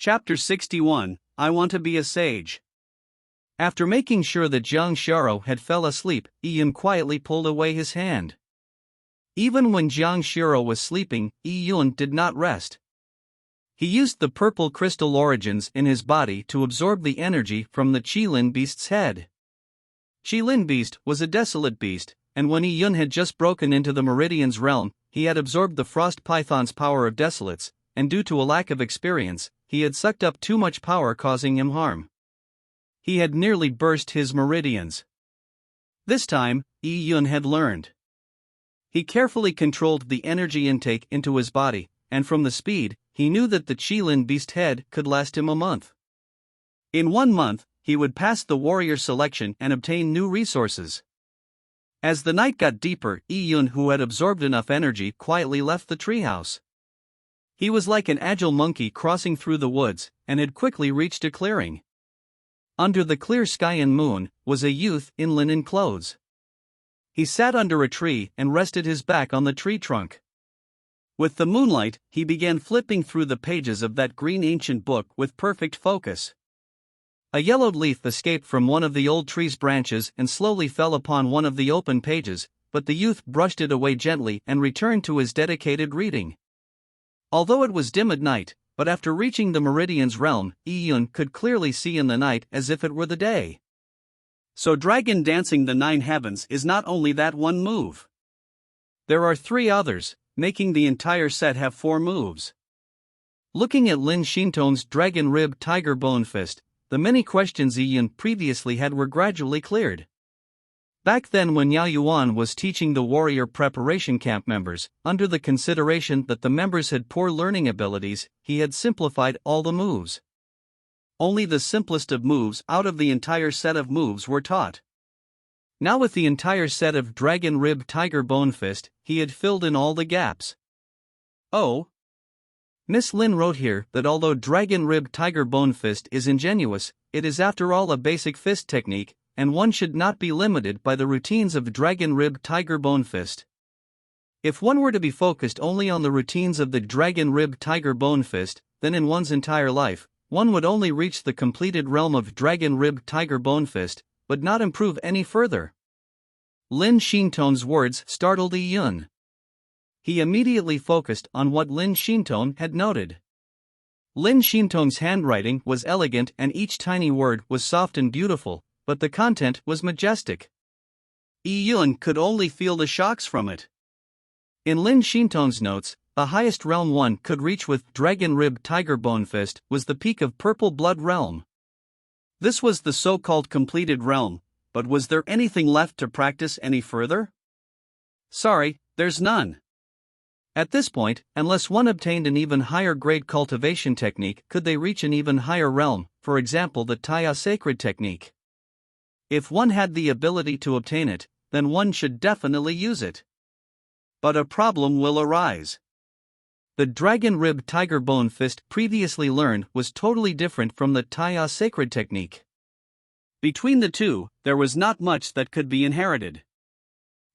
Chapter 61, I Want to Be a Sage. After making sure that Jiang Xiao had fell asleep, Yi Yun quietly pulled away his hand. Even when Jiang Xiao was sleeping, Yi Yun did not rest. He used the purple crystal origins in his body to absorb the energy from the Qilin beast's head. Qilin beast was a desolate beast, and when Yi Yun had just broken into the Meridian's realm, he had absorbed the frost python's power of desolates, and due to a lack of experience, he had sucked up too much power, causing him harm. He had nearly burst his meridians. This time, Yi Yun had learned. He carefully controlled the energy intake into his body, and from the speed, he knew that the Qilin beast head could last him a month. In 1 month, he would pass the warrior selection and obtain new resources. As the night got deeper, Yi Yun, who had absorbed enough energy, quietly left the treehouse. He was like an agile monkey crossing through the woods, and had quickly reached a clearing. Under the clear sky and moon, was a youth in linen clothes. He sat under a tree and rested his back on the tree trunk. With the moonlight, he began flipping through the pages of that green ancient book with perfect focus. A yellowed leaf escaped from one of the old tree's branches and slowly fell upon one of the open pages, but the youth brushed it away gently and returned to his dedicated reading. Although it was dim at night, but after reaching the Meridian's realm, Yi Yun could clearly see in the night as if it were the day. So dragon dancing the 9 heavens is not only that one move. There are 3 others, making the entire set have 4 moves. Looking at Lin Xintong's Dragon Rib Tiger Bone Fist, the many questions Yi Yun previously had were gradually cleared. Back then, when Yao Yuan was teaching the warrior preparation camp members, under the consideration that the members had poor learning abilities, he had simplified all the moves. Only the simplest of moves out of the entire set of moves were taught. Now, with the entire set of Dragon Rib Tiger Bone Fist, he had filled in all the gaps. Oh. Miss Lin wrote here that although Dragon Rib Tiger Bone Fist is ingenious, it is after all a basic fist technique, and one should not be limited by the routines of Dragon Rib Tiger Bone Fist. If one were to be focused only on the routines of the Dragon Rib Tiger Bone Fist, then in one's entire life, one would only reach the completed realm of Dragon Rib Tiger Bone Fist, but not improve any further. Lin Xintong's words startled Yi Yun. He immediately focused on what Lin Xintong had noted. Lin Xintong's handwriting was elegant and each tiny word was soft and beautiful, but the content was majestic. Yi Yun could only feel the shocks from it. In Lin Xintong's notes, the highest realm one could reach with Dragon Rib Tiger Bone Fist was the peak of Purple Blood Realm. This was the so-called completed realm, but was there anything left to practice any further? Sorry, there's none. At this point, unless one obtained an even higher grade cultivation technique, could they reach an even higher realm, for example the Taya Sacred Technique. If one had the ability to obtain it, then one should definitely use it. But a problem will arise. The Dragon Rib Tiger Bone Fist previously learned was totally different from the Taya Sacred Technique. Between the two, there was not much that could be inherited.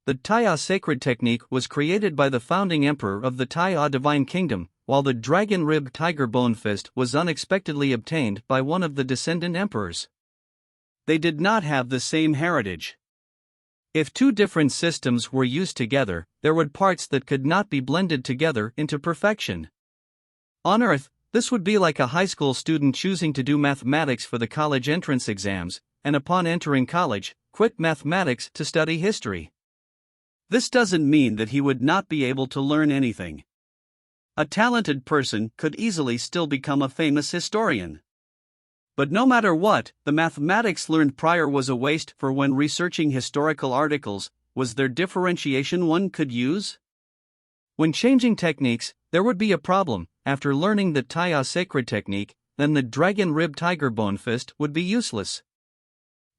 The Taya Sacred Technique was created by the founding emperor of the Taya Divine Kingdom, while the Dragon Rib Tiger Bone Fist was unexpectedly obtained by one of the descendant emperors. They did not have the same heritage. If 2 different systems were used together, there were parts that could not be blended together into perfection. On Earth, this would be like a high school student choosing to do mathematics for the college entrance exams, and upon entering college, quit mathematics to study history. This doesn't mean that he would not be able to learn anything. A talented person could easily still become a famous historian. But no matter what, the mathematics learned prior was a waste, for when researching historical articles, was there differentiation one could use? When changing techniques, there would be a problem. After learning the Taya Sacred Technique, then the Dragon Rib Tiger Bone Fist would be useless.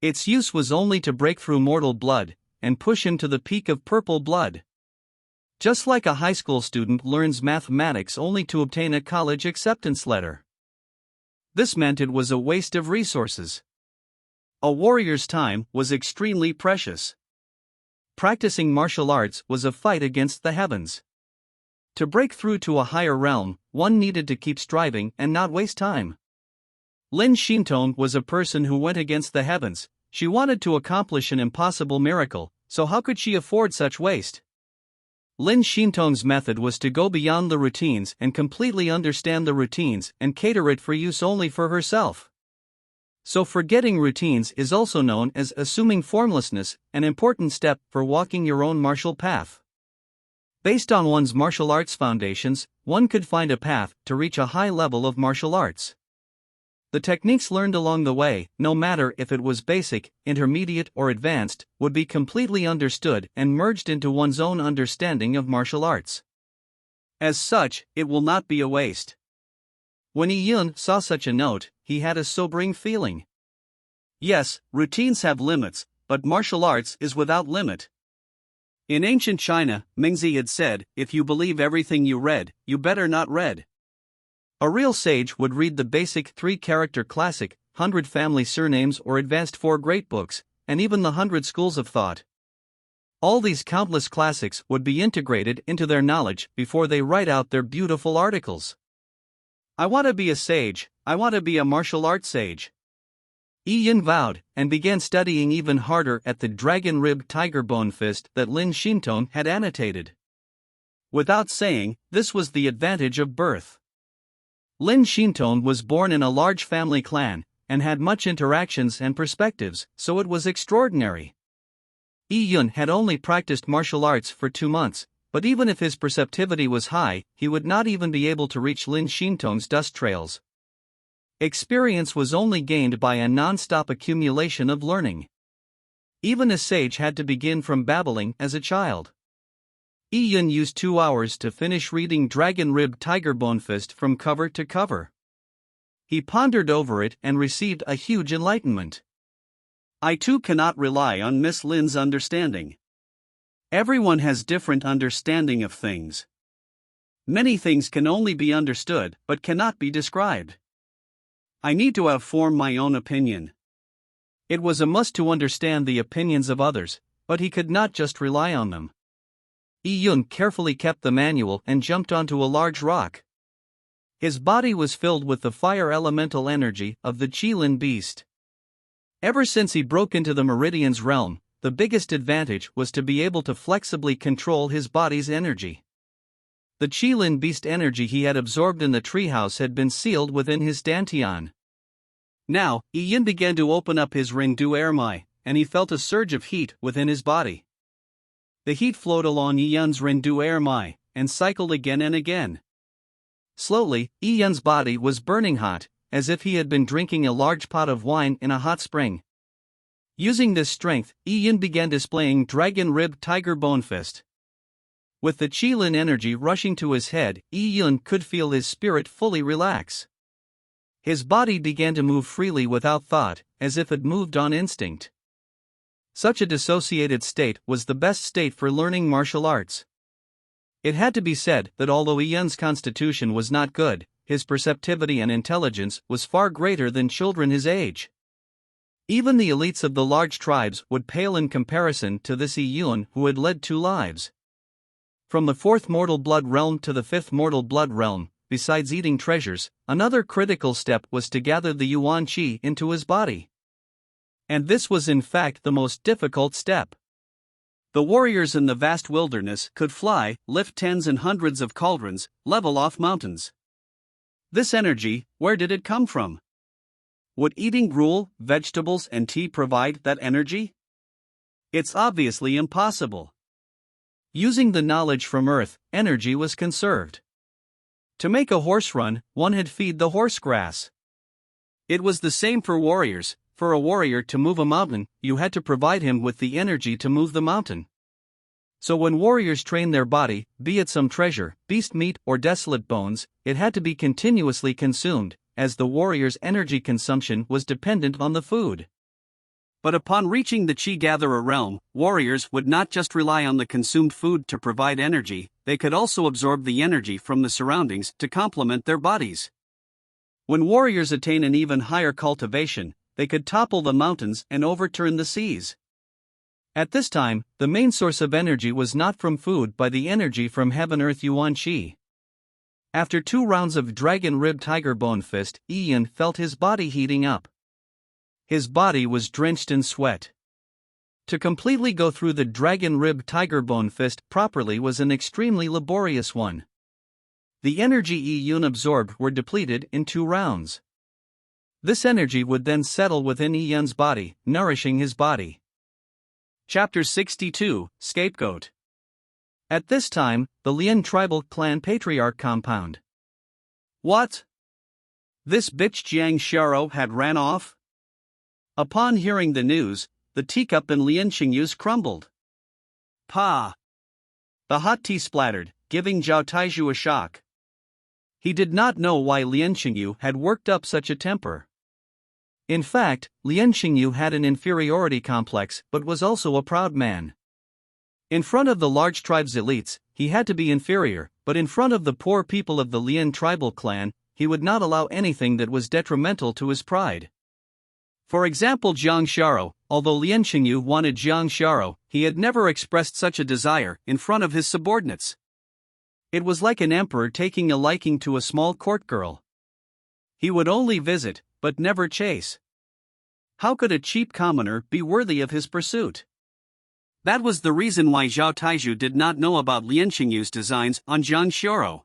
Its use was only to break through mortal blood, and push him to the peak of purple blood. Just like a high school student learns mathematics only to obtain a college acceptance letter. This meant it was a waste of resources. A warrior's time was extremely precious. Practicing martial arts was a fight against the heavens. To break through to a higher realm, one needed to keep striving and not waste time. Lin Xintong was a person who went against the heavens. She wanted to accomplish an impossible miracle, so how could she afford such waste? Lin Xintong's method was to go beyond the routines and completely understand the routines and cater it for use only for herself. So forgetting routines is also known as assuming formlessness, an important step for walking your own martial path. Based on one's martial arts foundations, one could find a path to reach a high level of martial arts. The techniques learned along the way, no matter if it was basic, intermediate, or advanced, would be completely understood and merged into one's own understanding of martial arts. As such, it will not be a waste. When Yi Yun saw such a note, he had a sobering feeling. Yes, routines have limits, but martial arts is without limit. In ancient China, Mingzi had said, "If you believe everything you read, you better not read." A real sage would read the basic 3-character classic, 100 family surnames or advanced 4 great books, and even the 100 schools of thought. All these countless classics would be integrated into their knowledge before they write out their beautiful articles. I want to be a sage, I want to be a martial arts sage. Yi Yun vowed, and began studying even harder at the dragon-ribbed tiger bone fist that Lin Xintong had annotated. Without saying, this was the advantage of birth. Lin Xintong was born in a large family clan, and had much interactions and perspectives, so it was extraordinary. Yi Yun had only practiced martial arts for 2 months, but even if his perceptivity was high, he would not even be able to reach Lin Xintong's dust trails. Experience was only gained by a non-stop accumulation of learning. Even a sage had to begin from babbling as a child. Yi Yun used 2 hours to finish reading Dragon-Ribbed Tiger Bone Fist from cover to cover. He pondered over it and received a huge enlightenment. I too cannot rely on Miss Lin's understanding. Everyone has different understanding of things. Many things can only be understood but cannot be described. I need to have formed my own opinion. It was a must to understand the opinions of others, but he could not just rely on them. Yi Yun carefully kept the manual and jumped onto a large rock. His body was filled with the fire elemental energy of the Qilin beast. Ever since he broke into the Meridian's realm, the biggest advantage was to be able to flexibly control his body's energy. The Qilin beast energy he had absorbed in the treehouse had been sealed within his dantian. Now, Yi Yun began to open up his Ringdu Ermai, and he felt a surge of heat within his body. The heat flowed along Yi Yun's Ringdu Ermai, and cycled again and again. Slowly, Yi Yun's body was burning hot, as if he had been drinking a large pot of wine in a hot spring. Using this strength, Yi Yun began displaying Dragon-Ribbed Tiger Bone Fist. With the Qilin energy rushing to his head, Yi Yun could feel his spirit fully relax. His body began to move freely without thought, as if it moved on instinct. Such a dissociated state was the best state for learning martial arts. It had to be said that although Yi Yun's constitution was not good, his perceptivity and intelligence was far greater than children his age. Even the elites of the large tribes would pale in comparison to this Yi Yun who had led 2 lives. From the 4th mortal blood realm to the 5th mortal blood realm, besides eating treasures, another critical step was to gather the Yuan Qi into his body. And this was in fact the most difficult step. The warriors in the vast wilderness could fly, lift tens and hundreds of cauldrons, level off mountains. This energy, where did it come from? Would eating gruel, vegetables, and tea provide that energy? It's obviously impossible. Using the knowledge from Earth, energy was conserved. To make a horse run, one had feed the horse grass. It was the same for warriors. For a warrior to move a mountain, you had to provide him with the energy to move the mountain. So when warriors trained their body, be it some treasure, beast meat, or desolate bones, it had to be continuously consumed, as the warrior's energy consumption was dependent on the food. But upon reaching the Qi-gatherer realm, warriors would not just rely on the consumed food to provide energy, they could also absorb the energy from the surroundings to complement their bodies. When warriors attain an even higher cultivation, they could topple the mountains and overturn the seas. At this time, the main source of energy was not from food but the energy from heaven-earth Yuan Qi. After 2 rounds of Dragon Rib Tiger Bone Fist, Ian felt his body heating up. His body was drenched in sweat. To completely go through the Dragon Rib Tiger Bone Fist properly was an extremely laborious one. The energy Ian absorbed were depleted in 2 rounds. This energy would then settle within Ian's body, nourishing his body. Chapter 62, Scapegoat. At this time, the Lien tribal clan patriarch compound. What? This bitch Jiang Xiao had ran off? Upon hearing the news, the teacup in Lien Xingyu's crumbled. Pa! The hot tea splattered, giving Zhao Taizhu a shock. He did not know why Lien Xingyu had worked up such a temper. In fact, Lien Xingyu had an inferiority complex but was also a proud man. In front of the large tribe's elites, he had to be inferior, but in front of the poor people of the Lien tribal clan, he would not allow anything that was detrimental to his pride. For example, Jiang Xiao, although Lien Xingyu wanted Jiang Xiao, he had never expressed such a desire in front of his subordinates. It was like an emperor taking a liking to a small court girl. He would only visit, but never chase. How could a cheap commoner be worthy of his pursuit? That was the reason why Zhao Taizhu did not know about Lien Xingyu's designs on Jiang Xiao.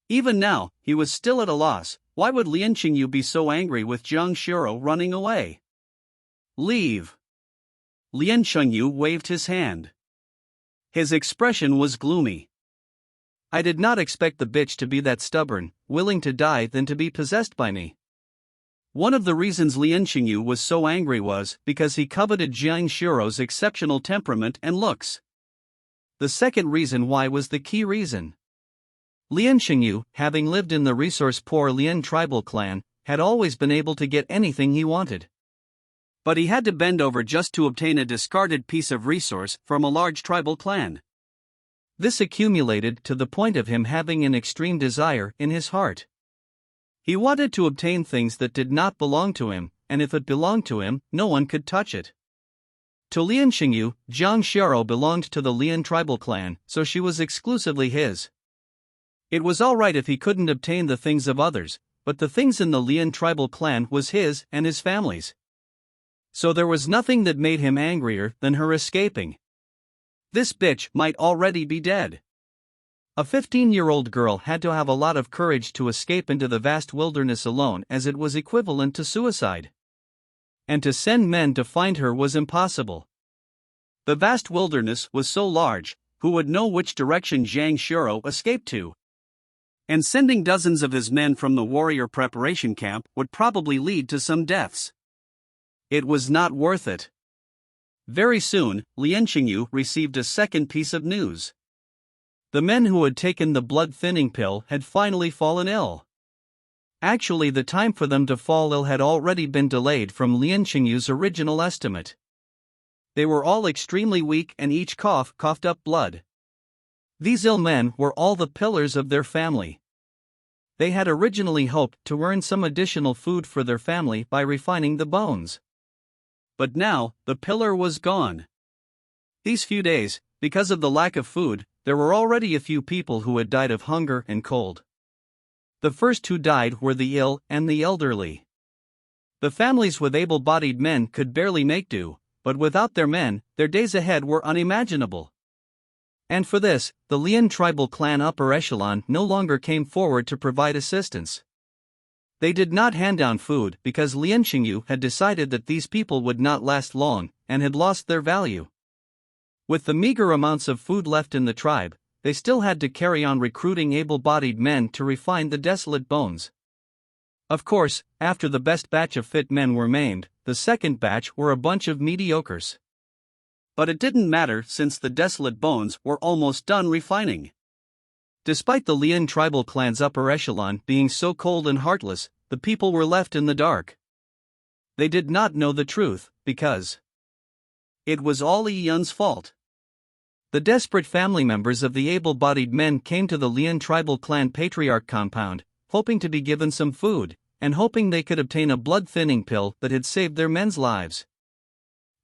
Even now, he was still at a loss. Why would Lien Xingyu be so angry with Jiang Xiao running away? Leave. Lien Xingyu waved his hand. His expression was gloomy. I did not expect the bitch to be that stubborn, willing to die than to be possessed by me. One of the reasons Lien Xingyu was so angry was because he coveted Jiang Xiao's exceptional temperament and looks. The second reason why was the key reason. Lien Xingyu, having lived in the resource-poor Lien tribal clan, had always been able to get anything he wanted. But he had to bend over just to obtain a discarded piece of resource from a large tribal clan. This accumulated to the point of him having an extreme desire in his heart. He wanted to obtain things that did not belong to him, and if it belonged to him, no one could touch it. To Lien Xingyu, Jiang Xiao belonged to the Lien tribal clan, so she was exclusively his. It was alright if he couldn't obtain the things of others, but the things in the Lien tribal clan was his and his family's. So there was nothing that made him angrier than her escaping. This bitch might already be dead. A 15-year-old girl had to have a lot of courage to escape into the vast wilderness alone, as it was equivalent to suicide. And to send men to find her was impossible. The vast wilderness was so large, who would know which direction Jiang Xiao escaped to? And sending dozens of his men from the warrior preparation camp would probably lead to some deaths. It was not worth it. Very soon, Lien Xingyu received a second piece of news. The men who had taken the blood-thinning pill had finally fallen ill. Actually, the time for them to fall ill had already been delayed from Lien Xingyu's original estimate. They were all extremely weak and each coughed up blood. These ill men were all the pillars of their family. They had originally hoped to earn some additional food for their family by refining the bones. But now, the pillar was gone. These few days, because of the lack of food, there were already a few people who had died of hunger and cold. The first who died were the ill and the elderly. The families with able-bodied men could barely make do, but without their men, their days ahead were unimaginable. And for this, the Lien tribal clan upper echelon no longer came forward to provide assistance. They did not hand down food because Lien Xingyu had decided that these people would not last long and had lost their value. With the meager amounts of food left in the tribe, they still had to carry on recruiting able-bodied men to refine the desolate bones. Of course, after the best batch of fit men were maimed, the second batch were a bunch of mediocres. But it didn't matter since the desolate bones were almost done refining. Despite the Lien tribal clan's upper echelon being so cold and heartless, the people were left in the dark. They did not know the truth, because it was all Ian's fault. The desperate family members of the able-bodied men came to the Lien tribal clan patriarch compound, hoping to be given some food, and hoping they could obtain a blood-thinning pill that had saved their men's lives.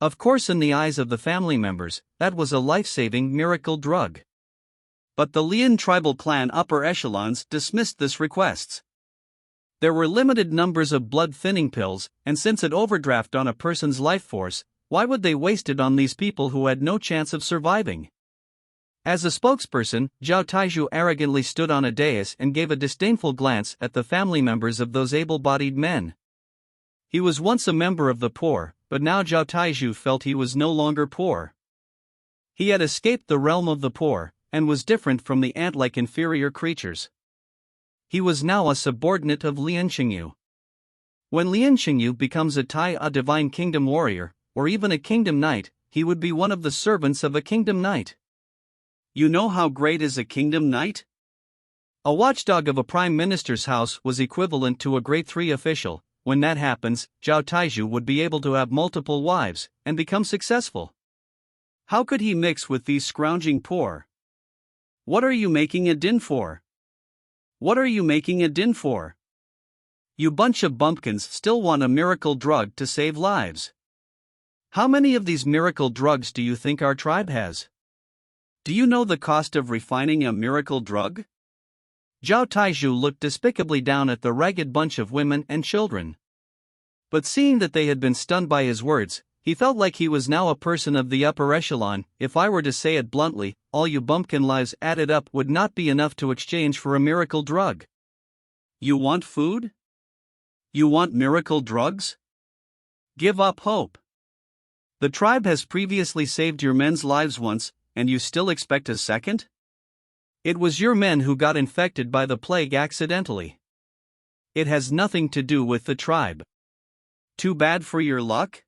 Of course, in the eyes of the family members, that was a life-saving miracle drug. But the Lian tribal clan upper echelons dismissed this requests. There were limited numbers of blood-thinning pills, and since it overdraft on a person's life force, why would they waste it on these people who had no chance of surviving? As a spokesperson, Zhao Taizhu arrogantly stood on a dais and gave a disdainful glance at the family members of those able-bodied men. He was once a member of the poor, but now Zhao Taizhu felt he was no longer poor. He had escaped the realm of the poor, and was different from the ant-like inferior creatures. He was now a subordinate of Lian Xingyu. When Lian Xingyu becomes a divine kingdom warrior, or even a kingdom knight, he would be one of the servants of a kingdom knight. You know how great is a kingdom knight? A watchdog of a prime minister's house was equivalent to a grade 3 official. When that happens, Zhao Taizhu would be able to have multiple wives, and become successful. How could he mix with these scrounging poor? What are you making a din for? What are you making a din for? You bunch of bumpkins still want a miracle drug to save lives. How many of these miracle drugs do you think our tribe has? Do you know the cost of refining a miracle drug? Zhao Taizhu looked despicably down at the ragged bunch of women and children. But seeing that they had been stunned by his words, he felt like he was now a person of the upper echelon. If I were to say it bluntly, all you bumpkin lives added up would not be enough to exchange for a miracle drug. You want food? You want miracle drugs? Give up hope. The tribe has previously saved your men's lives once, and you still expect a second? It was your men who got infected by the plague accidentally. It has nothing to do with the tribe. Too bad for your luck?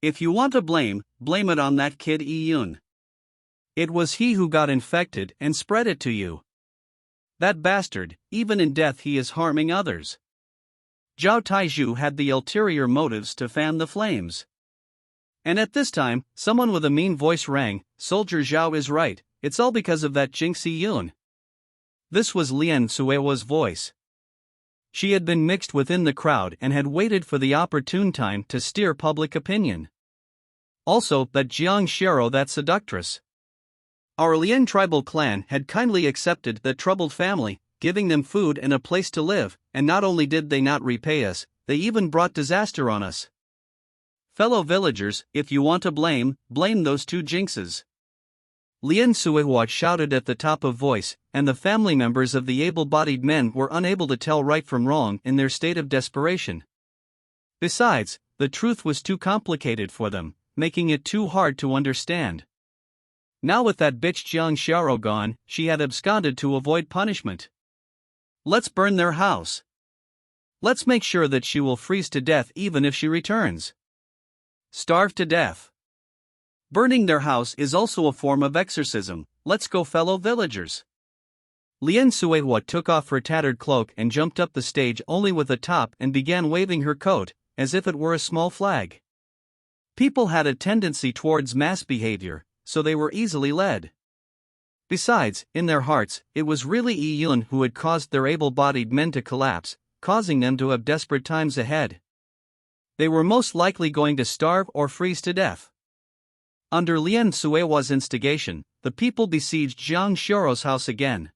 If you want to blame it on that kid Yun. It was he who got infected and spread it to you. That bastard, even in death he is harming others. Zhao Taizhu had the ulterior motives to fan the flames. And at this time, someone with a mean voice rang, "Soldier Zhao is right, it's all because of that Jinxi Yun." This was Lian Suewa's voice. She had been mixed within the crowd and had waited for the opportune time to steer public opinion. Also, that Jiang Xiao, that seductress. Our Lian tribal clan had kindly accepted that troubled family, giving them food and a place to live, and not only did they not repay us, they even brought disaster on us. Fellow villagers, if you want to blame those two jinxes. Lian Suihua shouted at the top of voice, and the family members of the able-bodied men were unable to tell right from wrong in their state of desperation. Besides, the truth was too complicated for them, making it too hard to understand. Now with that bitch Jiang Xiao gone, she had absconded to avoid punishment. Let's burn their house. Let's make sure that she will freeze to death even if she returns. Starve to death. Burning their house is also a form of exorcism. Let's go, fellow villagers. Lian Suihua took off her tattered cloak and jumped up the stage only with a top and began waving her coat, as if it were a small flag. People had a tendency towards mass behavior, so they were easily led. Besides, in their hearts, it was really Yun who had caused their able-bodied men to collapse, causing them to have desperate times ahead. They were most likely going to starve or freeze to death. Under Lian Suihua's instigation, the people besieged Jiang Xiao's house again.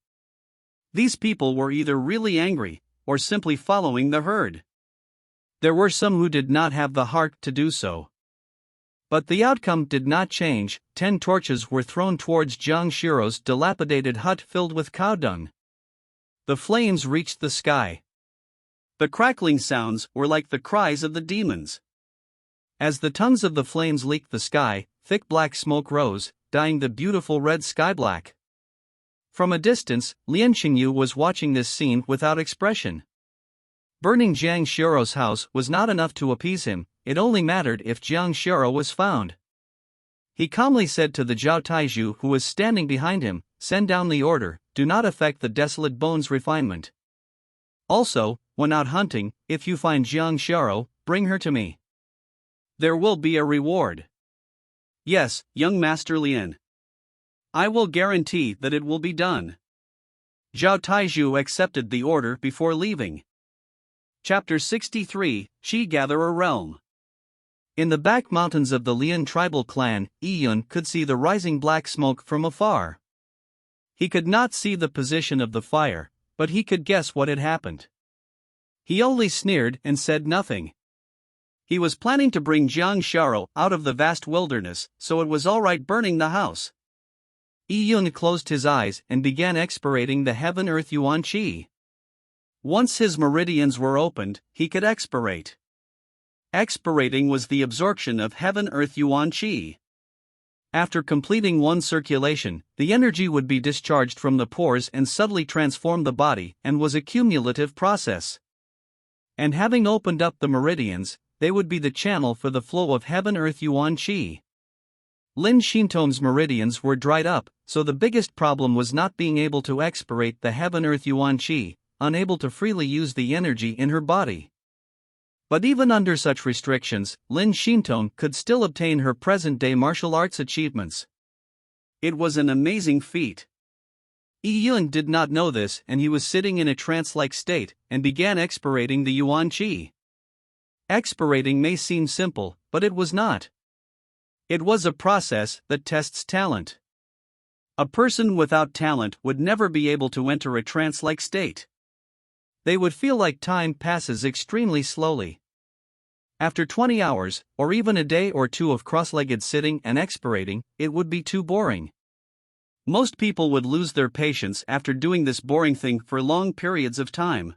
These people were either really angry, or simply following the herd. There were some who did not have the heart to do so. But the outcome did not change. 10 torches were thrown towards Jiang Xiao's dilapidated hut filled with cow dung. The flames reached the sky. The crackling sounds were like the cries of the demons. As the tongues of the flames leaked the sky, thick black smoke rose, dyeing the beautiful red sky black. From a distance, Lian Xingyu was watching this scene without expression. Burning Jiang Xiao's house was not enough to appease him, it only mattered if Jiang Xiao was found. He calmly said to the Zhao Taizhu who was standing behind him, "Send down the order, do not affect the desolate bones' refinement. Also, when out hunting, if you find Jiang Xiao, bring her to me. There will be a reward." "Yes, young Master Lian. I will guarantee that it will be done." Zhao Taizhu accepted the order before leaving. Chapter 63, She-Gatherer Realm. In the back mountains of the Lian tribal clan, Yun could see the rising black smoke from afar. He could not see the position of the fire, but he could guess what had happened. He only sneered and said nothing. He was planning to bring Jiang Xiao out of the vast wilderness, so it was alright burning the house. Yi Yun closed his eyes and began expirating the heaven-earth yuan qi. Once his meridians were opened, he could expirate. Expirating was the absorption of heaven-earth yuan qi. After completing one circulation, the energy would be discharged from the pores and subtly transform the body, and was a cumulative process. And having opened up the meridians, they would be the channel for the flow of heaven-earth yuan qi. Lin Xintong's meridians were dried up, so the biggest problem was not being able to expirate the heaven-earth yuan qi, unable to freely use the energy in her body. But even under such restrictions, Lin Xintong could still obtain her present-day martial arts achievements. It was an amazing feat. Yi Yun did not know this, and he was sitting in a trance-like state, and began expirating the yuan qi. Expirating may seem simple, but it was not. It was a process that tests talent. A person without talent would never be able to enter a trance-like state. They would feel like time passes extremely slowly. After 20 hours, or even a day or two of cross-legged sitting and expirating, it would be too boring. Most people would lose their patience after doing this boring thing for long periods of time.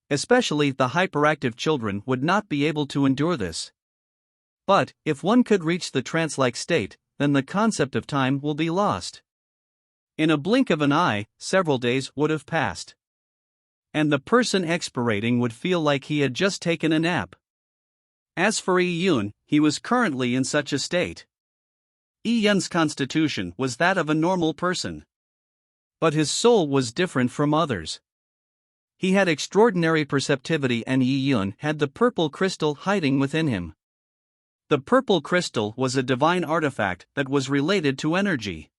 Especially the hyperactive children would not be able to endure this. But, if one could reach the trance-like state, then the concept of time will be lost. In a blink of an eye, several days would have passed. And the person expirating would feel like he had just taken a nap. As for Yi Yun, he was currently in such a state. Yi Yun's constitution was that of a normal person. But his soul was different from others. He had extraordinary perceptivity, and Yi Yun had the purple crystal hiding within him. The purple crystal was a divine artifact that was related to energy.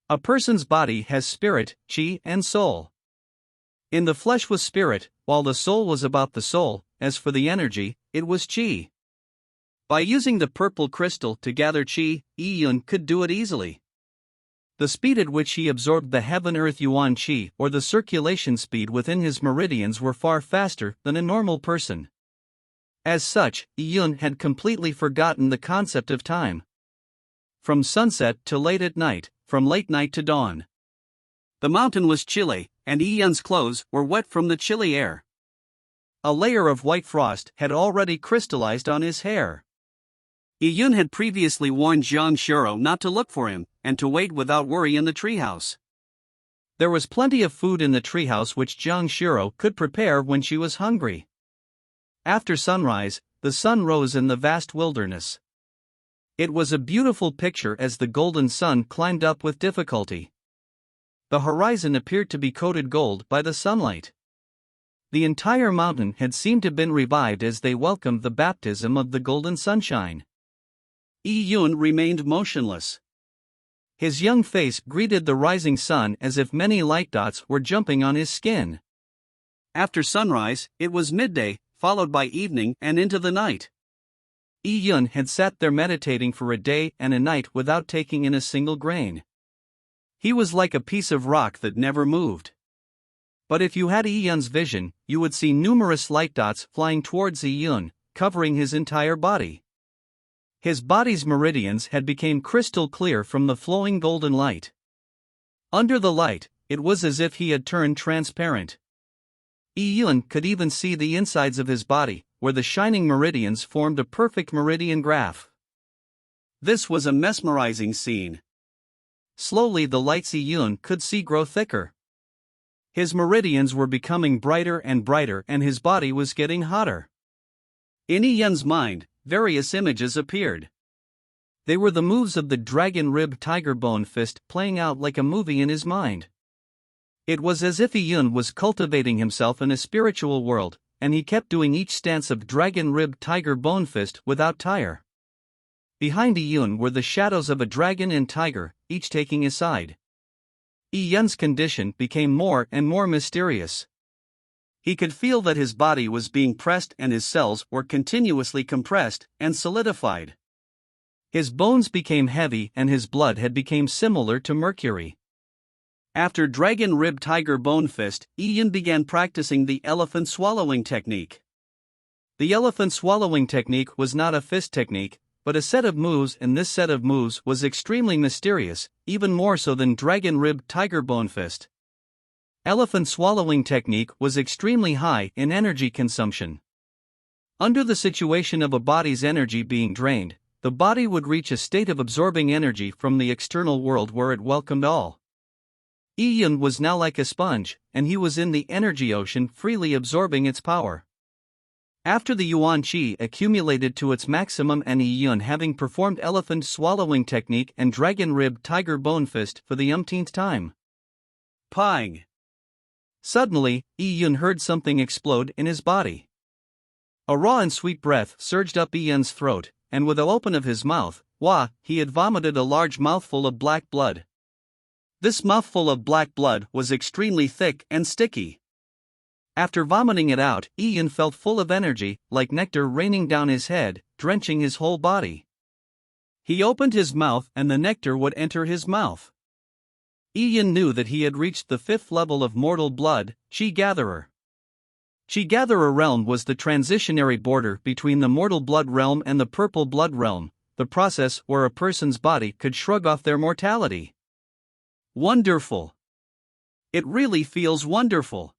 A person's body has spirit, qi, and soul. In the flesh was spirit, while the soul was about the soul. As for the energy, it was qi. By using the purple crystal to gather qi, Yi Yun could do it easily. The speed at which he absorbed the heaven-earth yuan qi, or the circulation speed within his meridians, were far faster than a normal person. As such, Yi Yun had completely forgotten the concept of time. From sunset to late at night, from late night to dawn. The mountain was chilly, and Yi Yun's clothes were wet from the chilly air. A layer of white frost had already crystallized on his hair. Yi Yun had previously warned Jiang Xiao not to look for him, and to wait without worry in the treehouse. There was plenty of food in the treehouse which Jiang Xiao could prepare when she was hungry. After sunrise, the sun rose in the vast wilderness. It was a beautiful picture as the golden sun climbed up with difficulty. The horizon appeared to be coated gold by the sunlight. The entire mountain had seemed to have been revived as they welcomed the baptism of the golden sunshine. Yi Yun remained motionless. His young face greeted the rising sun as if many light dots were jumping on his skin. After sunrise, it was midday, followed by evening and into the night. Yi Yun had sat there meditating for a day and a night without taking in a single grain. He was like a piece of rock that never moved. But if you had Yi Yun's vision, you would see numerous light dots flying towards Yi Yun, covering his entire body. His body's meridians had become crystal clear from the flowing golden light. Under the light, it was as if he had turned transparent. Yi Yun could even see the insides of his body, where the shining meridians formed a perfect meridian graph. This was a mesmerizing scene. Slowly the lights Yi Yun could see grow thicker. His meridians were becoming brighter and brighter, and his body was getting hotter. In Yi Yun's mind, various images appeared. They were the moves of the dragon-ribbed tiger bone fist playing out like a movie in his mind. It was as if Yi Yun was cultivating himself in a spiritual world, and he kept doing each stance of dragon-ribbed tiger bone fist without tire. Behind Yi Yun were the shadows of a dragon and tiger, each taking a side. Yi Yun's condition became more and more mysterious. He could feel that his body was being pressed and his cells were continuously compressed and solidified. His bones became heavy and his blood had become similar to mercury. After Dragon Rib Tiger Bone Fist, Ian began practicing the elephant swallowing technique. The elephant swallowing technique was not a fist technique, but a set of moves, and this set of moves was extremely mysterious, even more so than Dragon Rib Tiger Bone Fist. Elephant swallowing technique was extremely high in energy consumption. Under the situation of a body's energy being drained, the body would reach a state of absorbing energy from the external world where it welcomed all. Ian was now like a sponge, and he was in the energy ocean freely absorbing its power. After the Yuan Qi accumulated to its maximum and Ian having performed elephant swallowing technique and dragon rib tiger bone fist for the umpteenth time. Pang! Suddenly, Ian heard something explode in his body. A raw and sweet breath surged up Ian's throat, and with the open of his mouth, he had vomited a large mouthful of black blood. This mouthful of black blood was extremely thick and sticky. After vomiting it out, Ian felt full of energy, like nectar raining down his head, drenching his whole body. He opened his mouth and the nectar would enter his mouth. Ian knew that he had reached the 5th level of mortal blood, Qi Gatherer. Qi Gatherer realm was the transitionary border between the mortal blood realm and the purple blood realm, the process where a person's body could shrug off their mortality. Wonderful! It really feels wonderful.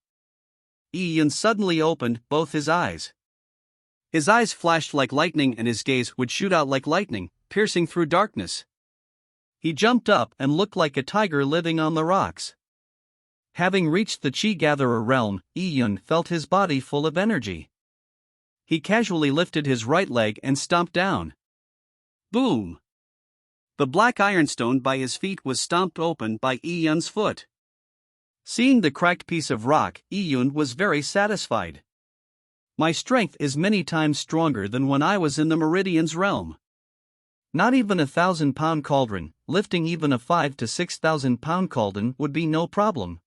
Ian suddenly opened both his eyes. His eyes flashed like lightning and his gaze would shoot out like lightning, piercing through darkness. He jumped up and looked like a tiger living on the rocks. Having reached the Qi Gatherer realm, Ian felt his body full of energy. He casually lifted his right leg and stomped down. Boom! The black ironstone by his feet was stomped open by Ian's foot. Seeing the cracked piece of rock, Ian was very satisfied. My strength is many times stronger than when I was in the Meridian's realm. Not even a 1,000-pound cauldron, lifting even a 5,000 to 6,000-pound cauldron would be no problem.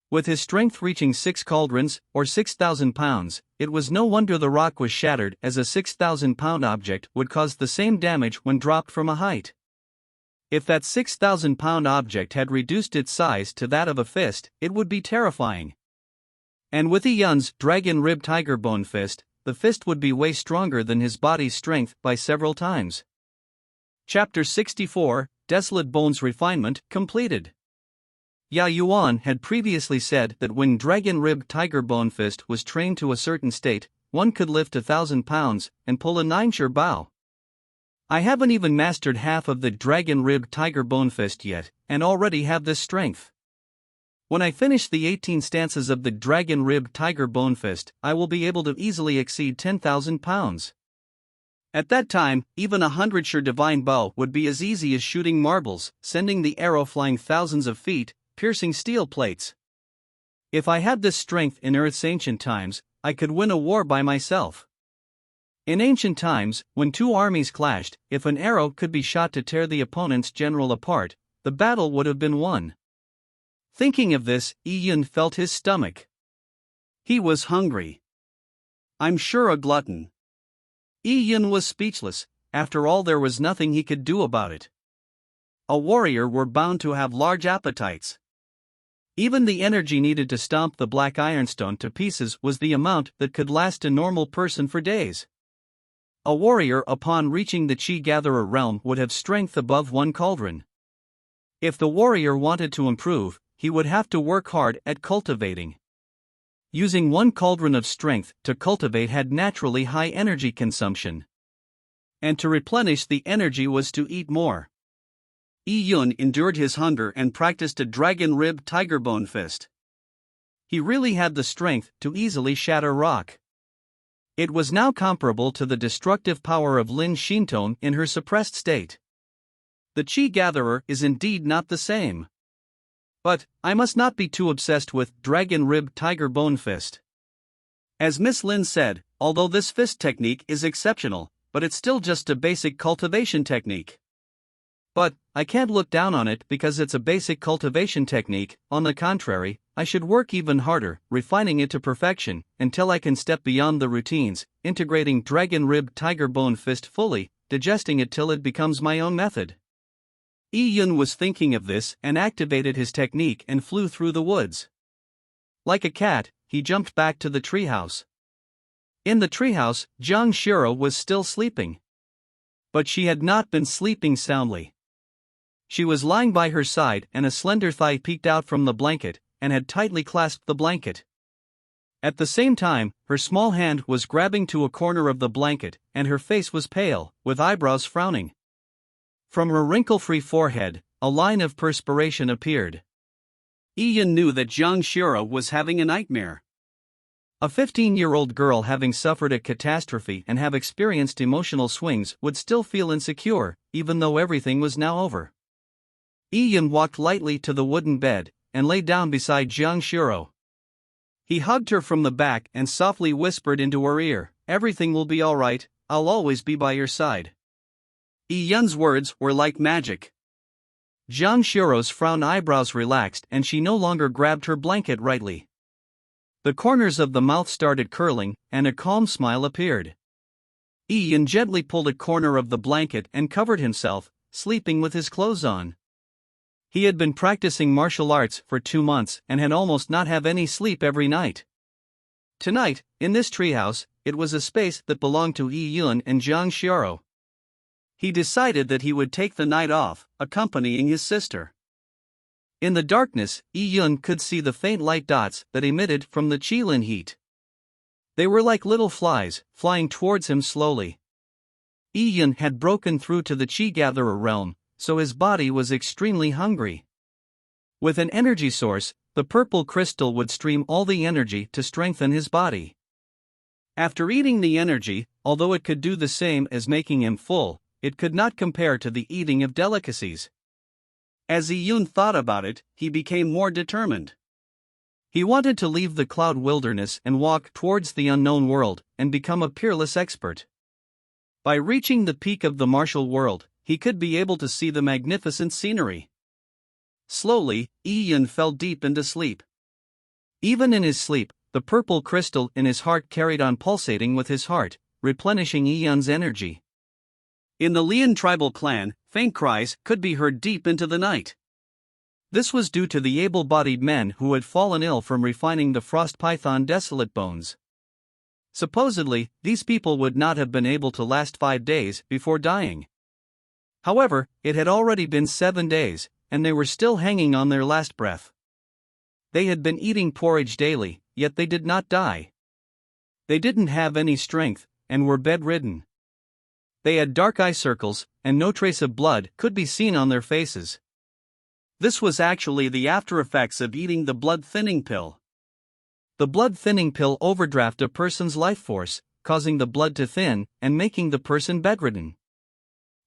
With his strength reaching 6 cauldrons, or 6,000 pounds, it was no wonder the rock was shattered, as a 6,000-pound object would cause the same damage when dropped from a height. If that 6,000-pound object had reduced its size to that of a fist, it would be terrifying. And with Ian's dragon rib tiger bone fist, the fist would be way stronger than his body's strength by several times. Chapter 64, Desolate Bones Refinement, completed. Ya Yuan had previously said that when Dragon Rib Tiger Bone Fist was trained to a certain state, one could lift 1,000 pounds and pull a 9-shur bao. I haven't even mastered half of the Dragon Rib Tiger Bone Fist yet, and already have this strength. When I finish the 18 stances of the Dragon Rib Tiger Bone Fist, I will be able to easily exceed 10,000 pounds. At that time, even a 100-shur divine bow would be as easy as shooting marbles, sending the arrow flying thousands of feet, piercing steel plates. If I had this strength in Earth's ancient times, I could win a war by myself. In ancient times, when two armies clashed, if an arrow could be shot to tear the opponent's general apart, the battle would have been won. Thinking of this, Ian felt his stomach. He was hungry. I'm sure a glutton. Ian was speechless. After all, there was nothing he could do about it. A warrior were bound to have large appetites. Even the energy needed to stomp the black ironstone to pieces was the amount that could last a normal person for days. A warrior upon reaching the Qi Gatherer realm would have strength above 1 cauldron. If the warrior wanted to improve, he would have to work hard at cultivating. Using 1 cauldron of strength to cultivate had naturally high energy consumption. And to replenish the energy was to eat more. Ian endured his hunger and practiced a dragon rib tiger bone fist. He really had the strength to easily shatter rock. It was now comparable to the destructive power of Lin Xintong in her suppressed state. The Qi Gatherer is indeed not the same. But I must not be too obsessed with dragon rib tiger bone fist. As Miss Lin said, although this fist technique is exceptional, but it's still just a basic cultivation technique. But I can't look down on it because it's a basic cultivation technique. On the contrary, I should work even harder, refining it to perfection, until I can step beyond the routines, integrating dragon rib tiger bone fist fully, digesting it till it becomes my own method. Yi Yun was thinking of this and activated his technique and flew through the woods. Like a cat, he jumped back to the treehouse. In the treehouse, Jiang Shiro was still sleeping. But she had not been sleeping soundly. She was lying by her side and a slender thigh peeked out from the blanket, and had tightly clasped the blanket. At the same time, her small hand was grabbing to a corner of the blanket, and her face was pale, with eyebrows frowning. From her wrinkle-free forehead, a line of perspiration appeared. Yi Yun knew that Jiang Shiro was having a nightmare. A 15-year-old girl having suffered a catastrophe and have experienced emotional swings would still feel insecure, even though everything was now over. Yi Yun walked lightly to the wooden bed, and lay down beside Jiang Shiro. He hugged her from the back and softly whispered into her ear, "Everything will be alright, I'll always be by your side." Yi Yun's words were like magic. Jiang Shiro's frown eyebrows relaxed and she no longer grabbed her blanket rightly. The corners of the mouth started curling, and a calm smile appeared. Yi Yun gently pulled a corner of the blanket and covered himself, sleeping with his clothes on. He had been practicing martial arts for 2 months and had almost not have any sleep every night. Tonight, in this treehouse, it was a space that belonged to Yi Yun and Jiang Shiro. He decided that he would take the night off, accompanying his sister. In the darkness, Yi Yun could see the faint light dots that emitted from the Qilin heat. They were like little flies, flying towards him slowly. Yi Yun had broken through to the Qi Gatherer realm, so his body was extremely hungry. With an energy source, the purple crystal would stream all the energy to strengthen his body. After eating the energy, although it could do the same as making him full, it could not compare to the eating of delicacies. As Yi Yun thought about it, he became more determined. He wanted to leave the cloud wilderness and walk towards the unknown world, and become a peerless expert. By reaching the peak of the martial world, he could be able to see the magnificent scenery. Slowly, Yi Yun fell deep into sleep. Even in his sleep, the purple crystal in his heart carried on pulsating with his heart, replenishing Yi Yun's energy. In the Lian tribal clan, faint cries could be heard deep into the night. This was due to the able-bodied men who had fallen ill from refining the frost python desolate bones. Supposedly, these people would not have been able to last 5 days before dying. However, it had already been 7 days, and they were still hanging on their last breath. They had been eating porridge daily, yet they did not die. They didn't have any strength, and were bedridden. They had dark eye circles, and no trace of blood could be seen on their faces. This was actually the after effects of eating the blood-thinning pill. The blood-thinning pill overdraft a person's life force, causing the blood to thin, and making the person bedridden.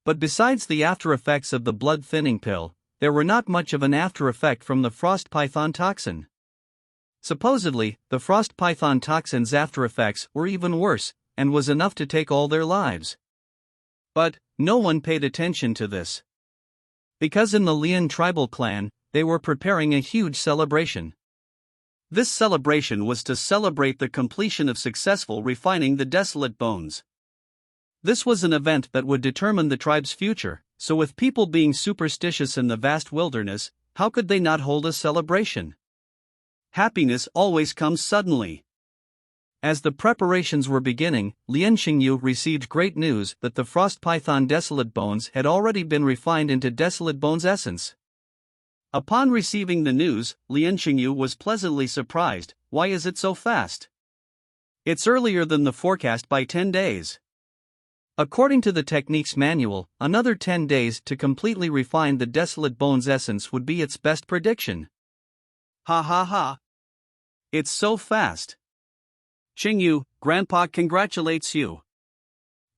But besides the after effects of the blood-thinning pill, there were not much of an after effect from the frost python toxin. Supposedly, the frost python toxin's after effects were even worse, and was enough to take all their lives. But no one paid attention to this. Because in the Lian tribal clan, they were preparing a huge celebration. This celebration was to celebrate the completion of successful refining the desolate bones. This was an event that would determine the tribe's future, so with people being superstitious in the vast wilderness, how could they not hold a celebration? Happiness always comes suddenly. As the preparations were beginning, Lian Xingyu received great news that the frost python desolate bones had already been refined into desolate bones essence. Upon receiving the news, Lian Xingyu was pleasantly surprised. Why is it so fast? It's earlier than the forecast by 10 days. According to the techniques manual, another 10 days to completely refine the desolate bones essence would be its best prediction. Ha ha ha. It's so fast. Xingyu, Grandpa congratulates you.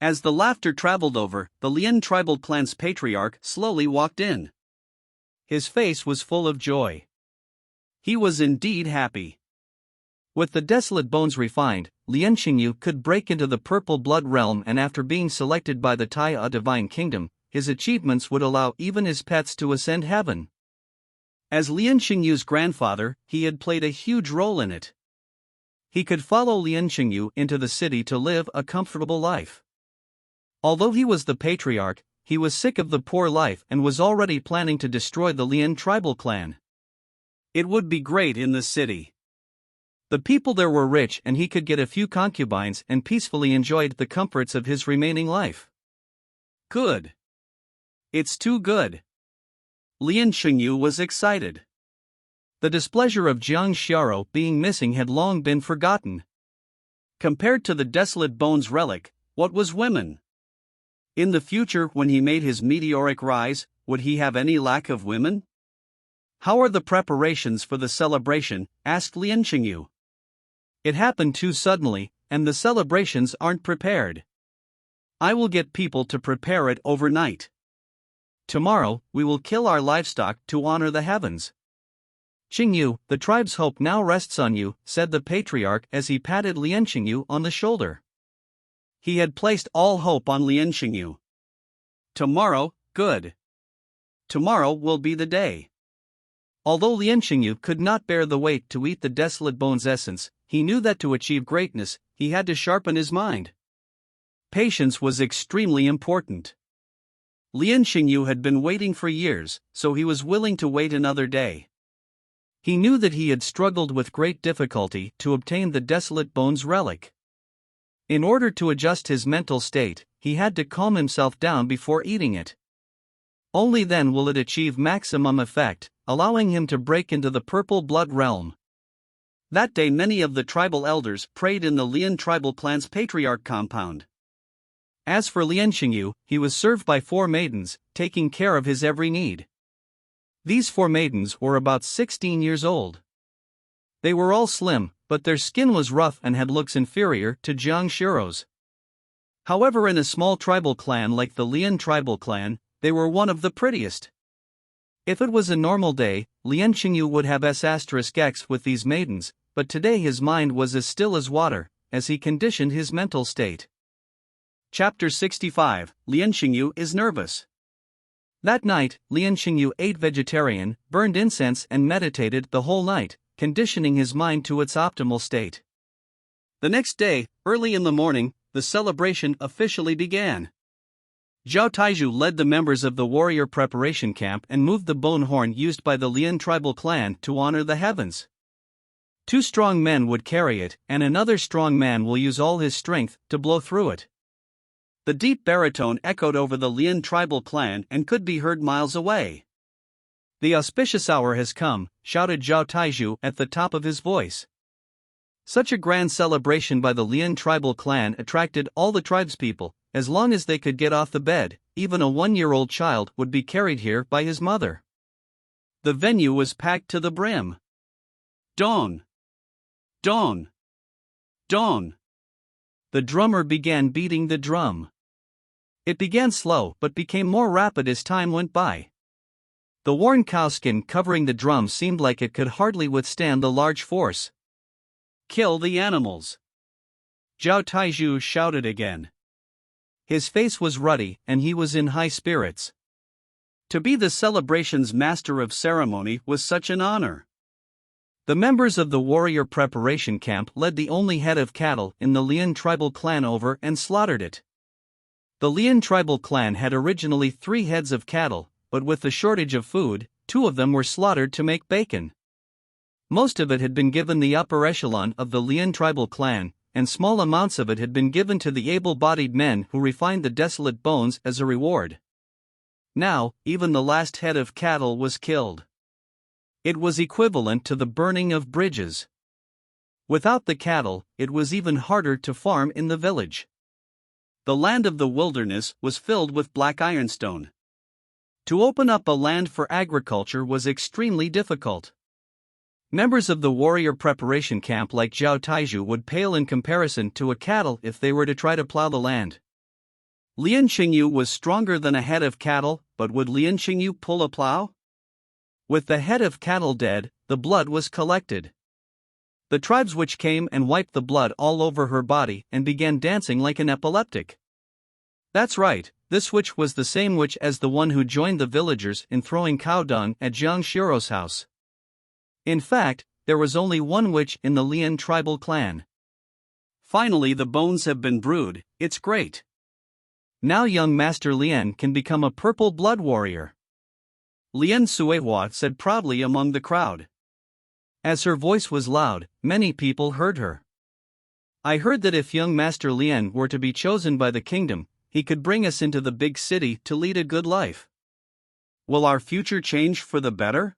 As the laughter traveled over, the Lian tribal clan's patriarch slowly walked in. His face was full of joy. He was indeed happy. With the desolate bones refined, Lian Xingyu could break into the purple blood realm, and after being selected by the Taiya divine kingdom, his achievements would allow even his pets to ascend heaven. As Lian Xingyu's grandfather, he had played a huge role in it. He could follow Lian Xingyu into the city to live a comfortable life. Although he was the patriarch, he was sick of the poor life and was already planning to destroy the Lian tribal clan. It would be great in the city. The people there were rich and he could get a few concubines and peacefully enjoyed the comforts of his remaining life. Good. It's too good. Lian Xingyu was excited. The displeasure of Jiang Xiaro being missing had long been forgotten. Compared to the Desolate Bones relic, what was women? In the future, when he made his meteoric rise, would he have any lack of women? How are the preparations for the celebration? Asked Lian Xingyu. It happened too suddenly, and the celebrations aren't prepared. I will get people to prepare it overnight. Tomorrow, we will kill our livestock to honor the heavens. Xingyu, the tribe's hope now rests on you, said the patriarch as he patted Lian Xingyu on the shoulder. He had placed all hope on Lian Xingyu. Tomorrow, good. Tomorrow will be the day. Although Lian Xingyu could not bear the weight to eat the Desolate Bones essence, he knew that to achieve greatness, he had to sharpen his mind. Patience was extremely important. Lian Xingyu had been waiting for years, so he was willing to wait another day. He knew that he had struggled with great difficulty to obtain the Desolate Bones relic. In order to adjust his mental state, he had to calm himself down before eating it. Only then will it achieve maximum effect, allowing him to break into the purple blood realm. That day many of the tribal elders prayed in the Lian tribal clan's patriarch compound. As for Lian Xingyu, he was served by 4 maidens, taking care of his every need. These 4 maidens were about 16 years old. They were all slim, but their skin was rough and had looks inferior to Jiang Xiao's. However, in a small tribal clan like the Lian tribal clan, they were one of the prettiest. If it was a normal day, Lian Xingyu would have s*x with these maidens, but today his mind was as still as water, as he conditioned his mental state. Chapter 65, Lian Xingyu is nervous. That night, Lian Xingyu ate vegetarian, burned incense and meditated the whole night, conditioning his mind to its optimal state. The next day, early in the morning, the celebration officially began. Zhao Taizhu led the members of the warrior preparation camp and moved the bone horn used by the Lian tribal clan to honor the heavens. 2 strong men would carry it, and another strong man will use all his strength to blow through it. The deep baritone echoed over the Lian tribal clan and could be heard miles away. The auspicious hour has come, shouted Zhao Taizhu at the top of his voice. Such a grand celebration by the Lian tribal clan attracted all the tribespeople. As long as they could get off the bed, even a 1-year-old child would be carried here by his mother. The venue was packed to the brim. Dawn! Dawn! Dawn! The drummer began beating the drum. It began slow but became more rapid as time went by. The worn cowskin covering the drum seemed like it could hardly withstand the large force. Kill the animals! Zhao Taizhu shouted again. His face was ruddy and he was in high spirits. To be the celebration's master of ceremony was such an honor. The members of the warrior preparation camp led the only head of cattle in the Lian tribal clan over and slaughtered it. The Lian tribal clan had originally 3 heads of cattle, but with the shortage of food, 2 of them were slaughtered to make bacon. Most of it had been given the upper echelon of the Lian tribal clan, and small amounts of it had been given to the able-bodied men who refined the Desolate Bones as a reward. Now, even the last head of cattle was killed. It was equivalent to the burning of bridges. Without the cattle, it was even harder to farm in the village. The land of the wilderness was filled with black ironstone. To open up a land for agriculture was extremely difficult. Members of the warrior preparation camp like Zhao Taizhu would pale in comparison to a cattle if they were to try to plow the land. Lian Xingyu was stronger than a head of cattle, but would Lian Xingyu pull a plow? With the head of cattle dead, the blood was collected. The tribes which came and wiped the blood all over her body and began dancing like an epileptic. That's right, this witch was the same witch as the one who joined the villagers in throwing cow dung at Jiang Xiao's house. In fact, there was only one witch in the Lian tribal clan. Finally, the bones have been brewed, it's great. Now young Master Lien can become a purple blood warrior," Lien Suehua said proudly among the crowd. As her voice was loud, many people heard her. "I heard that if young Master Lien were to be chosen by the kingdom, he could bring us into the big city to lead a good life. Will our future change for the better?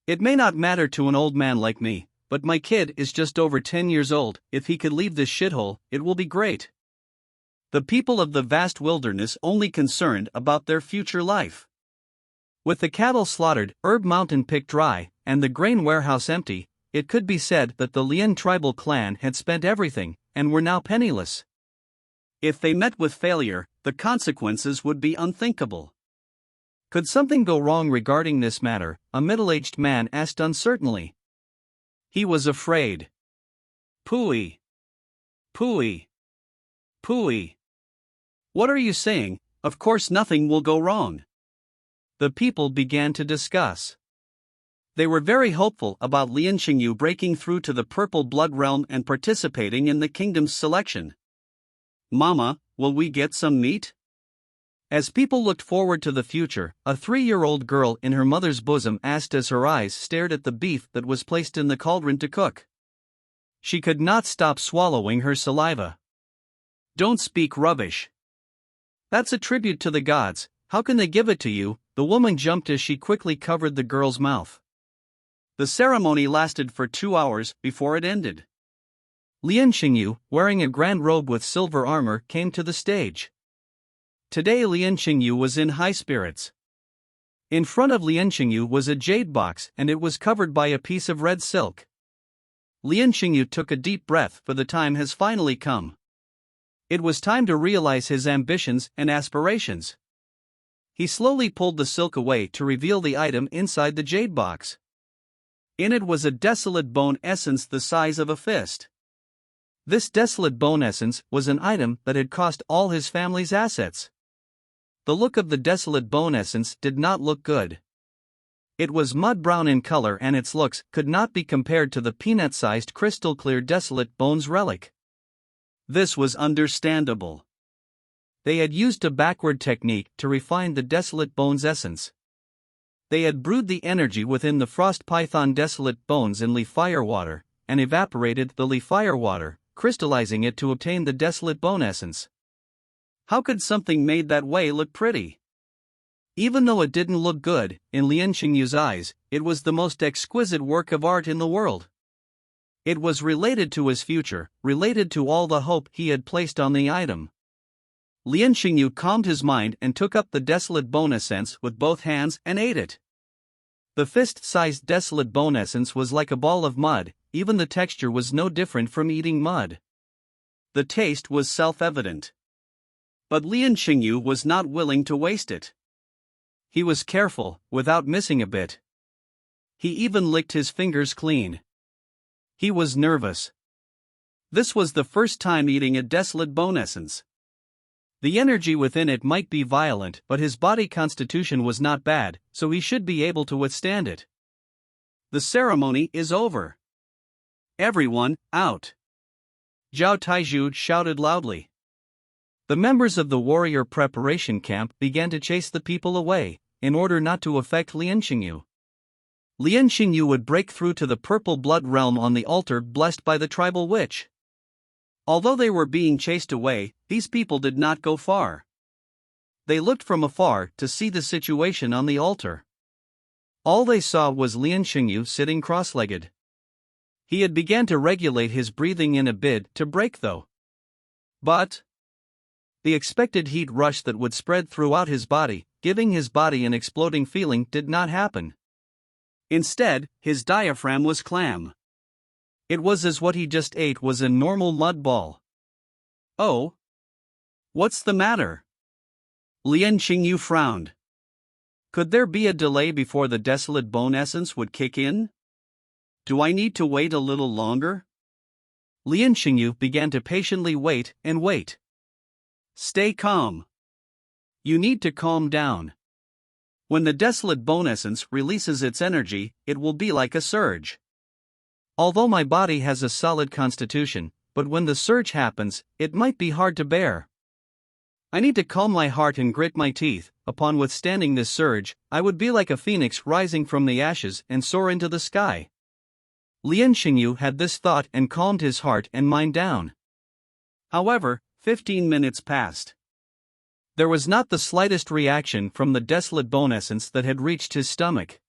It may not matter to an old man like me, but my kid is just over 10 years old. If he could leave this shithole, it will be great." The people of the vast wilderness only concerned about their future life. With the cattle slaughtered, Herb Mountain picked dry, and the grain warehouse empty, it could be said that the Lien tribal clan had spent everything, and were now penniless. If they met with failure, the consequences would be unthinkable. Could something go wrong regarding this matter? A middle-aged man asked uncertainly. He was afraid. Pooey. Pooey. Pooey. What are you saying? Of course nothing will go wrong. The people began to discuss. They were very hopeful about Lien Xingyu breaking through to the Purple Blood Realm and participating in the kingdom's selection. "Mama, will we get some meat?" As people looked forward to the future, a 3-year-old girl in her mother's bosom asked as her eyes stared at the beef that was placed in the cauldron to cook. She could not stop swallowing her saliva. "Don't speak rubbish. That's a tribute to the gods, how can they give it to you?" The woman jumped as she quickly covered the girl's mouth. The ceremony lasted for 2 hours before it ended. Lien Xingyu, wearing a grand robe with silver armor, came to the stage. Today Lien Xingyu was in high spirits. In front of Lien Xingyu was a jade box and it was covered by a piece of red silk. Lien Xingyu took a deep breath, for the time has finally come. It was time to realize his ambitions and aspirations. He slowly pulled the silk away to reveal the item inside the jade box. In it was a desolate bone essence the size of a fist. This desolate bone essence was an item that had cost all his family's assets. The look of the desolate bone essence did not look good. It was mud brown in color and its looks could not be compared to the peanut-sized crystal-clear desolate bones relic. This was understandable. They had used a backward technique to refine the desolate bones essence. They had brewed the energy within the frost python desolate bones in leaf fire water, and evaporated the leaf fire water, crystallizing it to obtain the desolate bone essence. How could something made that way look pretty? Even though it didn't look good, in Lien Xingyu's eyes, it was the most exquisite work of art in the world. It was related to his future, related to all the hope he had placed on the item. Lien Xingyu calmed his mind and took up the desolate bone essence with both hands and ate it. The fist-sized desolate bone essence was like a ball of mud, even the texture was no different from eating mud. The taste was self-evident. But Lien Xingyu was not willing to waste it. He was careful, without missing a bit. He even licked his fingers clean. He was nervous. This was the first time eating a desolate bone essence. The energy within it might be violent, but his body constitution was not bad, so he should be able to withstand it. The ceremony is over. Everyone, out! Zhao Taizhu shouted loudly. The members of the warrior preparation camp began to chase the people away, in order not to affect Lien Xingyu. Lien Xingyu would break through to the purple blood realm on the altar blessed by the tribal witch. Although they were being chased away, these people did not go far. They looked from afar to see the situation on the altar. All they saw was Lien Xingyu sitting cross-legged. He had begun to regulate his breathing in a bid to break though. But the expected heat rush that would spread throughout his body, giving his body an exploding feeling, did not happen. Instead, his diaphragm was clam. It was as what he just ate was a normal mud ball. Oh? What's the matter? Lien Xingyu frowned. Could there be a delay before the desolate bone essence would kick in? Do I need to wait a little longer? Lien Xingyu began to patiently wait and wait. Stay calm. You need to calm down. When the desolate bone essence releases its energy, it will be like a surge. Although my body has a solid constitution, but when the surge happens, it might be hard to bear. I need to calm my heart and grit my teeth. Upon withstanding this surge, I would be like a phoenix rising from the ashes and soar into the sky. Lien Xingyu had this thought and calmed his heart and mind down. However, 15 minutes passed. There was not the slightest reaction from the desolate bone essence that had reached his stomach.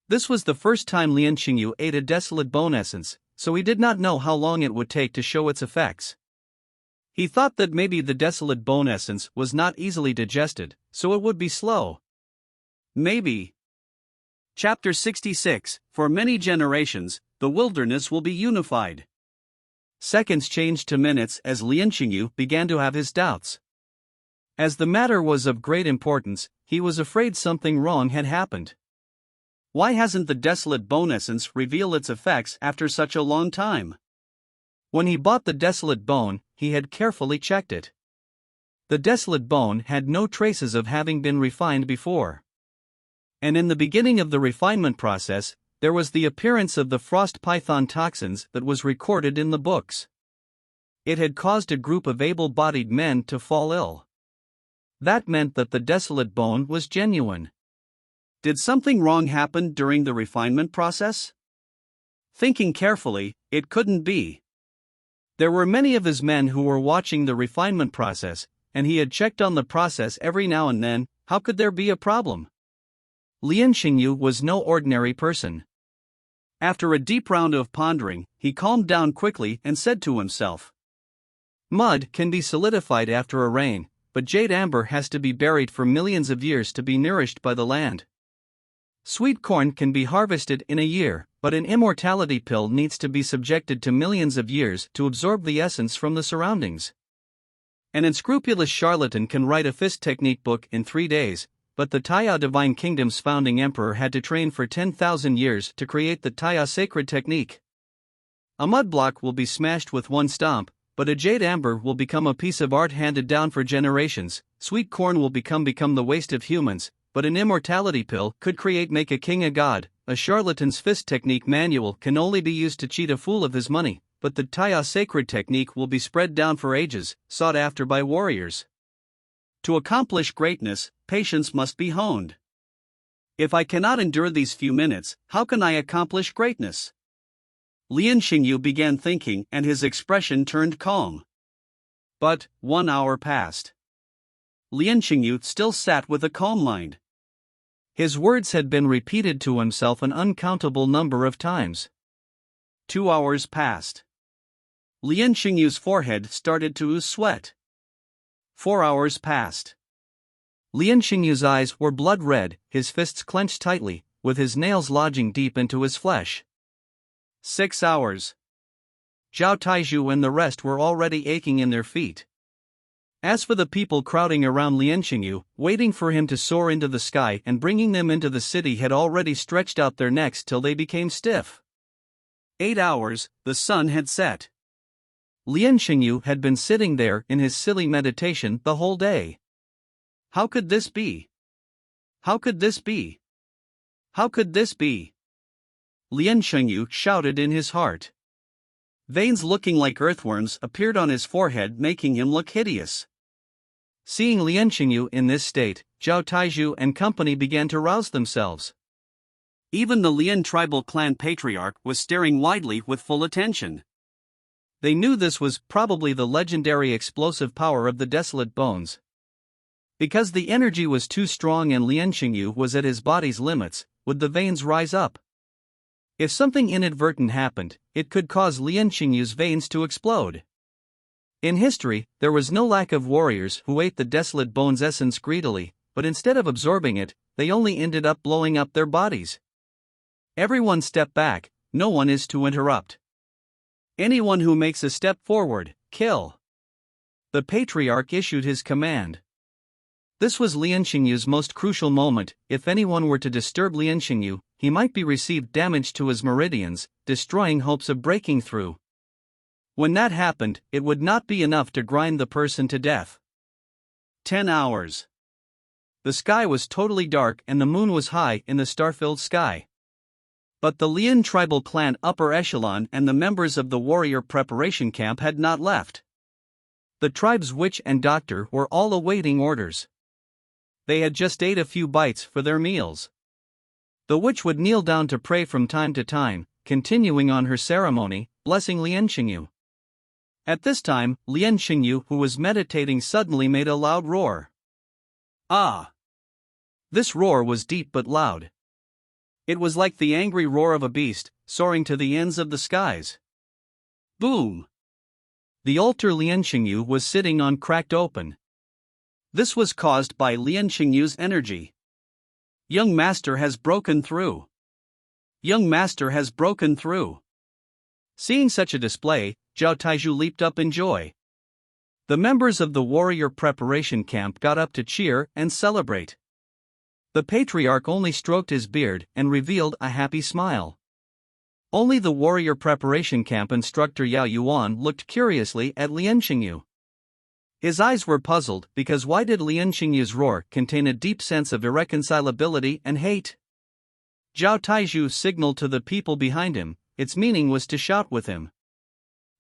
This was the first time Lien Xingyu ate a desolate bone essence, so he did not know how long it would take to show its effects. He thought that maybe the desolate bone essence was not easily digested, so it would be slow. Maybe. Chapter 66. For many generations, the wilderness will be unified. Seconds changed to minutes as Lien Xingyu began to have his doubts. As the matter was of great importance, he was afraid something wrong had happened. Why hasn't the desolate bone essence revealed its effects after such a long time? When he bought the desolate bone, he had carefully checked it. The desolate bone had no traces of having been refined before. And in the beginning of the refinement process, there was the appearance of the frost python toxins that was recorded in the books. It had caused a group of able-bodied men to fall ill. That meant that the desolate bone was genuine. Did something wrong happen during the refinement process? Thinking carefully, it couldn't be. There were many of his men who were watching the refinement process, and he had checked on the process every now and then. How could there be a problem? Lien Xingyu was no ordinary person. After a deep round of pondering, he calmed down quickly and said to himself, "Mud can be solidified after a rain, but jade amber has to be buried for millions of years to be nourished by the land. Sweet corn can be harvested in a year, but an immortality pill needs to be subjected to millions of years to absorb the essence from the surroundings. An unscrupulous charlatan can write a fist technique book in 3 days, but the Taya Divine Kingdom's founding emperor had to train for 10,000 years to create the Taya sacred technique. A mud block will be smashed with one stomp, but a jade amber will become a piece of art handed down for generations. Sweet corn will become the waste of humans, but an immortality pill could make a king a god. A charlatan's fist technique manual can only be used to cheat a fool of his money, but the Taya sacred technique will be spread down for ages, sought after by warriors. To accomplish greatness, patience must be honed. If I cannot endure these few minutes, how can I accomplish greatness?" Lien Xingyu began thinking, and his expression turned calm. But 1 hour passed. Lien Xingyu still sat with a calm mind. His words had been repeated to himself an uncountable number of times. 2 hours passed. Lien Xingyu's forehead started to ooze sweat. 4 hours passed. Lien Xingyu's eyes were blood red, his fists clenched tightly, with his nails lodging deep into his flesh. 6 hours. Zhao Taizhu and the rest were already aching in their feet. As for the people crowding around Lien Xingyu, waiting for him to soar into the sky and bringing them into the city, had already stretched out their necks till they became stiff. 8 hours, the sun had set. Lien Xingyu had been sitting there in his silly meditation the whole day. How could this be? How could this be? How could this be? Lien Xingyu shouted in his heart. Veins looking like earthworms appeared on his forehead, making him look hideous. Seeing Lien Xingyu in this state, Zhao Taizhu and company began to rouse themselves. Even the Lien tribal clan patriarch was staring widely with full attention. They knew this was probably the legendary explosive power of the desolate bones. Because the energy was too strong and Lien Xingyu was at his body's limits, would the veins rise up? If something inadvertent happened, it could cause Lien Xingyu's veins to explode. In history, there was no lack of warriors who ate the desolate bone's essence greedily, but instead of absorbing it, they only ended up blowing up their bodies. Everyone step back, no one is to interrupt. Anyone who makes a step forward, kill. The patriarch issued his command. This was Lien Xingyu's most crucial moment. If anyone were to disturb Lien Xingyu, he might be received damage to his meridians, destroying hopes of breaking through. When that happened, it would not be enough to grind the person to death. 10 hours. The sky was totally dark and the moon was high in the star-filled sky. But the Lien tribal clan upper echelon and the members of the warrior preparation camp had not left. The tribe's witch and doctor were all awaiting orders. They had just ate a few bites for their meals. The witch would kneel down to pray from time to time, continuing on her ceremony, blessing Lian Xingyu. At this time, Lian Xingyu, who was meditating, suddenly made a loud roar. Ah! This roar was deep but loud. It was like the angry roar of a beast, soaring to the ends of the skies. Boom! The altar Lian Xingyu was sitting on cracked open. This was caused by Lian Xingyu's energy. Young Master has broken through. Young Master has broken through. Seeing such a display, Zhao Taizhu leaped up in joy. The members of the warrior preparation camp got up to cheer and celebrate. The patriarch only stroked his beard and revealed a happy smile. Only the warrior preparation camp instructor Yao Yuan looked curiously at Lian Xingyu. His eyes were puzzled because why did Lian Xingyu's roar contain a deep sense of irreconcilability and hate? Zhao Taizhu signaled to the people behind him. Its meaning was to shout with him.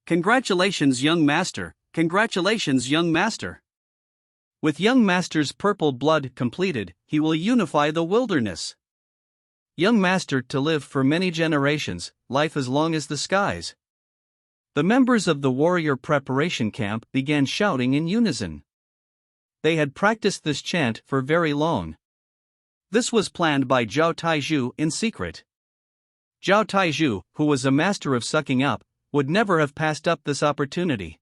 Congratulations, young master! Congratulations, young master! With young master's purple blood completed, he will unify the wilderness. Young master to live for many generations, life as long as the skies. The members of the warrior preparation camp began shouting in unison. They had practiced this chant for very long. This was planned by Zhao Taizhu in secret. Zhao Taizhu, who was a master of sucking up, would never have passed up this opportunity.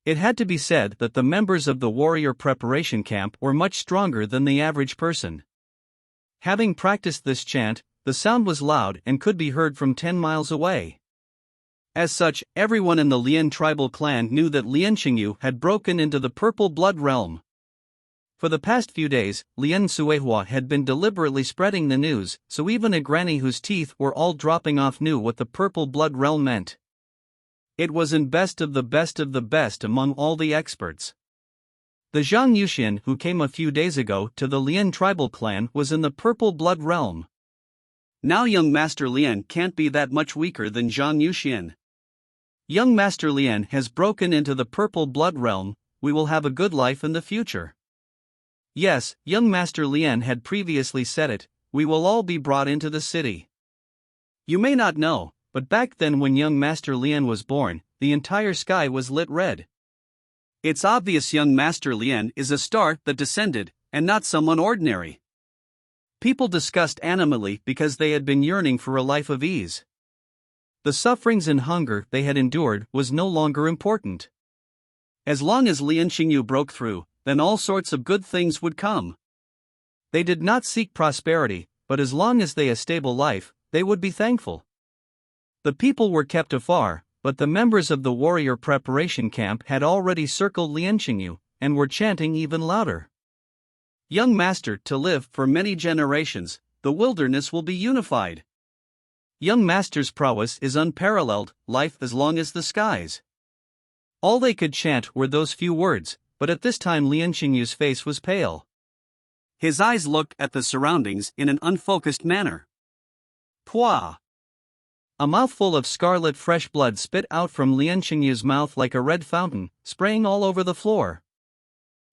It had to be said that the members of the warrior preparation camp were much stronger than the average person. Having practiced this chant, the sound was loud and could be heard from 10 miles away. As such, everyone in the Lian tribal clan knew that Lian Xingyu had broken into the purple blood realm. For the past few days, Lian Suihua had been deliberately spreading the news, so even a granny whose teeth were all dropping off knew what the purple blood realm meant. It was in best of the best among all the experts. The Zhang Yuxian who came a few days ago to the Lian tribal clan was in the purple blood realm. Now young Master Lian can't be that much weaker than Zhang Yuxian. Young Master Lian has broken into the purple blood realm, we will have a good life in the future. Yes, young Master Lian had previously said it, we will all be brought into the city. You may not know, but back then when young Master Lian was born, the entire sky was lit red. It's obvious young Master Lian is a star that descended, and not someone ordinary. People discussed animally because they had been yearning for a life of ease. The sufferings and hunger they had endured was no longer important. As long as Lian Xingyu broke through, then all sorts of good things would come. They did not seek prosperity, but as long as they had a stable life, they would be thankful. The people were kept afar, but the members of the warrior preparation camp had already circled Lian Xingyu, and were chanting even louder. Young master to live for many generations, the wilderness will be unified. Young master's prowess is unparalleled, life as long as the skies. All they could chant were those few words, but at this time Lian Xingyu's face was pale. His eyes looked at the surroundings in an unfocused manner. Pwah! A mouthful of scarlet fresh blood spit out from Lian Xingyu's mouth like a red fountain, spraying all over the floor.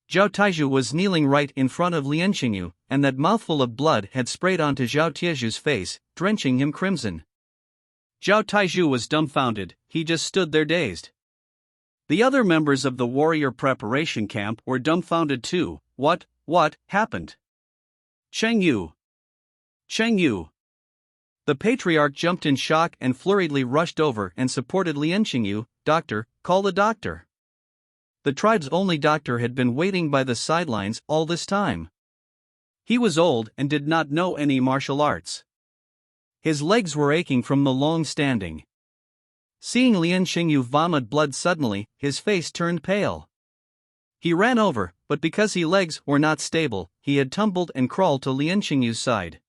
Zhao Taizhu was kneeling right in front of Lian Xingyu, and that mouthful of blood had sprayed onto Zhao Taizhu's face, drenching him crimson. Zhao Taizhu was dumbfounded, he just stood there dazed. The other members of the warrior preparation camp were dumbfounded too. What happened? Cheng Yu! Cheng Yu! The patriarch jumped in shock and flurriedly rushed over and supported Lian Xingyu. Doctor, call the doctor. The tribe's only doctor had been waiting by the sidelines all this time. He was old and did not know any martial arts. His legs were aching from the long standing. Seeing Lian Xingyu vomit blood suddenly, his face turned pale. He ran over, but because his legs were not stable, he had tumbled and crawled to Lian Xingyu's side.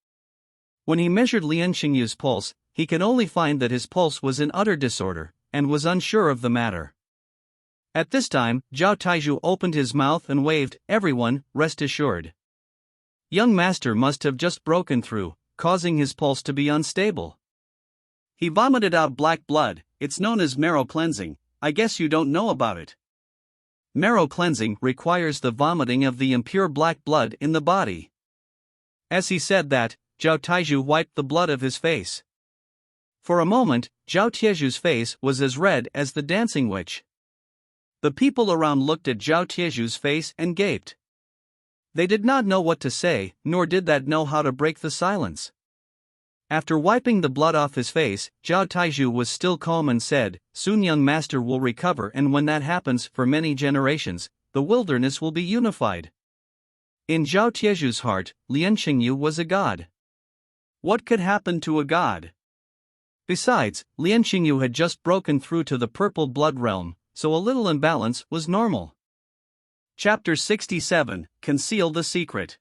When he measured Lian Xingyu's pulse, he could only find that his pulse was in utter disorder, and was unsure of the matter. At this time, Zhao Taizhu opened his mouth and waved, everyone, rest assured. Young master must have just broken through, causing his pulse to be unstable. He vomited out black blood, it's known as marrow cleansing, I guess you don't know about it. Marrow cleansing requires the vomiting of the impure black blood in the body. As he said that, Zhao Taizhu wiped the blood of his face. For a moment, Zhao Tieju's face was as red as the dancing witch. The people around looked at Zhao Tieju's face and gaped. They did not know what to say, nor did they know how to break the silence. After wiping the blood off his face, Zhao Taizhu was still calm and said, "Soon young master will recover, and when that happens, for many generations, the wilderness will be unified." In Zhao Tieju's heart, Lian Qingyu was a god. What could happen to a god? Besides, Lian Qingyu had just broken through to the purple blood realm, so a little imbalance was normal. Chapter 67, Conceal the Secret.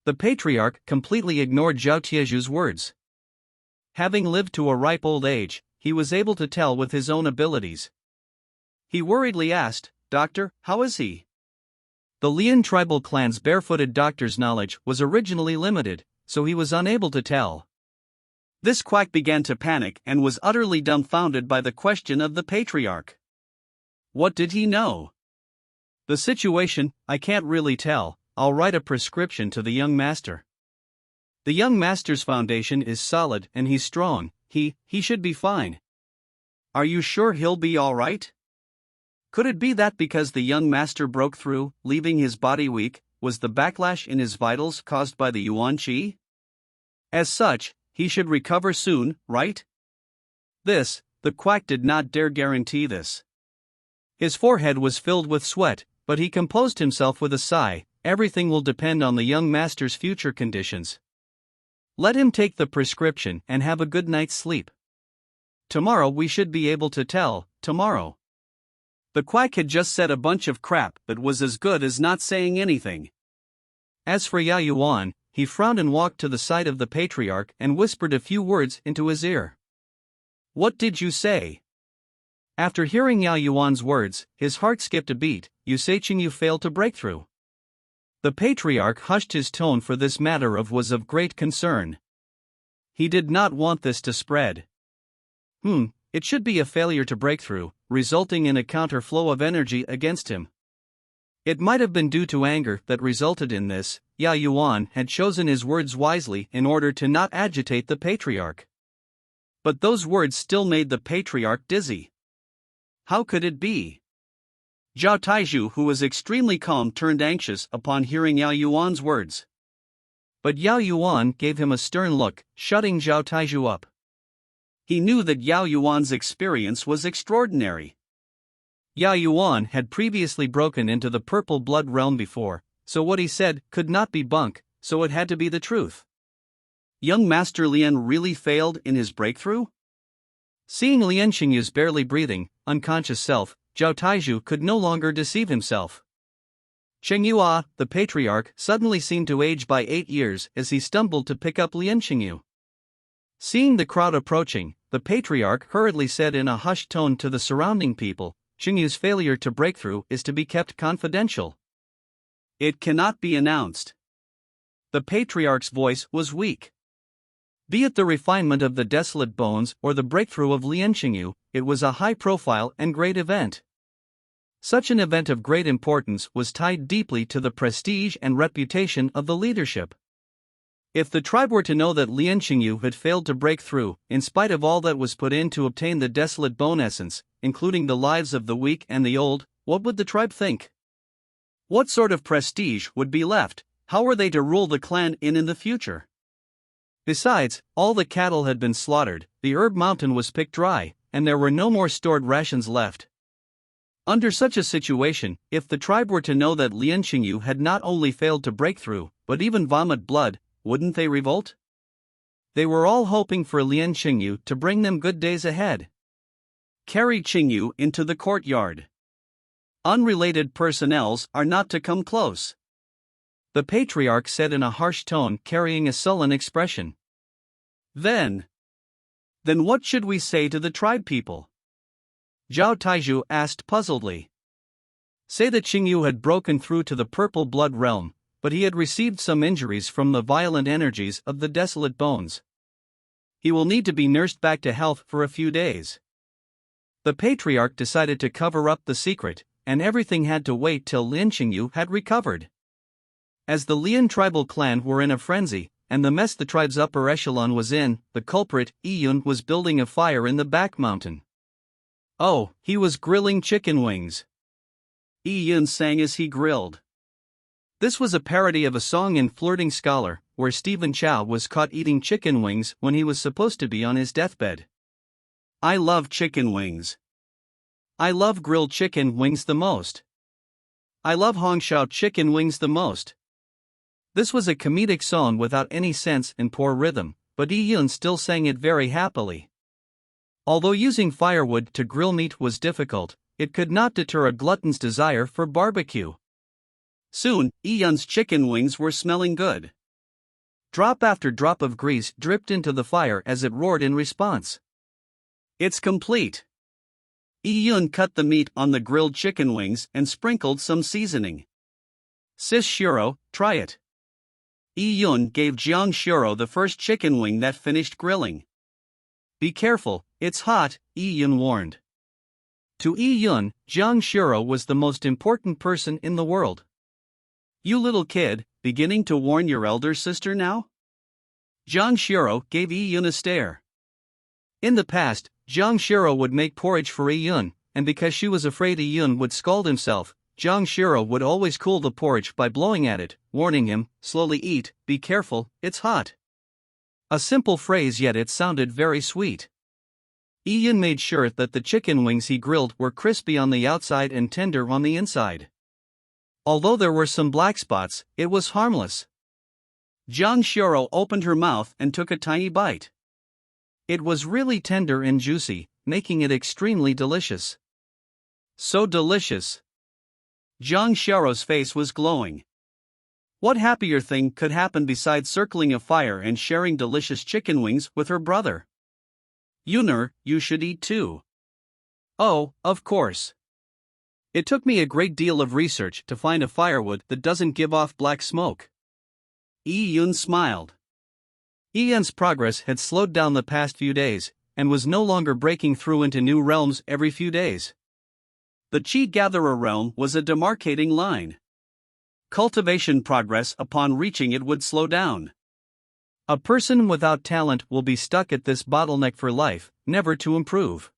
The patriarch completely ignored Zhao Tieju's words. Having lived to a ripe old age, he was able to tell with his own abilities. He worriedly asked, "Doctor, how is he?" The Lian tribal clan's barefooted doctor's knowledge was originally limited, so he was unable to tell. This quack began to panic and was utterly dumbfounded by the question of the patriarch. What did he know? "The situation, I can't really tell. I'll write a prescription to the young master. The young master's foundation is solid and he's strong, he should be fine." "Are you sure he'll be alright? Could it be that because the young master broke through, leaving his body weak, was the backlash in his vitals caused by the Yuan Qi? As such, he should recover soon, right?" The quack did not dare guarantee this. His forehead was filled with sweat, but he composed himself with a sigh. "Everything will depend on the young master's future conditions. Let him take the prescription and have a good night's sleep. Tomorrow we should be able to tell, tomorrow." The quack had just said a bunch of crap that was as good as not saying anything. As for Yao Yuan, he frowned and walked to the side of the patriarch and whispered a few words into his ear. "What did you say?" After hearing Yao Yuan's words, his heart skipped a beat. "You say Qingyu failed to break through?" The patriarch hushed his tone, for this matter was of great concern. He did not want this to spread. It should be a failure to break through, resulting in a counterflow of energy against him. It might have been due to anger that resulted in this. Yao Yuan had chosen his words wisely in order to not agitate the patriarch. But those words still made the patriarch dizzy. How could it be? Zhao Taizhu, who was extremely calm, turned anxious upon hearing Yao Yuan's words. But Yao Yuan gave him a stern look, shutting Zhao Taizhu up. He knew that Yao Yuan's experience was extraordinary. Yao Yuan had previously broken into the purple blood realm before, so what he said could not be bunk, so it had to be the truth. Young Master Lian really failed in his breakthrough? Seeing Lian Qingyu's barely breathing, unconscious self, Zhao Taizhu could no longer deceive himself. Qingyu, the patriarch, suddenly seemed to age by 8 years as he stumbled to pick up Lian Qingyu. Seeing the crowd approaching, the patriarch hurriedly said in a hushed tone to the surrounding people, "Qingyu's failure to break through is to be kept confidential. It cannot be announced." The patriarch's voice was weak. Be it the refinement of the desolate bones or the breakthrough of Lian Qingyu, it was a high-profile and great event. Such an event of great importance was tied deeply to the prestige and reputation of the leadership. If the tribe were to know that Lian Qingyu had failed to break through, in spite of all that was put in to obtain the desolate bone essence, including the lives of the weak and the old, what would the tribe think? What sort of prestige would be left? How were they to rule the clan in the future? Besides, all the cattle had been slaughtered, the herb mountain was picked dry, and there were no more stored rations left. Under such a situation, if the tribe were to know that Lian Qingyu had not only failed to break through, but even vomit blood, wouldn't they revolt? They were all hoping for Lian Qingyu to bring them good days ahead. Carry Qingyu into the courtyard. Unrelated personnels are not to come close. The patriarch said in a harsh tone, carrying a sullen expression. Then what should we say to the tribe people? Zhao Taizhu asked puzzledly. Say that Qingyu had broken through to the purple blood realm, but he had received some injuries from the violent energies of the desolate bones. He will need to be nursed back to health for a few days. The patriarch decided to cover up the secret. and everything had to wait till Lin Qingyu had recovered. As the Lian tribal clan were in a frenzy, and the mess the tribe's upper echelon was in, the culprit, Yi Yun, was building a fire in the back mountain. Oh, he was grilling chicken wings. Yi Yun sang as he grilled. This was a parody of a song in Flirting Scholar, where Stephen Chow was caught eating chicken wings when he was supposed to be on his deathbed. I love chicken wings. I love grilled chicken wings the most. I love Hongshao chicken wings the most. This was a comedic song without any sense and poor rhythm, but Yi Yun still sang it very happily. Although using firewood to grill meat was difficult, it could not deter a glutton's desire for barbecue. Soon, Yi Yun's chicken wings were smelling good. Drop after drop of grease dripped into the fire as it roared in response. It's complete. Yi Yun cut the meat on the grilled chicken wings and sprinkled some seasoning. Sis Shuro, try it. Yi Yun gave Jiang Shuro the first chicken wing that finished grilling. Be careful, it's hot, Yi Yun warned. To Yi Yun, Jiang Shuro was the most important person in the world. You little kid, beginning to warn your elder sister now? Jiang Shuro gave Yi Yun a stare. In the past, Jiang Shuro would make porridge for Yi Yun, and because she was afraid Yi Yun would scald himself, Jiang Shuro would always cool the porridge by blowing at it, warning him, slowly eat, be careful, it's hot. A simple phrase, yet it sounded very sweet. Yi Yun made sure that the chicken wings he grilled were crispy on the outside and tender on the inside. Although there were some black spots, it was harmless. Jiang Shuro opened her mouth and took a tiny bite. It was really tender and juicy, making it extremely delicious. So delicious. Jiang Shuro's face was glowing. What happier thing could happen besides circling a fire and sharing delicious chicken wings with her brother? Yuner, you should eat too. Oh, of course. It took me a great deal of research to find a firewood that doesn't give off black smoke. Yi Yun smiled. Yi Yun's progress had slowed down the past few days, and was no longer breaking through into new realms every few days. The Qi Gatherer realm was a demarcating line. Cultivation progress upon reaching it would slow down. A person without talent will be stuck at this bottleneck for life, never to improve.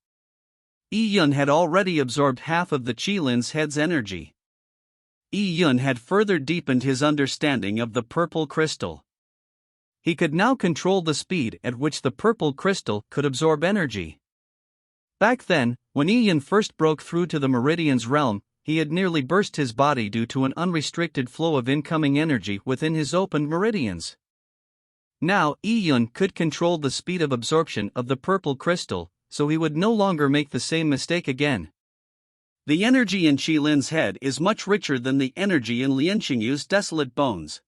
Yi Yun had already absorbed half of the Qilin's head's energy. Yi Yun had further deepened his understanding of the purple crystal. He could now control the speed at which the purple crystal could absorb energy. Back then, when Yi Yun first broke through to the Meridian's realm, he had nearly burst his body due to an unrestricted flow of incoming energy within his opened meridians. Now, Yi Yun could control the speed of absorption of the purple crystal, so he would no longer make the same mistake again. The energy in Qilin's head is much richer than the energy in Lian Qingyu's desolate bones.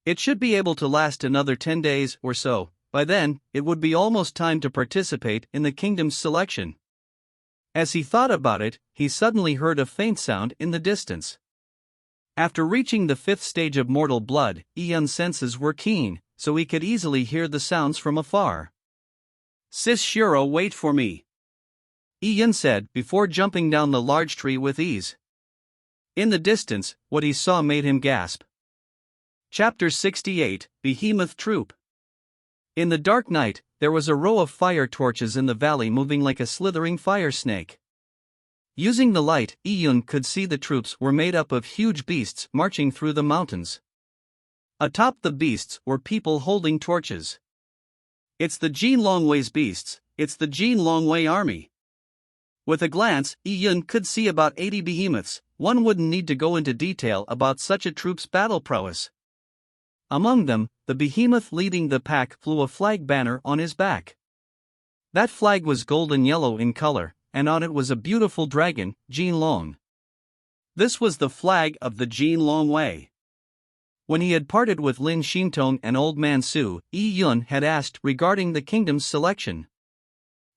It should be able to last another 10 days or so. By then, it would be almost time to participate in the kingdom's selection. As he thought about it, he suddenly heard a faint sound in the distance. After reaching the 5th stage of mortal blood, Yi Yun's senses were keen, so he could easily hear the sounds from afar. Sis Shuro, wait for me, Yi Yun said before jumping down the large tree with ease. In the distance, what he saw made him gasp. Chapter 68, Behemoth Troop. In the dark night, there was a row of fire torches in the valley moving like a slithering fire snake. Using the light, Yi Yun could see the troops were made up of huge beasts marching through the mountains. Atop the beasts were people holding torches. It's the Jin Longwei's beasts, it's the Jin Longwei army. With a glance, Yi Yun could see about 80 behemoths. One wouldn't need to go into detail about such a troop's battle prowess. Among them, the behemoth leading the pack flew a flag banner on his back. That flag was golden yellow in color, and on it was a beautiful dragon, Jin Long. This was the flag of the Jin Longwei. When he had parted with Lin Xintong and Old Man Su, Yi Yun had asked regarding the kingdom's selection.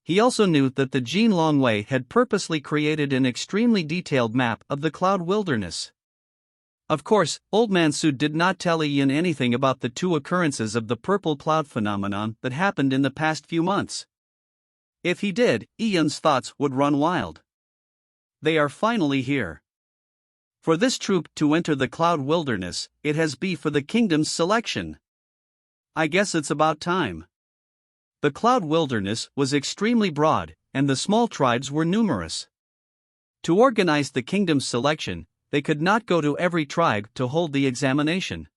He also knew that the Jin Longwei had purposely created an extremely detailed map of the Cloud Wilderness. Of course, Old Man Su did not tell Yi Yun anything about the 2 occurrences of the purple cloud phenomenon that happened in the past few months. If he did, Yi Yun's thoughts would run wild. They are finally here. For this troop to enter the Cloud Wilderness, it has been for the kingdom's selection. I guess it's about time. The Cloud Wilderness was extremely broad, and the small tribes were numerous. To organize the kingdom's selection, they could not go to every tribe to hold the examination.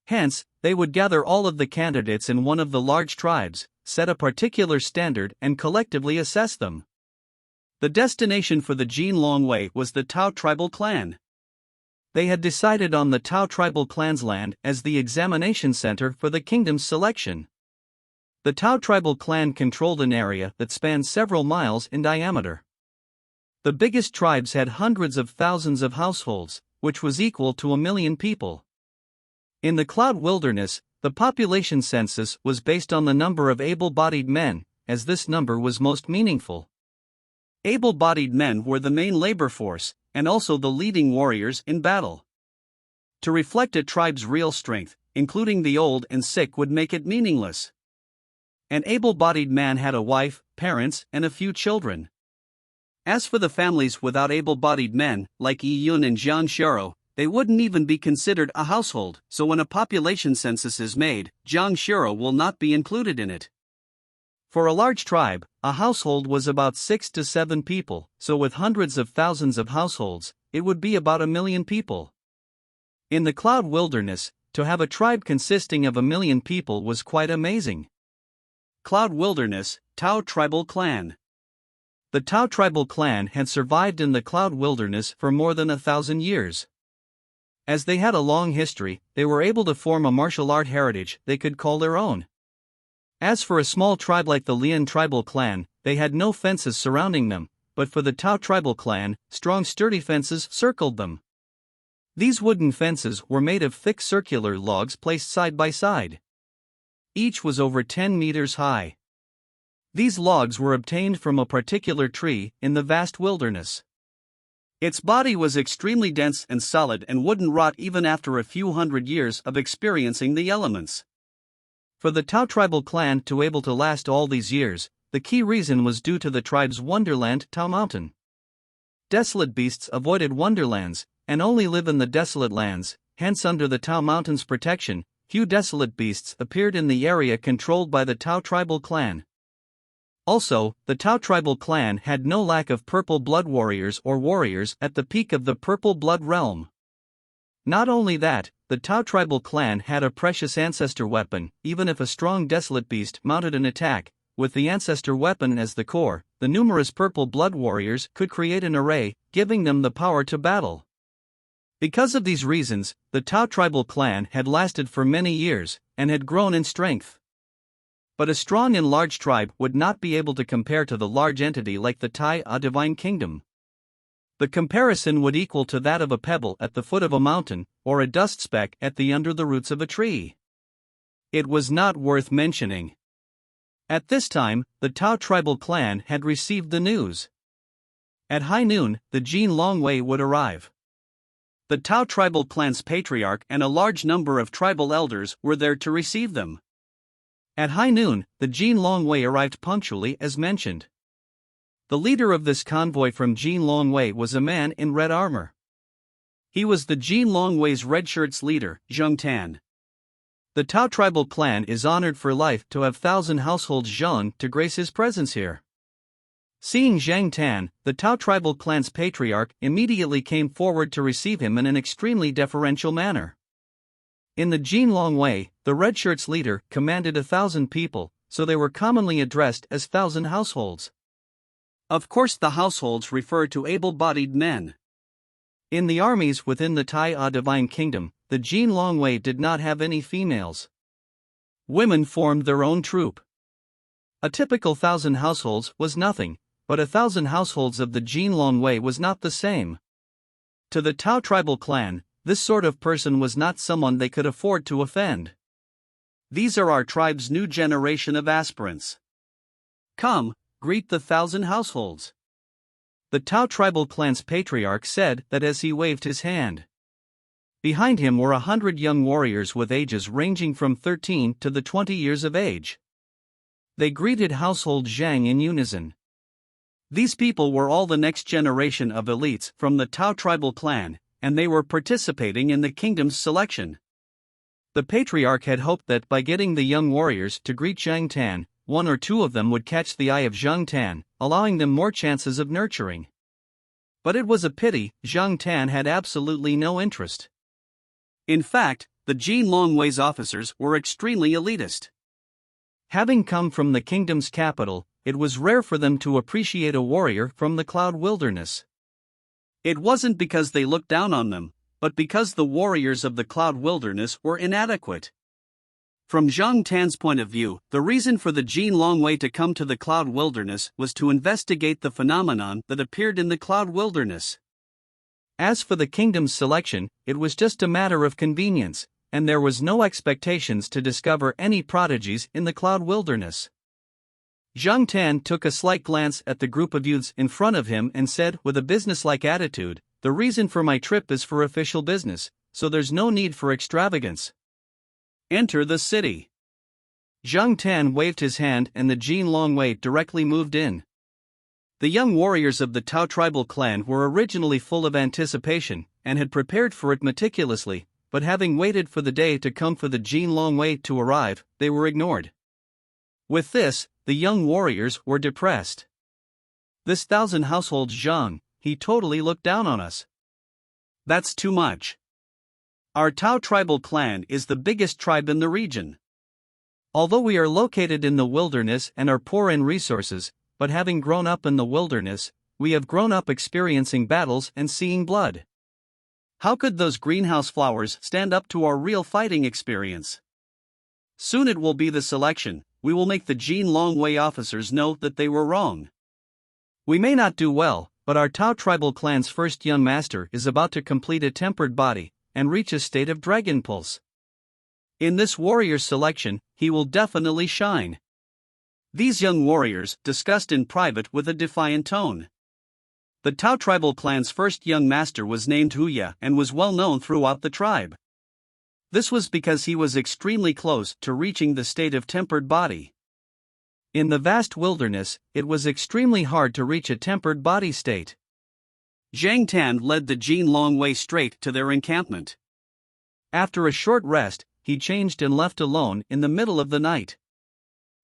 Hence, they would gather all of the candidates in one of the large tribes, set a particular standard, and collectively assess them. The destination for the Jin Longwei was the Tao tribal clan. They had decided on the Tao tribal clan's land as the examination center for the kingdom's selection. The Tao tribal clan controlled an area that spanned several miles in diameter. The biggest tribes had hundreds of thousands of households, which was equal to 1 million people. In the Cloud Wilderness, the population census was based on the number of able-bodied men, as this number was most meaningful. Able-bodied men were the main labor force, and also the leading warriors in battle. To reflect a tribe's real strength, including the old and sick, would make it meaningless. An able-bodied man had a wife, parents, and a few children. As for the families without able-bodied men, like Yi Yun and Zhang Xiaorou, they wouldn't even be considered a household, so when a population census is made, Zhang Xiaorou will not be included in it. For a large tribe, a household was about 6 to 7 people, so with hundreds of thousands of households, it would be about 1 million people. In the Cloud Wilderness, to have a tribe consisting of 1 million people was quite amazing. Cloud Wilderness, Tao Tribal Clan. The Tao Tribal Clan had survived in the Cloud Wilderness for more than 1,000 years. As they had a long history, they were able to form a martial art heritage they could call their own. As for a small tribe like the Lian tribal clan, they had no fences surrounding them, but for the Tao tribal clan, strong sturdy fences circled them. These wooden fences were made of thick circular logs placed side by side. Each was over 10 meters high. These logs were obtained from a particular tree in the vast wilderness. Its body was extremely dense and solid and wouldn't rot even after a few hundred years of experiencing the elements. For the Tao tribal clan to able to last all these years, the key reason was due to the tribe's wonderland Tao Mountain. Desolate beasts avoided wonderlands, and only live in the desolate lands, hence under the Tao Mountain's protection, few desolate beasts appeared in the area controlled by the Tao tribal clan. Also, the Tao tribal clan had no lack of purple blood warriors or warriors at the peak of the purple blood realm. Not only that, the Tao tribal clan had a precious ancestor weapon. Even if a strong desolate beast mounted an attack, with the ancestor weapon as the core, the numerous purple blood warriors could create an array, giving them the power to battle. Because of these reasons, the Tao tribal clan had lasted for many years, and had grown in strength. But a strong and large tribe would not be able to compare to the large entity like the Tai Divine Kingdom. The comparison would equal to that of a pebble at the foot of a mountain, or a dust speck at the under the roots of a tree. It was not worth mentioning. At this time, the Tao tribal clan had received the news. At high noon, the Jin Longwei would arrive. The Tao tribal clan's patriarch and a large number of tribal elders were there to receive them. At high noon, the Jin Longwei arrived punctually as mentioned. The leader of this convoy from Jin Longwei was a man in red armor. He was the Jin Longwei's red shirt's leader, Zheng Tan. The Tao tribal clan is honored for life to have 1,000 households Zheng to grace his presence here. Seeing Zheng Tan, the Tao tribal clan's patriarch immediately came forward to receive him in an extremely deferential manner. In the Jin Longwei, the red shirt's leader commanded 1,000 people, so they were commonly addressed as 1,000 households. Of course, the households refer to able-bodied men. In the armies within the Tai Divine Kingdom, the Jin Longwei did not have any females. Women formed their own troop. A typical 1,000 households was nothing, but 1,000 households of the Jin Longwei was not the same. To the Tao tribal clan, this sort of person was not someone they could afford to offend. These are our tribe's new generation of aspirants. Come, greet the 1,000 households. The Tao tribal clan's patriarch said that as he waved his hand. Behind him were 100 young warriors with ages ranging from 13 to the 20 years of age. They greeted household Zhang in unison. These people were all the next generation of elites from the Tao tribal clan, and they were participating in the kingdom's selection. The patriarch had hoped that by getting the young warriors to greet Zhang Tan, one or two of them would catch the eye of Zhang Tan, allowing them more chances of nurturing. But it was a pity, Zhang Tan had absolutely no interest. In fact, the Jin Longwei's officers were extremely elitist. Having come from the kingdom's capital, it was rare for them to appreciate a warrior from the Cloud Wilderness. It wasn't because they looked down on them, but because the warriors of the Cloud Wilderness were inadequate. From Zhang Tan's point of view, the reason for the Jin Longwei to come to the Cloud Wilderness was to investigate the phenomenon that appeared in the Cloud Wilderness. As for the kingdom's selection, it was just a matter of convenience, and there was no expectations to discover any prodigies in the Cloud Wilderness. Zhang Tan took a slight glance at the group of youths in front of him and said with a businesslike attitude, "The reason for my trip is for official business, so there's no need for extravagance. Enter the city." Zhang Tan waved his hand and the Jin Longwei directly moved in. The young warriors of the Tao tribal clan were originally full of anticipation and had prepared for it meticulously, but having waited for the day to come for the Jin Longwei to arrive, they were ignored. With this, the young warriors were depressed. "This 1,000 households Zhang, he totally looked down on us. That's too much. Our Tao tribal clan is the biggest tribe in the region. Although we are located in the wilderness and are poor in resources, but having grown up in the wilderness, we have grown up experiencing battles and seeing blood. How could those greenhouse flowers stand up to our real fighting experience? Soon it will be the selection. We will make the Jin Longwei officers know that they were wrong. We may not do well, but our Tao tribal clan's first young master is about to complete a tempered body and reach a state of dragon pulse. In this warrior selection, he will definitely shine." These young warriors discussed in private with a defiant tone. The Tao tribal clan's first young master was named Huya and was well known throughout the tribe. This was because he was extremely close to reaching the state of tempered body. In the vast wilderness, it was extremely hard to reach a tempered body state. Zhang Tan led the Jin Longwei straight to their encampment. After a short rest, he changed and left alone in the middle of the night.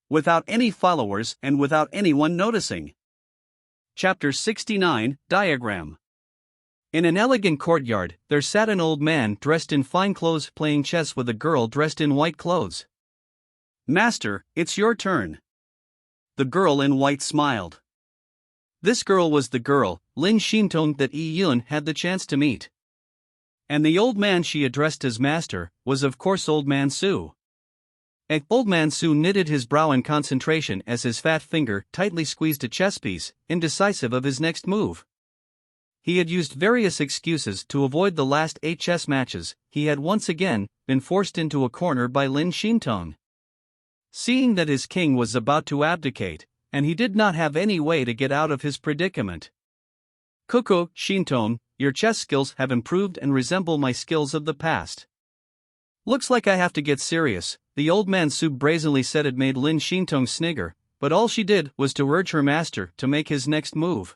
Without any followers and without anyone noticing. Chapter 69, Diagram. In an elegant courtyard, there sat an old man dressed in fine clothes playing chess with a girl dressed in white clothes. "Master, it's your turn." The girl in white smiled. This girl was the girl, Lin Xintong, that Yi Yun had the chance to meet. And the old man she addressed as master was of course Old Man Su. Old Man Su knitted his brow in concentration as his fat finger tightly squeezed a chess piece, indecisive of his next move. He had used various excuses to avoid the last 8 chess matches. He had once again been forced into a corner by Lin Xintong. Seeing that his king was about to abdicate, and he did not have any way to get out of his predicament. "Kuko, Xintong, your chess skills have improved and resemble my skills of the past. Looks like I have to get serious," the old man Su brazenly said. It made Lin Xintong snigger, but all she did was to urge her master to make his next move.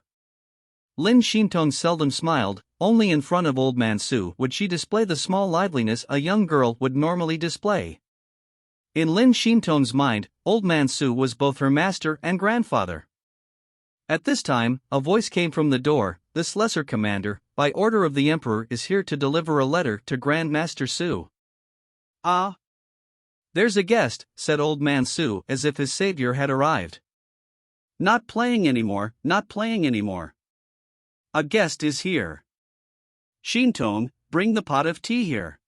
Lin Xintong seldom smiled, only in front of Old Man Su would she display the small liveliness a young girl would normally display. In Lin Xintong's mind, Old Man Su was both her master and grandfather. At this time, a voice came from the door. "This lesser commander, by order of the emperor, is here to deliver a letter to Grand Master Su." "Ah. There's a guest," said Old Man Su as if his savior had arrived. "Not playing anymore, not playing anymore. A guest is here. Xintong, bring the pot of tea here."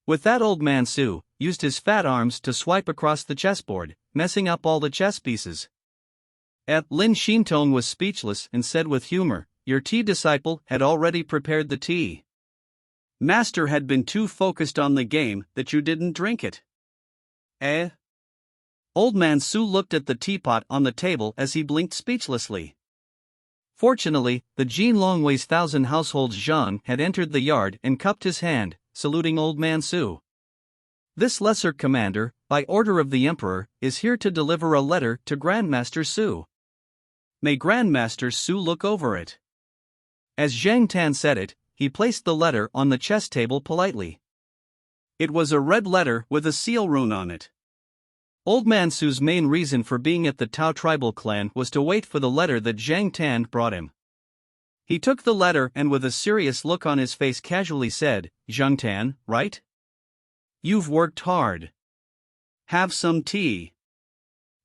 With that, Old Man Su used his fat arms to swipe across the chessboard, messing up all the chess pieces. Lin Xintong was speechless and said with humor, "Your tea disciple had already prepared the tea. Master had been too focused on the game that you didn't drink it." "Eh?" Old Man Su looked at the teapot on the table as he blinked speechlessly. Fortunately, the Jin Longwei's 1,000 households Zhang had entered the yard and cupped his hand, saluting Old Man Su. "This lesser commander, by order of the emperor, is here to deliver a letter to Grandmaster Su." May Grandmaster Su look over it. As Zhang Tan said it, he placed the letter on the chess table politely. It was a red letter with a seal rune on it. Old Man Su's main reason for being at the Tao tribal clan was to wait for the letter that Zhang Tan brought him. He took the letter and with a serious look on his face casually said, "Zhang Tan, right? You've worked hard. Have some tea."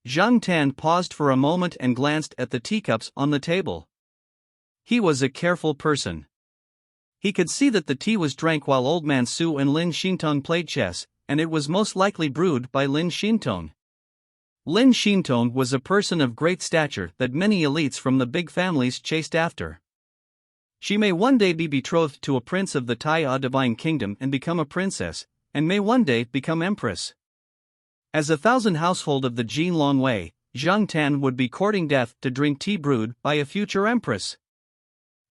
Zhang Tan paused for a moment and glanced at the teacups on the table. He was a careful person. He could see that the tea was drank while Old Man Su and Lin Xintong played chess, and it was most likely brewed by Lin Xintong. Lin Xintong was a person of great stature that many elites from the big families chased after. She may one day be betrothed to a prince of the Taiya Divine Kingdom and become a princess, and may one day become empress. As a thousand household of the Jin Long Wei, Zhang Tan would be courting death to drink tea brewed by a future empress.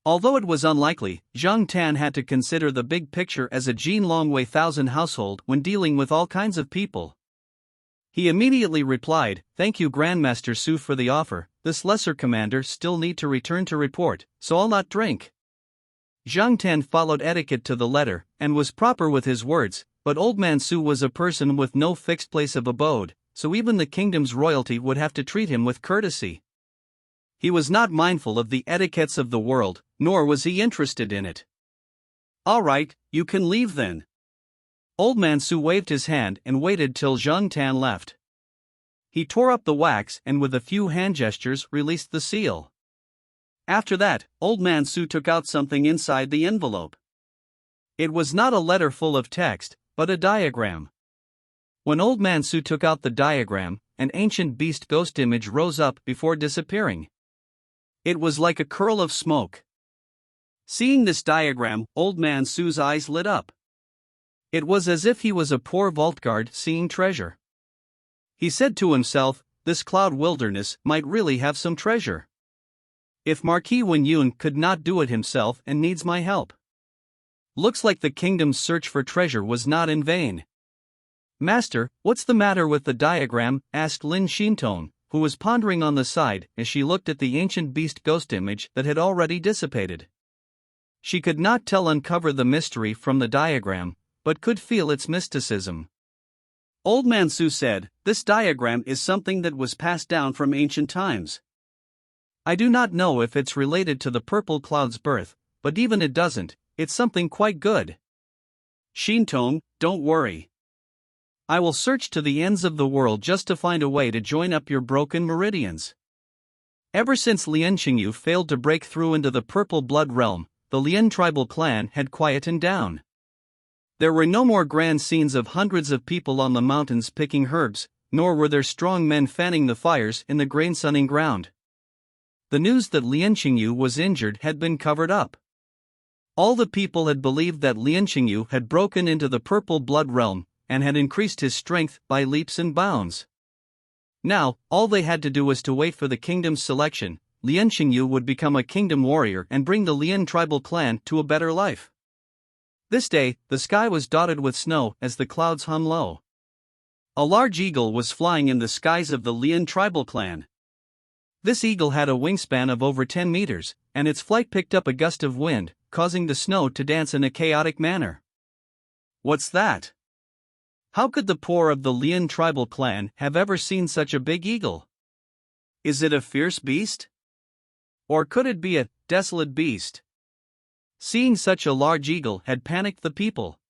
Although it was unlikely, Zhang Tan had to consider the big picture as a Jin Long Wei thousand household when dealing with all kinds of people. He immediately replied, "Thank you Grandmaster Su for the offer, this lesser commander still need to return to report, so I'll not drink." Zhang Tan followed etiquette to the letter, and was proper with his words, but Old Man Su was a person with no fixed place of abode, so even the kingdom's royalty would have to treat him with courtesy. He was not mindful of the etiquettes of the world, nor was he interested in it. "All right, you can leave then." Old Man Su waved his hand and waited till Zhang Tan left. He tore up the wax and with a few hand gestures released the seal. After that, Old Man Su took out something inside the envelope. It was not a letter full of text, but a diagram. When Old Man Su took out the diagram, an ancient beast ghost image rose up before disappearing. It was like a curl of smoke. Seeing this diagram, Old Man Su's eyes lit up. It was as if he was a poor vault guard seeing treasure. He said to himself, "This cloud wilderness might really have some treasure. If Marquis Wen Yun could not do it himself and needs my help. Looks like the kingdom's search for treasure was not in vain." "Master, what's the matter with the diagram?" asked Lin Xintong, who was pondering on the side as she looked at the ancient beast ghost image that had already dissipated. She could not uncover the mystery from the diagram, but could feel its mysticism. Old Man Su said, "This diagram is something that was passed down from ancient times. I do not know if it's related to the purple cloud's birth, but even it doesn't, it's something quite good. Xintong, don't worry. I will search to the ends of the world just to find a way to join up your broken meridians." Ever since Lien Qingyu failed to break through into the purple blood realm, the Lien tribal clan had quietened down. There were no more grand scenes of hundreds of people on the mountains picking herbs, nor were there strong men fanning the fires in the grain sunning ground. The news that Lien Qingyu was injured had been covered up. All the people had believed that Lien Qingyu had broken into the purple blood realm, and had increased his strength by leaps and bounds. Now, all they had to do was to wait for the kingdom's selection. Lien Qingyu would become a kingdom warrior and bring the Lien tribal clan to a better life. This day, the sky was dotted with snow as the clouds hung low. A large eagle was flying in the skies of the Lien tribal clan. This eagle had a wingspan of over 10 meters, and its flight picked up a gust of wind, causing the snow to dance in a chaotic manner. "What's that? How could the poor of the Lien tribal clan have ever seen such a big eagle? Is it a fierce beast? Or could it be a desolate beast?" Seeing such a large eagle had panicked the people.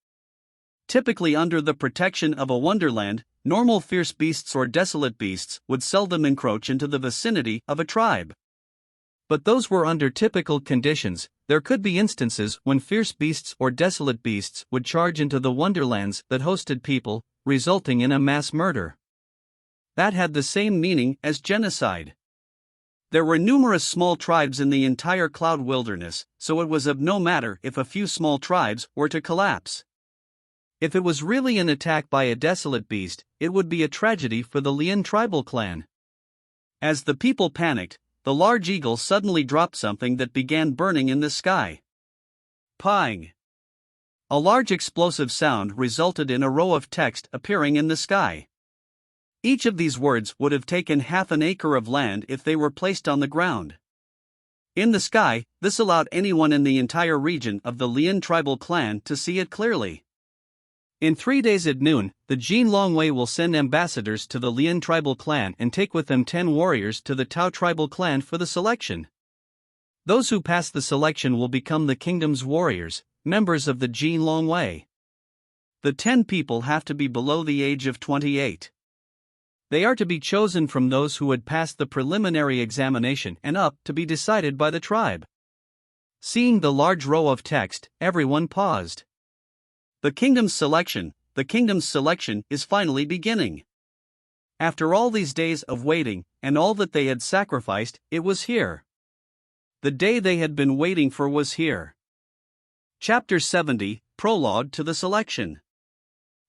Typically under the protection of a wonderland, normal fierce beasts or desolate beasts would seldom encroach into the vicinity of a tribe. But those were under typical conditions. There could be instances when fierce beasts or desolate beasts would charge into the wonderlands that hosted people, resulting in a mass murder. That had the same meaning as genocide. There were numerous small tribes in the entire cloud wilderness, so it was of no matter if a few small tribes were to collapse. If it was really an attack by a desolate beast, it would be a tragedy for the Lien tribal clan. As the people panicked, the large eagle suddenly dropped something that began burning in the sky. Pang! A large explosive sound resulted in a row of text appearing in the sky. Each of these words would have taken half an acre of land if they were placed on the ground. In the sky, this allowed anyone in the entire region of the Lian tribal clan to see it clearly. In 3 days at noon, the Jin Longwei will send ambassadors to the Lian tribal clan and take with them 10 warriors to the Tao tribal clan for the selection. Those who pass the selection will become the kingdom's warriors, members of the Jin Longwei. The 10 people have to be below the age of 28. They are to be chosen from those who had passed the preliminary examination and up to be decided by the tribe. Seeing the large row of text, everyone paused. The kingdom's selection is finally beginning. After all these days of waiting, and all that they had sacrificed, it was here. The day they had been waiting for was here. Chapter 70, Prologue to the Selection.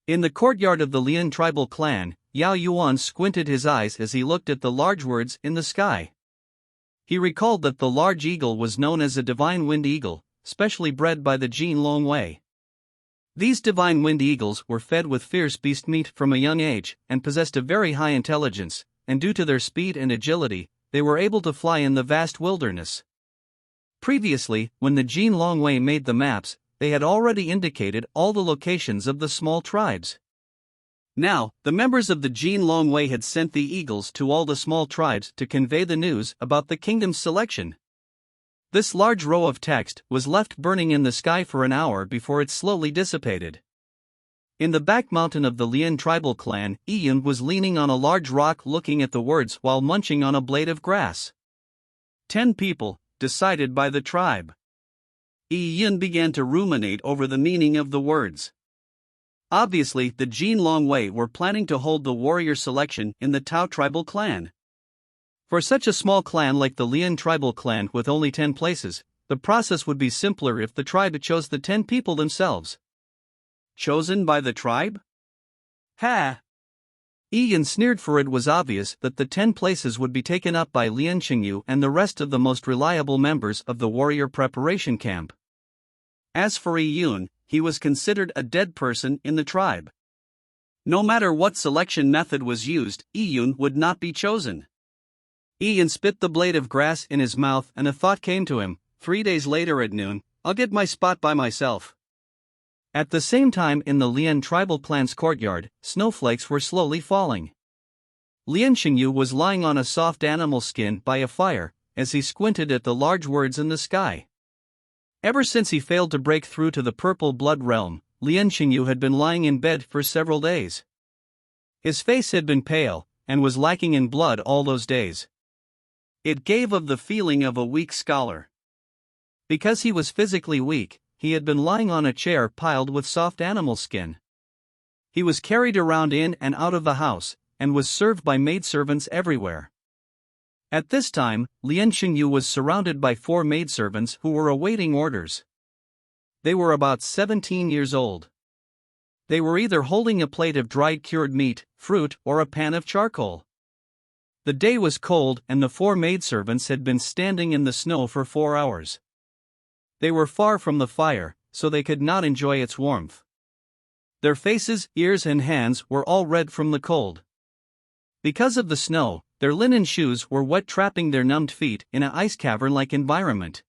In the courtyard of the Lian tribal clan, Yao Yuan squinted his eyes as he looked at the large words in the sky. He recalled that the large eagle was known as a divine wind eagle, specially bred by the Jin Longwei. These divine wind eagles were fed with fierce beast meat from a young age, and possessed a very high intelligence, and due to their speed and agility, they were able to fly in the vast wilderness. Previously, when the Jin Longwei made the maps, they had already indicated all the locations of the small tribes. Now, the members of the Jin Longwei had sent the eagles to all the small tribes to convey the news about the kingdom's selection. This large row of text was left burning in the sky for an hour before it slowly dissipated. In the back mountain of the Lian tribal clan, Yun was leaning on a large rock looking at the words while munching on a blade of grass. 10 people, decided by the tribe. Yun began to ruminate over the meaning of the words. Obviously, the Jin Longwei were planning to hold the warrior selection in the Tao tribal clan. For such a small clan like the Lian tribal clan with only 10 places, the process would be simpler if the tribe chose the 10 people themselves. Chosen by the tribe? Ha! Yun sneered, for it was obvious that the 10 places would be taken up by Lian Qingyu and the rest of the most reliable members of the warrior preparation camp. As for Yun, he was considered a dead person in the tribe. No matter what selection method was used, Yun would not be chosen. Yun spit the blade of grass in his mouth and a thought came to him. 3 days later at noon, I'll get my spot by myself. At the same time in the Lian tribal clan's courtyard, snowflakes were slowly falling. Lian Qingyu was lying on a soft animal skin by a fire, as he squinted at the large words in the sky. Ever since he failed to break through to the purple blood realm, Lian Qingyu had been lying in bed for several days. His face had been pale, and was lacking in blood all those days. It gave of the feeling of a weak scholar. Because he was physically weak, he had been lying on a chair piled with soft animal skin. He was carried around in and out of the house, and was served by maidservants everywhere. At this time, Lian Qingyu was surrounded by 4 maidservants who were awaiting orders. They were about 17 years old. They were either holding a plate of dried cured meat, fruit, or a pan of charcoal. The day was cold and the 4 maidservants had been standing in the snow for 4 hours. They were far from the fire, so they could not enjoy its warmth. Their faces, ears and hands were all red from the cold. Because of the snow, their linen shoes were wet, trapping their numbed feet in an ice cavern-like environment.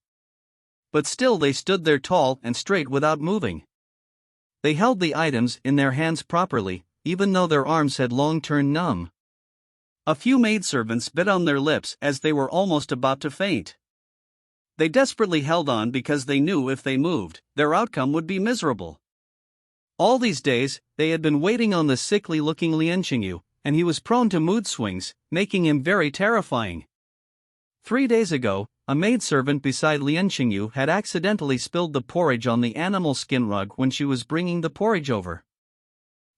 But still they stood there tall and straight without moving. They held the items in their hands properly, even though their arms had long turned numb. A few maidservants bit on their lips as they were almost about to faint. They desperately held on because they knew if they moved, their outcome would be miserable. All these days, they had been waiting on the sickly-looking Lian Qingyu, and he was prone to mood swings, making him very terrifying. 3 days ago, a maidservant beside Lian Qingyu had accidentally spilled the porridge on the animal skin rug when she was bringing the porridge over.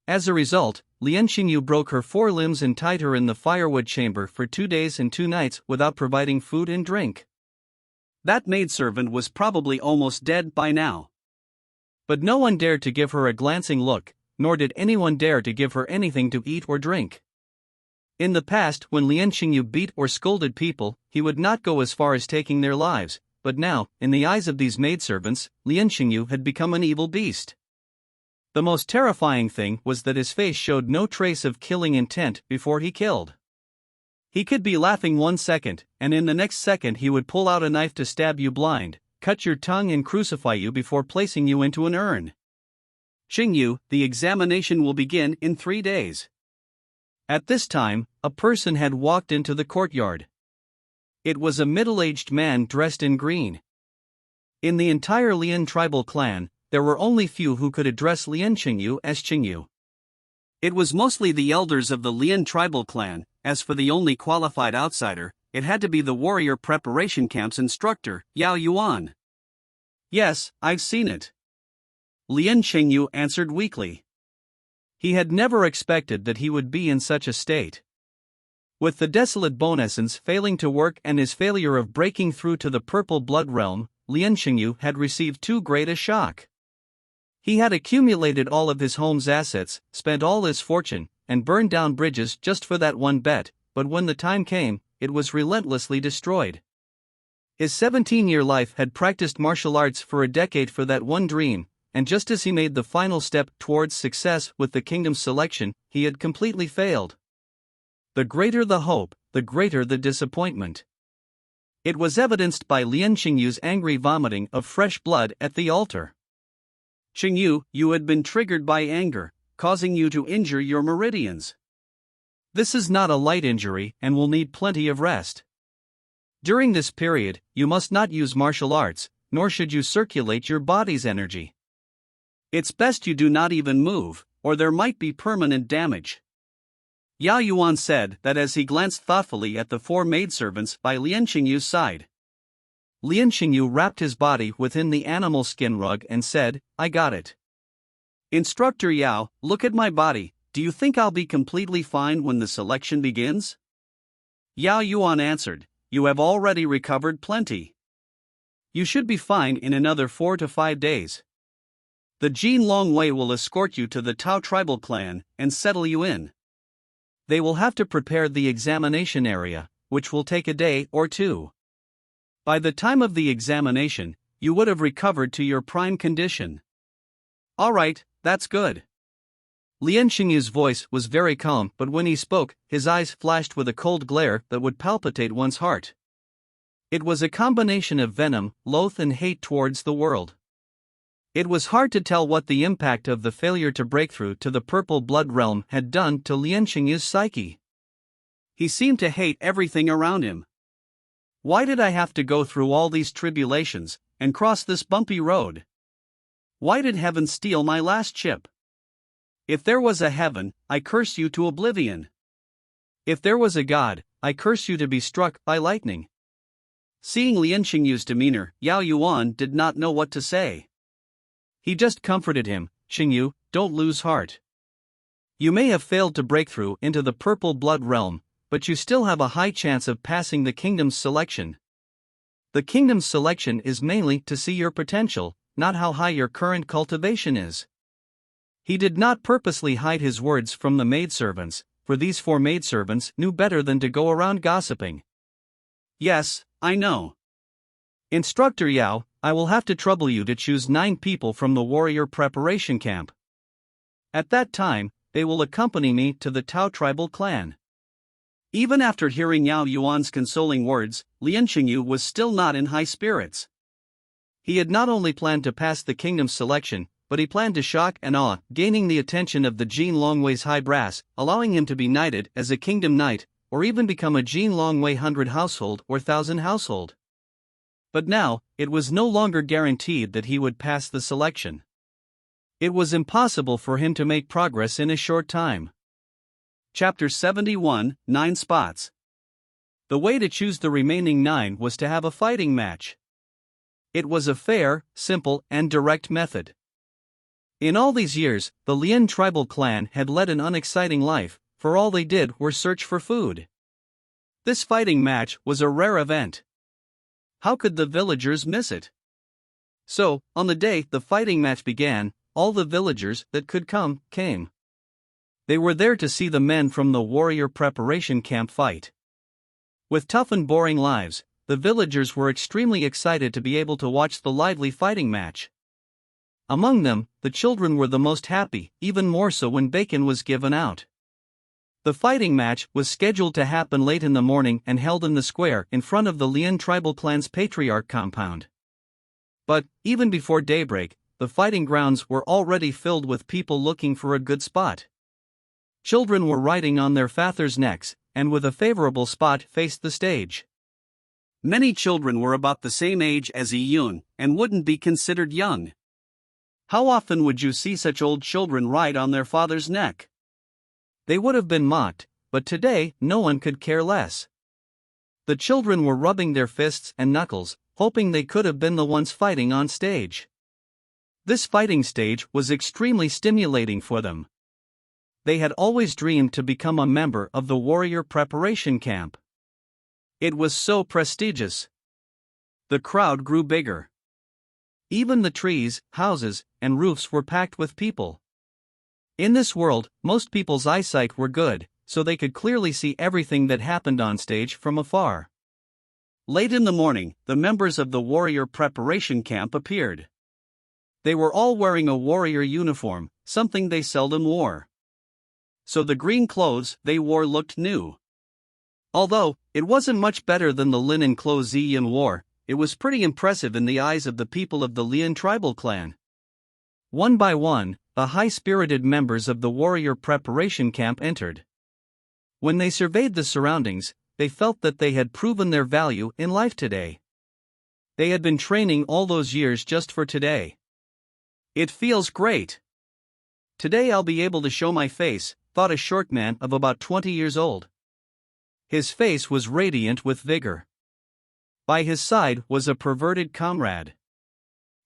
As a result, Lian Qingyu broke her 4 limbs and tied her in the firewood chamber for 2 days and 2 nights without providing food and drink. That maidservant was probably almost dead by now. But no one dared to give her a glancing look, nor did anyone dare to give her anything to eat or drink. In the past, when Lian Qingyu beat or scolded people, he would not go as far as taking their lives, but now, in the eyes of these maidservants, Lian Qingyu had become an evil beast. The most terrifying thing was that his face showed no trace of killing intent before he killed. He could be laughing 1 second, and in the next second he would pull out a knife to stab you blind, cut your tongue and crucify you before placing you into an urn. Qingyu, the examination will begin in 3 days. At this time, a person had walked into the courtyard. It was a middle-aged man dressed in green. In the entire Lian tribal clan, there were only few who could address Lian Qingyu as Qingyu. It was mostly the elders of the Lian tribal clan. As for the only qualified outsider, it had to be the warrior preparation camp's instructor, Yao Yuan. Yes, I've seen it. Lian Qingyu answered weakly. He had never expected that he would be in such a state. With the desolate bone essence failing to work and his failure of breaking through to the purple blood realm, Lian Qingyu had received too great a shock. He had accumulated all of his home's assets, spent all his fortune, and burned down bridges just for that one bet, but when the time came, it was relentlessly destroyed. His 17-year life had practiced martial arts for a decade for that one dream, and just as he made the final step towards success with the kingdom's selection, he had completely failed. The greater the hope, the greater the disappointment. It was evidenced by Lian Qingyu's angry vomiting of fresh blood at the altar. Qingyu, you had been triggered by anger, causing you to injure your meridians. This is not a light injury and will need plenty of rest. During this period, you must not use martial arts, nor should you circulate your body's energy. It's best you do not even move, or there might be permanent damage. Yao Yuan said that as he glanced thoughtfully at the 4 maidservants by Lian Qingyu's side. Lian Qingyu wrapped his body within the animal skin rug and said, I got it. Instructor Yao, look at my body, do you think I'll be completely fine when the selection begins? Yao Yuan answered, you have already recovered plenty. You should be fine in another 4 to 5 days. The Jin Longwei will escort you to the Tao tribal clan and settle you in. They will have to prepare the examination area, which will take a day or 2. By the time of the examination, you would have recovered to your prime condition. All right, that's good. Lian Qingyu's voice was very calm, but when he spoke, his eyes flashed with a cold glare that would palpitate one's heart. It was a combination of venom, loath and hate towards the world. It was hard to tell what the impact of the failure to break through to the purple blood realm had done to Lian Qingyu's psyche. He seemed to hate everything around him. Why did I have to go through all these tribulations, and cross this bumpy road? Why did heaven steal my last chip? If there was a heaven, I curse you to oblivion. If there was a God, I curse you to be struck by lightning. Seeing Lian Qingyu's demeanor, Yao Yuan did not know what to say. He just comforted him, Qingyu, don't lose heart. You may have failed to break through into the purple blood realm, but you still have a high chance of passing the kingdom's selection. The kingdom's selection is mainly to see your potential, not how high your current cultivation is. He did not purposely hide his words from the maidservants, for these 4 maidservants knew better than to go around gossiping. Yes, I know. Instructor Yao, I will have to trouble you to choose 9 people from the warrior preparation camp. At that time, they will accompany me to the Tao tribal clan. Even after hearing Yao Yuan's consoling words, Lian Qingyu was still not in high spirits. He had not only planned to pass the kingdom's selection, but he planned to shock and awe, gaining the attention of the Jin Longwei's high brass, allowing him to be knighted as a kingdom knight, or even become a Jin Longwei 100 household or 1,000 household. But now, it was no longer guaranteed that he would pass the selection. It was impossible for him to make progress in a short time. Chapter 71, 9 Spots. The way to choose the remaining 9 was to have a fighting match. It was a fair, simple, and direct method. In all these years, the Lian tribal clan had led an unexciting life, for all they did were search for food. This fighting match was a rare event. How could the villagers miss it? So, on the day the fighting match began, all the villagers that could come, came. They were there to see the men from the warrior preparation camp fight. With tough and boring lives, the villagers were extremely excited to be able to watch the lively fighting match. Among them, the children were the most happy, even more so when bacon was given out. The fighting match was scheduled to happen late in the morning and held in the square in front of the Lian tribal clan's patriarch compound. But, even before daybreak, the fighting grounds were already filled with people looking for a good spot. Children were riding on their fathers' necks, and with a favorable spot faced the stage. Many children were about the same age as Yi Yun, and wouldn't be considered young. How often would you see such old children ride on their father's neck? They would have been mocked, but today no one could care less. The children were rubbing their fists and knuckles, hoping they could have been the ones fighting on stage. This fighting stage was extremely stimulating for them. They had always dreamed to become a member of the warrior preparation camp. It was so prestigious. The crowd grew bigger. Even the trees, houses, and roofs were packed with people. In this world, most people's eyesight were good, so they could clearly see everything that happened on stage from afar. Late in the morning, the members of the warrior preparation camp appeared. They were all wearing a warrior uniform, something they seldom wore. So the green clothes they wore looked new. Although, it wasn't much better than the linen clothes Yi Yun wore, it was pretty impressive in the eyes of the people of the Lian tribal clan. One by one, the high-spirited members of the warrior preparation camp entered. When they surveyed the surroundings, they felt that they had proven their value in life today. They had been training all those years just for today. It feels great. Today I'll be able to show my face, thought a short man of about 20 years old. His face was radiant with vigor. By his side was a perverted comrade.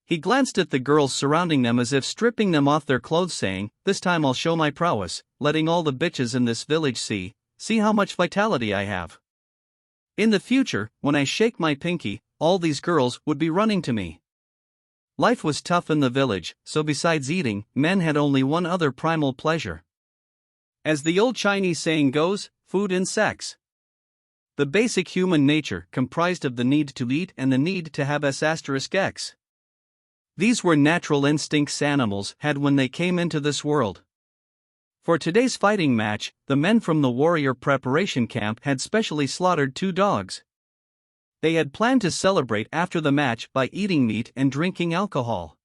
He glanced at the girls surrounding them as if stripping them off their clothes, saying, "This time I'll show my prowess, letting all the bitches in this village see how much vitality I have. In the future, when I shake my pinky, all these girls would be running to me." Life was tough in the village, so besides eating, men had only one other primal pleasure. As the old Chinese saying goes, food and sex. The basic human nature comprised of the need to eat and the need to have x. These were natural instincts animals had when they came into this world. For today's fighting match, the men from the warrior preparation camp had specially slaughtered 2 dogs. They had planned to celebrate after the match by eating meat and drinking alcohol.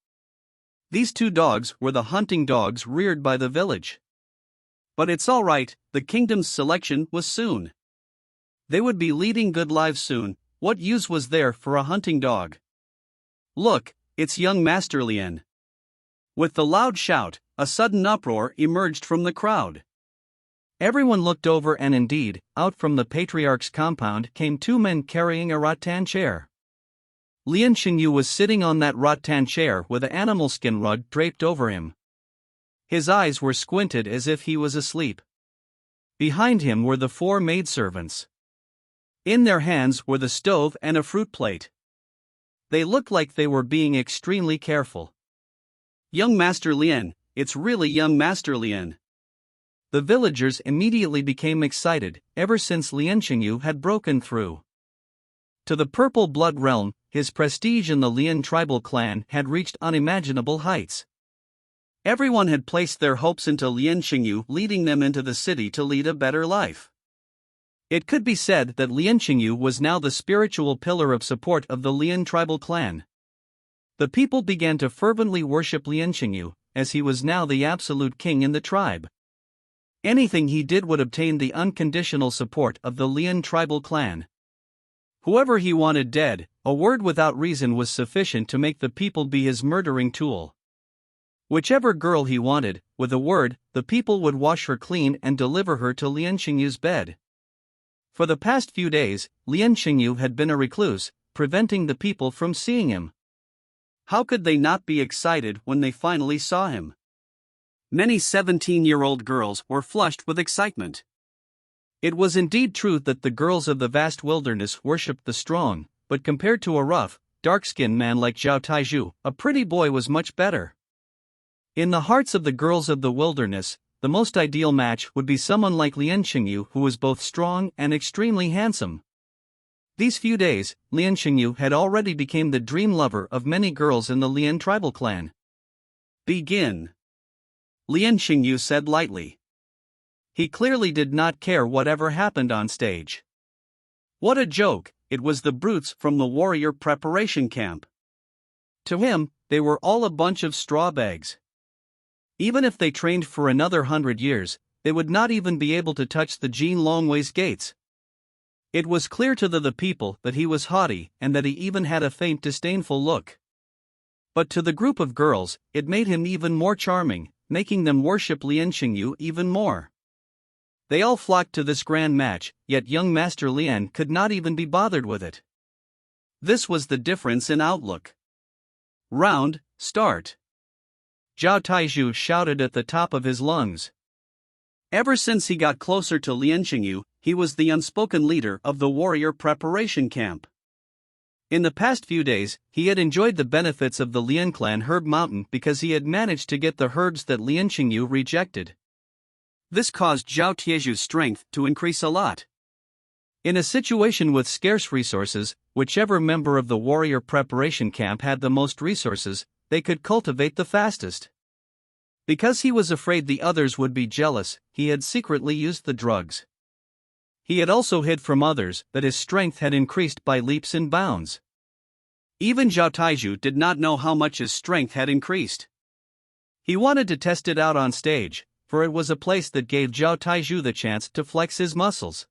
These 2 dogs were the hunting dogs reared by the village. But it's all right, the kingdom's selection was soon. They would be leading good lives soon. What use was there for a hunting dog? Look, it's young Master Lian. With the loud shout, a sudden uproar emerged from the crowd. Everyone looked over, and indeed, out from the patriarch's compound came 2 men carrying a rattan chair. Lian Xingyu was sitting on that rattan chair with an animal skin rug draped over him. His eyes were squinted as if he was asleep. Behind him were the 4 maidservants. In their hands were the stove and a fruit plate. They looked like they were being extremely careful. "Young Master Lian, it's really young Master Lian." The villagers immediately became excited, ever since Lian Xingyu had broken through. To the Purple Blood realm, his prestige in the Lian tribal clan had reached unimaginable heights. Everyone had placed their hopes into Lian Xingyu leading them into the city to lead a better life. It could be said that Lian Xingyu was now the spiritual pillar of support of the Lian tribal clan. The people began to fervently worship Lian Xingyu, as he was now the absolute king in the tribe. Anything he did would obtain the unconditional support of the Lian tribal clan. Whoever he wanted dead, a word without reason was sufficient to make the people be his murdering tool. Whichever girl he wanted, with a word, the people would wash her clean and deliver her to Lian Xingyu's bed. For the past few days, Lian Xingyu had been a recluse, preventing the people from seeing him. How could they not be excited when they finally saw him? Many 17-year-old girls were flushed with excitement. It was indeed true that the girls of the vast wilderness worshipped the strong, but compared to a rough, dark-skinned man like Zhao Taizhu, a pretty boy was much better. In the hearts of the girls of the wilderness, the most ideal match would be someone like Lian Xingyu, who was both strong and extremely handsome. These few days, Lian Xingyu had already become the dream lover of many girls in the Lian tribal clan. Begin, Lian Xingyu said lightly. He clearly did not care whatever happened on stage. What a joke, it was the brutes from the warrior preparation camp. To him, they were all a bunch of straw bags. Even if they trained for another 100 years, they would not even be able to touch the Jin Longwei's gates. It was clear to the people that he was haughty and that he even had a faint disdainful look. But to the group of girls, it made him even more charming, making them worship Lian Xingyu even more. They all flocked to this grand match, yet young Master Lian could not even be bothered with it. This was the difference in outlook. Round, start. Zhao Taizhu shouted at the top of his lungs. Ever since he got closer to Lian Xingyu, he was the unspoken leader of the warrior preparation camp. In the past few days, he had enjoyed the benefits of the Lian clan herb mountain because he had managed to get the herbs that Lian Xingyu rejected. This caused Zhao Tieju's strength to increase a lot. In a situation with scarce resources, whichever member of the warrior preparation camp had the most resources, they could cultivate the fastest. Because he was afraid the others would be jealous, he had secretly used the drugs. He had also hid from others that his strength had increased by leaps and bounds. Even Zhao Taizhu did not know how much his strength had increased. He wanted to test it out on stage, for it was a place that gave Zhao Taizhu the chance to flex his muscles.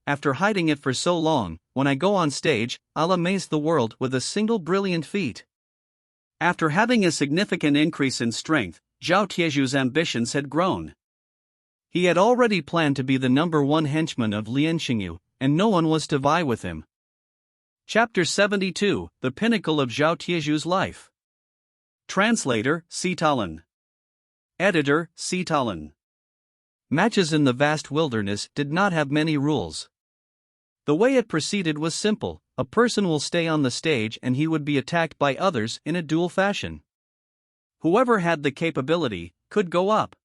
After hiding it for so long, when I go on stage, I'll amaze the world with a single brilliant feat. After having a significant increase in strength, Zhao Tieju's ambitions had grown. He had already planned to be the #1 henchman of Lian Xingyu, and no one was to vie with him. Chapter 72, The Pinnacle of Zhao Tieju's Life. Translator, Sitalan. Editor, Sitalan. Matches in the vast wilderness did not have many rules. The way it proceeded was simple: a person will stay on the stage and he would be attacked by others in a duel fashion. Whoever had the capability could go up.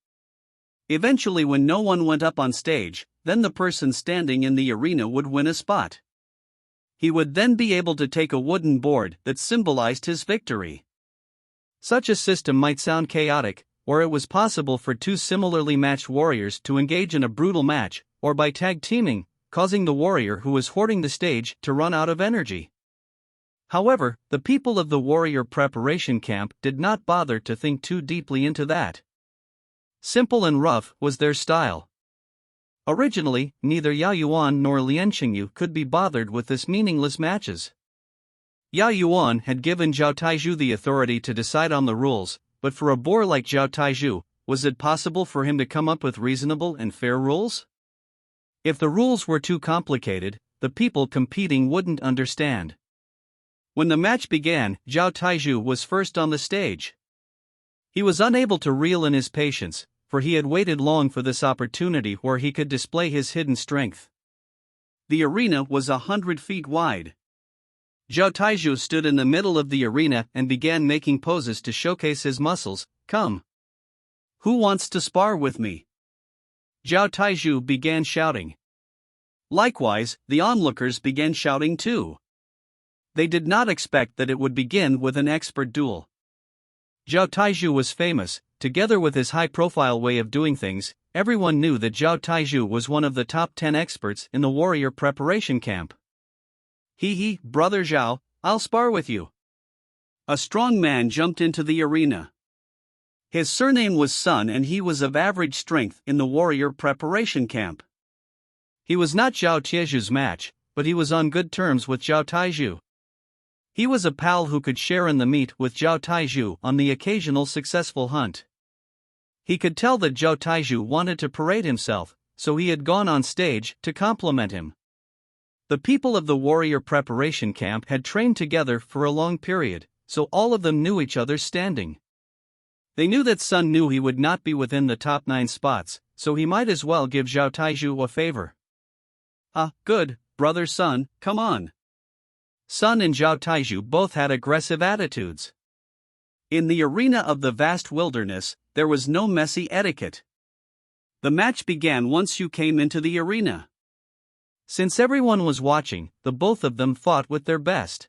Eventually, when no one went up on stage, then the person standing in the arena would win a spot. He would then be able to take a wooden board that symbolized his victory. Such a system might sound chaotic, or it was possible for two similarly matched warriors to engage in a brutal match, or by tag teaming, causing the warrior who was hoarding the stage to run out of energy. However, the people of the warrior preparation camp did not bother to think too deeply into that. Simple and rough was their style. Originally, neither Yao Yuan nor Lian Xingyu could be bothered with this meaningless matches. Yao Yuan had given Zhao Taizhu the authority to decide on the rules, but for a boor like Zhao Taizhu, was it possible for him to come up with reasonable and fair rules? If the rules were too complicated, the people competing wouldn't understand. When the match began, Zhao Taizhu was first on the stage. He was unable to reel in his patience, for he had waited long for this opportunity where he could display his hidden strength. The arena was 100 feet wide. Zhao Taizhu stood in the middle of the arena and began making poses to showcase his muscles. Come. Who wants to spar with me? Zhao Taizhu began shouting. Likewise, the onlookers began shouting too. They did not expect that it would begin with an expert duel. Zhao Taizhu was famous. Together with his high-profile way of doing things, everyone knew that Zhao Taizhu was one of the top 10 experts in the warrior preparation camp. Brother Zhao, I'll spar with you. A strong man jumped into the arena. His surname was Sun and he was of average strength in the warrior preparation camp. He was not Zhao Tieju's match, but he was on good terms with Zhao Taizhu. He was a pal who could share in the meat with Zhao Taizhu on the occasional successful hunt. He could tell that Zhao Taizhu wanted to parade himself, so he had gone on stage to compliment him. The people of the warrior preparation camp had trained together for a long period, so all of them knew each other's standing. They knew that Sun knew he would not be within the top 9 spots, so he might as well give Zhao Taizhu a favor. Good, brother Sun, come on. Sun and Zhao Taizhu both had aggressive attitudes. In the arena of the vast wilderness, there was no messy etiquette. The match began once you came into the arena. Since everyone was watching, the both of them fought with their best.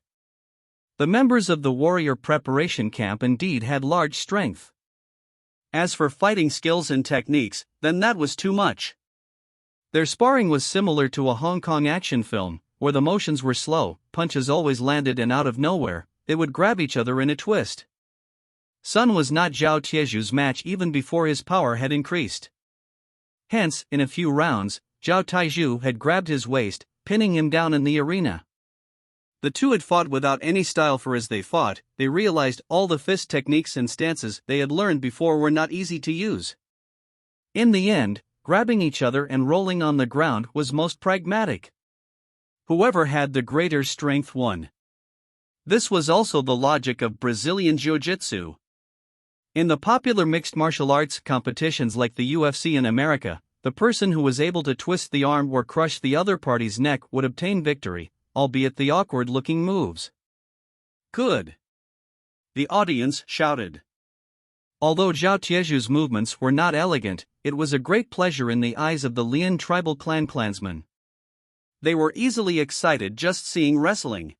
The members of the warrior preparation camp indeed had large strength. As for fighting skills and techniques, then that was too much. Their sparring was similar to a Hong Kong action film, where the motions were slow, punches always landed and out of nowhere, they would grab each other in a twist. Sun was not Zhao Tieju's match even before his power had increased. Hence, in a few rounds, Zhao Taiju had grabbed his waist, pinning him down in the arena. The two had fought without any style, for as they fought, they realized all the fist techniques and stances they had learned before were not easy to use. In the end, grabbing each other and rolling on the ground was most pragmatic. Whoever had the greater strength won. This was also the logic of Brazilian Jiu-Jitsu. In the popular mixed martial arts competitions like the UFC in America, the person who was able to twist the arm or crush the other party's neck would obtain victory, albeit the awkward-looking moves. Good! The audience shouted. Although Zhao Tieju's movements were not elegant, it was a great pleasure in the eyes of the Lian tribal clansmen. They were easily excited just seeing wrestling.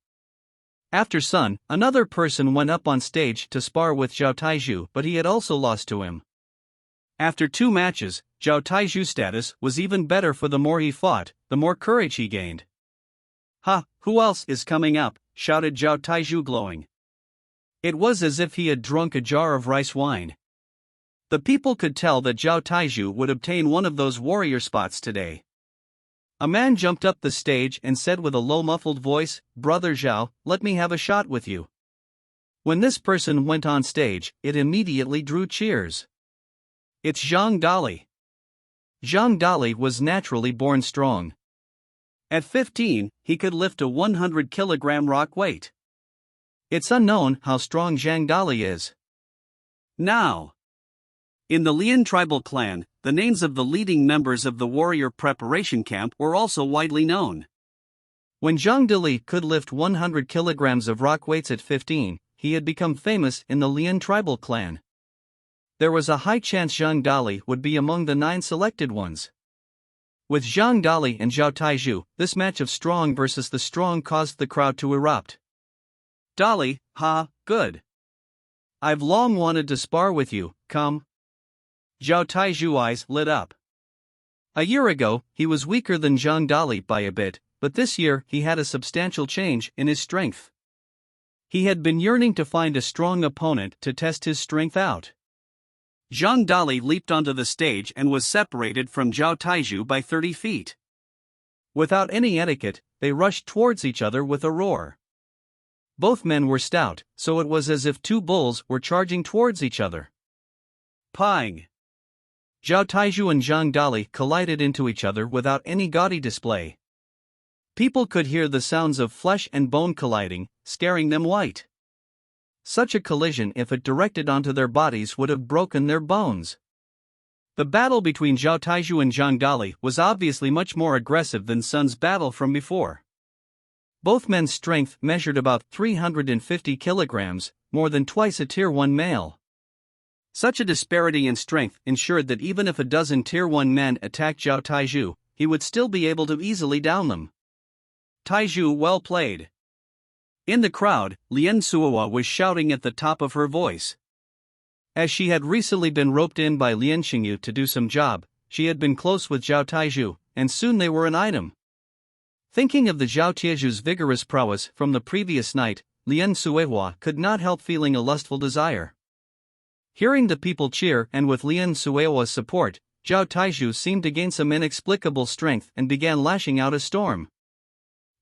After Sun, another person went up on stage to spar with Zhao Taiju, but he had also lost to him. After 2 matches, Zhao Taiju's status was even better, for the more he fought, the more courage he gained. "Ha, who else is coming up?" shouted Zhao Taiju, glowing. It was as if he had drunk a jar of rice wine. The people could tell that Zhao Taiju would obtain one of those warrior spots today. A man jumped up the stage and said with a low muffled voice, "Brother Zhao, let me have a shot with you." When this person went on stage, it immediately drew cheers. It's Zhang Dali. Zhang Dali was naturally born strong. At 15, he could lift a 100-kilogram rock weight. It's unknown how strong Zhang Dali is. Now, in the Lian tribal clan, the names of the leading members of the warrior preparation camp were also widely known. When Zhang Dali could lift 100 kilograms of rock weights at 15, he had become famous in the Lian tribal clan. There was a high chance Zhang Dali would be among the 9 selected ones. With Zhang Dali and Zhao Taiju, this match of strong versus the strong caused the crowd to erupt. "Dali, ha, good. I've long wanted to spar with you, come." Zhao Taiju's eyes lit up. A year ago, he was weaker than Zhang Dali by a bit, but this year he had a substantial change in his strength. He had been yearning to find a strong opponent to test his strength out. Zhang Dali leaped onto the stage and was separated from Zhao Taiju by 30 feet. Without any etiquette, they rushed towards each other with a roar. Both men were stout, so it was as if 2 bulls were charging towards each other. Pang! Zhao Taiju and Zhang Dali collided into each other without any gaudy display. People could hear the sounds of flesh and bone colliding, scaring them white. Such a collision, if it directed onto their bodies, would have broken their bones. The battle between Zhao Taiju and Zhang Dali was obviously much more aggressive than Sun's battle from before. Both men's strength measured about 350 kilograms, more than twice a Tier 1 male. Such a disparity in strength ensured that even if a dozen Tier 1 men attacked Zhao Taiju, he would still be able to easily down them. Taiju, well played. In the crowd, Lian Suowa was shouting at the top of her voice. As she had recently been roped in by Lian Xingyu to do some job, she had been close with Zhao Taiju, and soon they were an item. Thinking of the Zhao Tieju's vigorous prowess from the previous night, Lian Suowa could not help feeling a lustful desire. Hearing the people cheer and with Lian Suowa's support, Zhao Taiju seemed to gain some inexplicable strength and began lashing out a storm.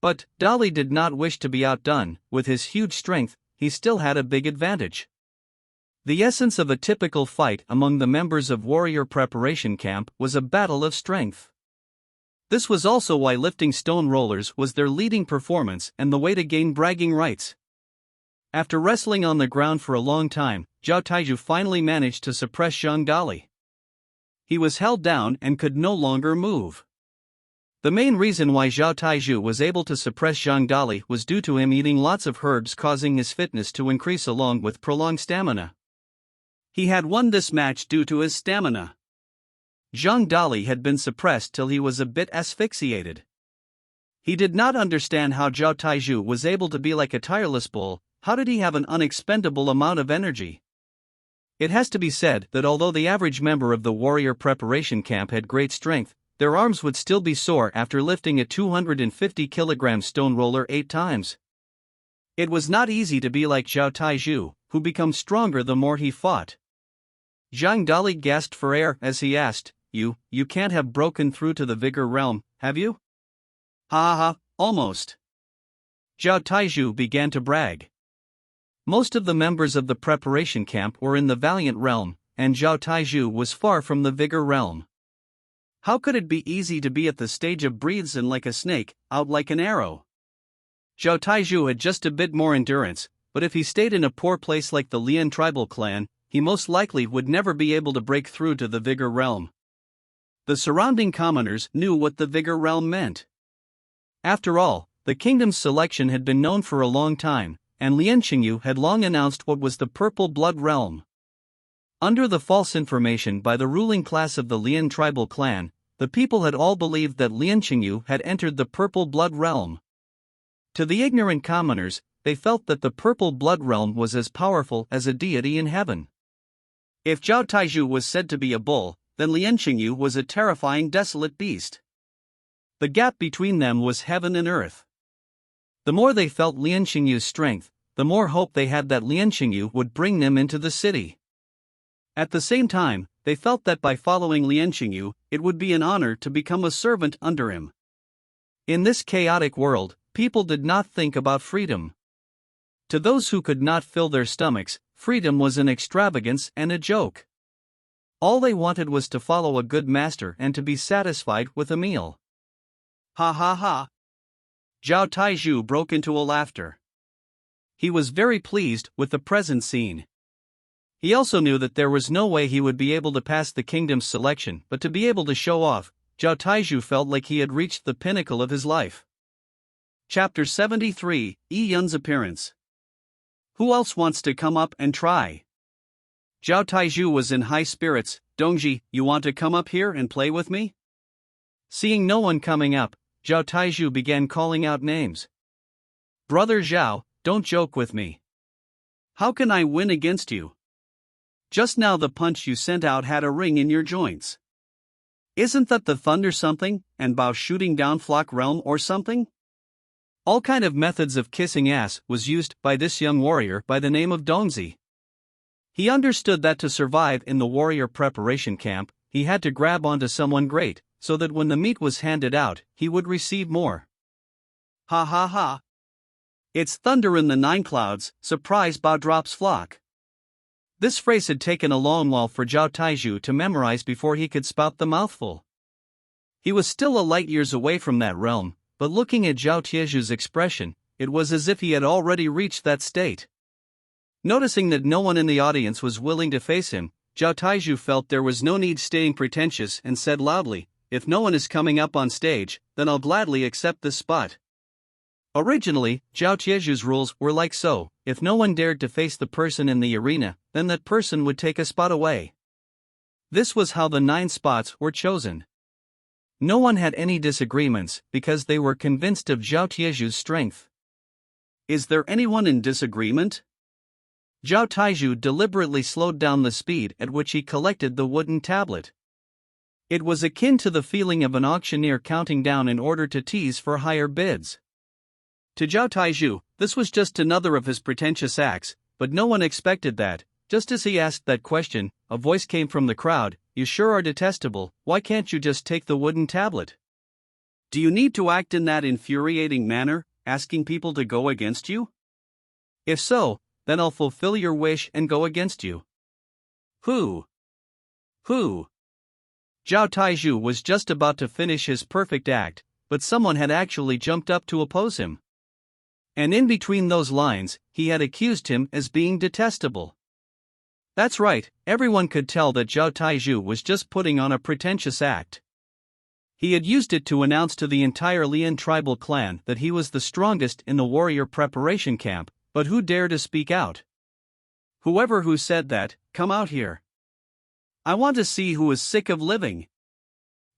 But Dali did not wish to be outdone. With his huge strength, he still had a big advantage. The essence of a typical fight among the members of warrior preparation camp was a battle of strength. This was also why lifting stone rollers was their leading performance and the way to gain bragging rights. After wrestling on the ground for a long time, Zhao Taiju finally managed to suppress Zhang Dali. He was held down and could no longer move. The main reason why Zhao Taiju was able to suppress Zhang Dali was due to him eating lots of herbs, causing his fitness to increase along with prolonged stamina. He had won this match due to his stamina. Zhang Dali had been suppressed till he was a bit asphyxiated. He did not understand how Zhao Taiju was able to be like a tireless bull, how did he have an unexpendable amount of energy? It has to be said that although the average member of the warrior preparation camp had great strength, their arms would still be sore after lifting a 250 kilogram stone roller 8 times. It was not easy to be like Zhao Taizhu, who becomes stronger the more he fought. Zhang Dali gasped for air as he asked, You can't have broken through to the vigor realm, have you? Ha ha ha, almost. Zhao Taizhu began to brag. Most of the members of the preparation camp were in the valiant realm, and Zhao Taizhu was far from the vigor realm. How could it be easy to be at the stage of breathes in like a snake, out like an arrow? Zhao Taizhu had just a bit more endurance, but if he stayed in a poor place like the Lian tribal clan, he most likely would never be able to break through to the vigor realm. The surrounding commoners knew what the vigor realm meant. After all, the kingdom's selection had been known for a long time, and Lian Qingyu had long announced what was the purple blood realm. Under the false information by the ruling class of the Lian tribal clan, the people had all believed that Lian Qingyu had entered the purple blood realm. To the ignorant commoners, they felt that the purple blood realm was as powerful as a deity in heaven. If Zhao Taizhu was said to be a bull, then Lian Qingyu was a terrifying desolate beast. The gap between them was heaven and earth. The more they felt Lian Qingyu's strength, the more hope they had that Lian Qingyu would bring them into the city. At the same time, they felt that by following Lian Qingyu, it would be an honor to become a servant under him. In this chaotic world, people did not think about freedom. To those who could not fill their stomachs, freedom was an extravagance and a joke. All they wanted was to follow a good master and to be satisfied with a meal. Ha ha ha. Zhao Taizhu broke into a laughter. He was very pleased with the present scene. He also knew that there was no way he would be able to pass the kingdom's selection, but to be able to show off, Zhao Taizhu felt like he had reached the pinnacle of his life. Chapter 73, Yi Yun's appearance. Who else wants to come up and try? Zhao Taizhu was in high spirits. Dongji, you want to come up here and play with me? Seeing no one coming up, Zhao Taizhu began calling out names. Brother Zhao, don't joke with me. How can I win against you? Just now the punch you sent out had a ring in your joints. Isn't that the thunder something, and Bao shooting down flock realm or something? All kind of methods of kissing ass was used by this young warrior by the name of Dongzi. He understood that to survive in the warrior preparation camp, he had to grab onto someone great, so that when the meat was handed out, he would receive more. Ha ha ha. It's thunder in the 9 clouds, surprise Bao drops flock. This phrase had taken a long while for Zhao Taizhu to memorize before he could spout the mouthful. He was still a light years away from that realm, but looking at Zhao Taizhu's expression, it was as if he had already reached that state. Noticing that no one in the audience was willing to face him, Zhao Taizhu felt there was no need staying pretentious and said loudly, If no one is coming up on stage, then I'll gladly accept this spot. Originally, Zhao Taizhu's rules were like so: if no one dared to face the person in the arena, then that person would take a spot away. This was how the 9 spots were chosen. No one had any disagreements, because they were convinced of Zhao Taizhu's strength. Is there anyone in disagreement? Zhao Taizhu deliberately slowed down the speed at which he collected the wooden tablet. It was akin to the feeling of an auctioneer counting down in order to tease for higher bids. To Zhao Taizhu, this was just another of his pretentious acts, but no one expected that. Just as he asked that question, a voice came from the crowd, You sure are detestable, why can't you just take the wooden tablet? Do you need to act in that infuriating manner, asking people to go against you? If so, then I'll fulfill your wish and go against you. Who? Zhao Taizhu was just about to finish his perfect act, but someone had actually jumped up to oppose him. And in between those lines, he had accused him as being detestable. That's right, everyone could tell that Zhao Taizhu was just putting on a pretentious act. He had used it to announce to the entire Lian tribal clan that he was the strongest in the warrior preparation camp, but who dared to speak out? Whoever who said that, come out here. I want to see who is sick of living.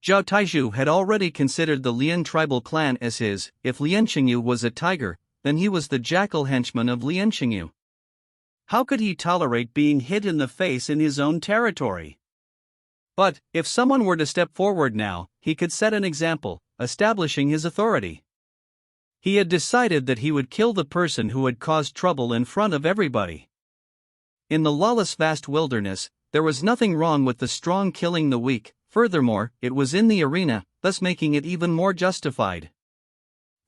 Zhao Taizhu had already considered the Lian tribal clan as his. If Lian Qingyu was a tiger, then he was the jackal henchman of Lian Xingyu. How could he tolerate being hit in the face in his own territory? But, if someone were to step forward now, he could set an example, establishing his authority. He had decided that he would kill the person who had caused trouble in front of everybody. In the lawless vast wilderness, there was nothing wrong with the strong killing the weak, furthermore, it was in the arena, thus making it even more justified.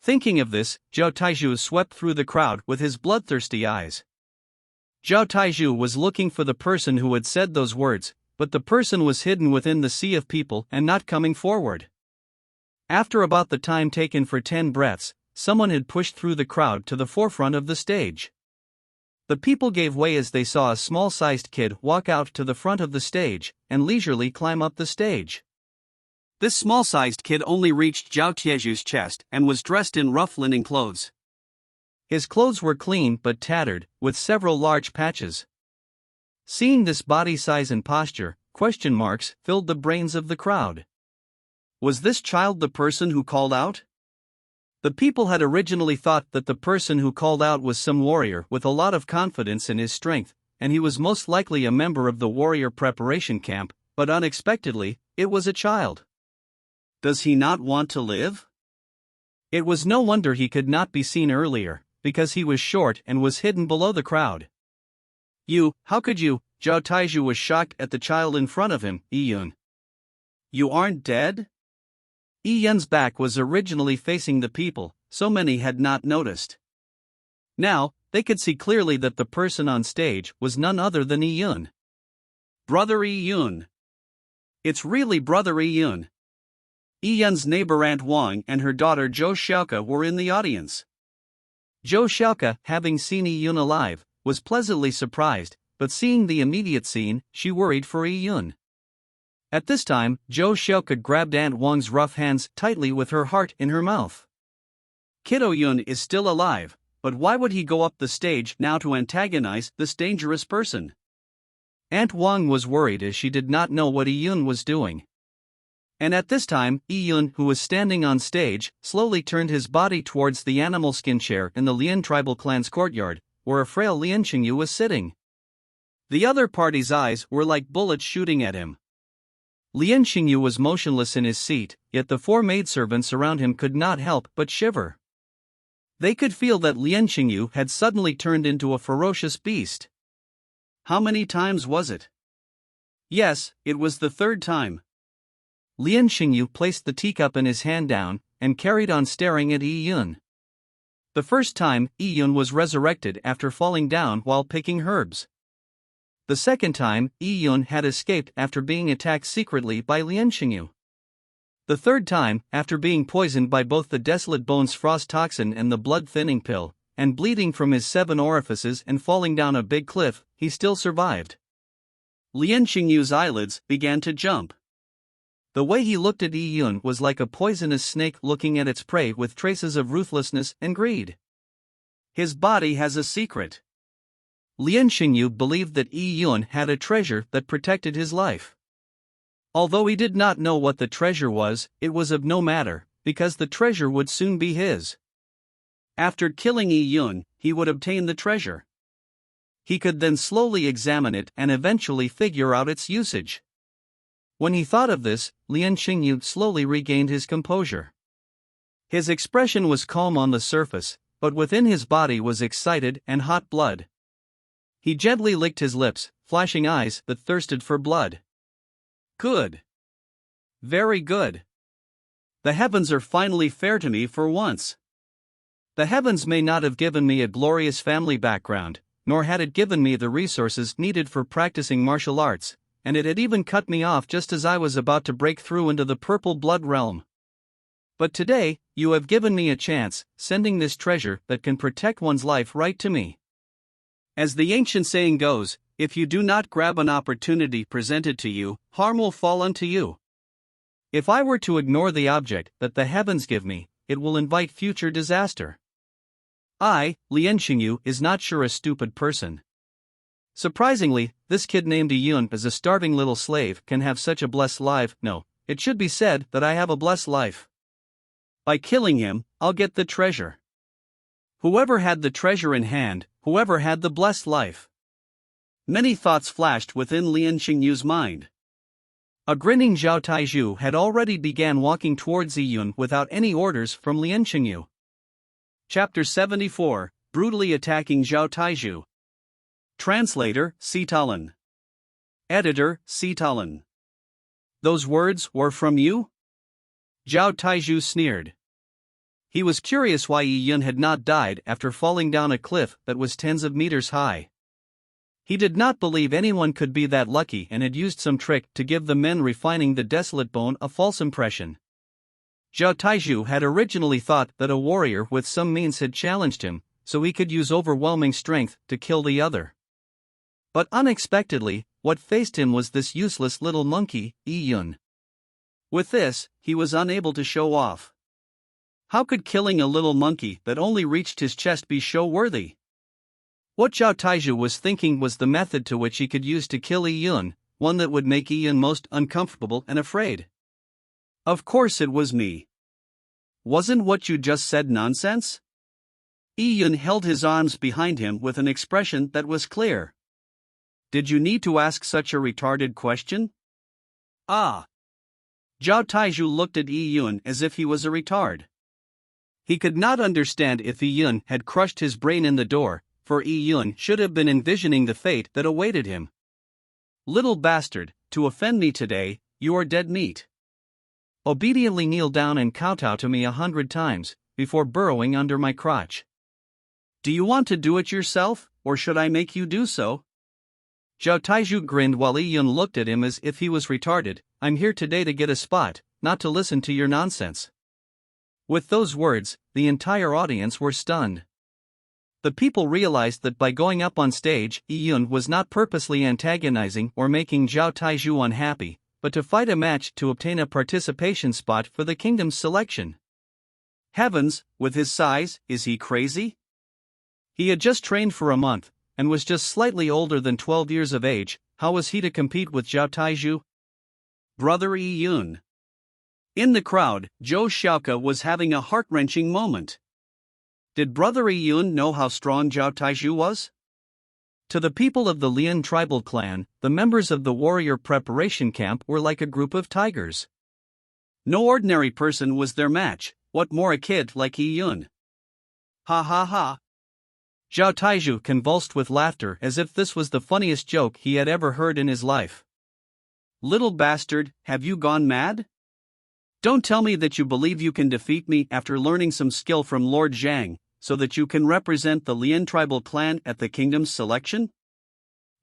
Thinking of this, Zhao Taizhu swept through the crowd with his bloodthirsty eyes. Zhao Taizhu was looking for the person who had said those words, but the person was hidden within the sea of people and not coming forward. After about the time taken for 10 breaths, someone had pushed through the crowd to the forefront of the stage. The people gave way as they saw a small-sized kid walk out to the front of the stage and leisurely climb up the stage. This small-sized kid only reached Zhao Tieju's chest and was dressed in rough linen clothes. His clothes were clean but tattered, with several large patches. Seeing this body size and posture, question marks filled the brains of the crowd. Was this child the person who called out? The people had originally thought that the person who called out was some warrior with a lot of confidence in his strength, and he was most likely a member of the warrior preparation camp, but unexpectedly, it was a child. Does he not want to live? It was no wonder he could not be seen earlier, because he was short and was hidden below the crowd. How could you? Zhao Taizhu was shocked at the child in front of him, Yiyun. You aren't dead? Yiyun's back was originally facing the people, so many had not noticed. Now, they could see clearly that the person on stage was none other than Yiyun. Brother Yiyun. It's really Brother Yiyun. Yiyun's neighbor Aunt Wang and her daughter Zhou Xiaoke were in the audience. Zhou Xiaoke, having seen Yiyun alive, was pleasantly surprised, but seeing the immediate scene, she worried for Yiyun. At this time, Zhou Xiaoke grabbed Aunt Wang's rough hands tightly with her heart in her mouth. Kiddo Yun is still alive, but why would he go up the stage now to antagonize this dangerous person? Aunt Wang was worried as she did not know what Yiyun was doing. And at this time, Yiyun, who was standing on stage, slowly turned his body towards the animal skin chair in the Lian tribal clan's courtyard, where a frail Lian Xingyu was sitting. The other party's eyes were like bullets shooting at him. Lian Xingyu was motionless in his seat, yet the 4 maidservants around him could not help but shiver. They could feel that Lian Xingyu had suddenly turned into a ferocious beast. How many times was it? Yes, it was the 3rd time. Lian Xingyu placed the teacup in his hand down, and carried on staring at Yiyun. The first time, Yiyun was resurrected after falling down while picking herbs. The second time, Yiyun had escaped after being attacked secretly by Lian Xingyu. The third time, after being poisoned by both the Desolate Bones frost toxin and the blood-thinning pill, and bleeding from his 7 orifices and falling down a big cliff, he still survived. Lian Xingyu's eyelids began to jump. The way he looked at Yiyun was like a poisonous snake looking at its prey with traces of ruthlessness and greed. His body has a secret. Lian Xingyu believed that Yiyun had a treasure that protected his life. Although he did not know what the treasure was, it was of no matter, because the treasure would soon be his. After killing Yiyun, he would obtain the treasure. He could then slowly examine it and eventually figure out its usage. When he thought of this, Lian Xingyu slowly regained his composure. His expression was calm on the surface, but within his body was excited and hot blood. He gently licked his lips, flashing eyes that thirsted for blood. Good. Very good. The heavens are finally fair to me for once. The heavens may not have given me a glorious family background, nor had it given me the resources needed for practicing martial arts, and it had even cut me off just as I was about to break through into the purple blood realm. But today, you have given me a chance, sending this treasure that can protect one's life right to me. As the ancient saying goes, if you do not grab an opportunity presented to you, harm will fall unto you. If I were to ignore the object that the heavens give me, it will invite future disaster. Lian Xingyu, is not sure a stupid person. Surprisingly, this kid named Yiyun as a starving little slave can have such a blessed life. No, it should be said that I have a blessed life. By killing him, I'll get the treasure. Whoever had the treasure in hand, whoever had the blessed life. Many thoughts flashed within Lien Qingyu's mind. A grinning Zhao Taizhu had already began walking towards Yiyun without any orders from Lien Qingyu. Chapter 74, Brutally Attacking Zhao Taizhu. Translator, Sitalin. Editor, Sitalin. Those words were from you? Zhao Taizhu sneered. He was curious why Yiyun had not died after falling down a cliff that was tens of meters high. He did not believe anyone could be that lucky and had used some trick to give the men refining the desolate bone a false impression. Zhao Taizhu had originally thought that a warrior with some means had challenged him, so he could use overwhelming strength to kill the other. But unexpectedly, what faced him was this useless little monkey, Yiyun. With this, he was unable to show off. How could killing a little monkey that only reached his chest be show-worthy? What Zhao Taizhu was thinking was the method to which he could use to kill Yiyun, one that would make Yiyun most uncomfortable and afraid. Of course it was me. Wasn't what you just said nonsense? Yiyun held his arms behind him with an expression that was clear. Did you need to ask such a retarded question? Ah. Zhao Taizhu looked at Yiyun as if he was a retard. He could not understand if Yiyun had crushed his brain in the door, for Yiyun should have been envisioning the fate that awaited him. Little bastard, to offend me today, you are dead meat. Obediently kneel down and kowtow to me 100 times, before burrowing under my crotch. Do you want to do it yourself, or should I make you do so? Zhao Taizhu grinned while Yiyun looked at him as if he was retarded. I'm here today to get a spot, not to listen to your nonsense. With those words, the entire audience were stunned. The people realized that by going up on stage, Yiyun was not purposely antagonizing or making Zhao Taizhu unhappy, but to fight a match to obtain a participation spot for the kingdom's selection. Heavens, with his size, is he crazy? He had just trained for a month, and was just slightly older than 12 years of age. How was he to compete with Zhao Taizhu? Brother Yiyun. In the crowd, Zhou Xiaoke was having a heart-wrenching moment. Did Brother Yiyun know how strong Zhao Taizhu was? To the people of the Lien tribal clan, the members of the warrior preparation camp were like a group of tigers. No ordinary person was their match, what more a kid like Yiyun. Ha ha ha. Zhao Taizhu convulsed with laughter as if this was the funniest joke he had ever heard in his life. Little bastard, have you gone mad? Don't tell me that you believe you can defeat me after learning some skill from Lord Zhang, so that you can represent the Lien tribal clan at the kingdom's selection?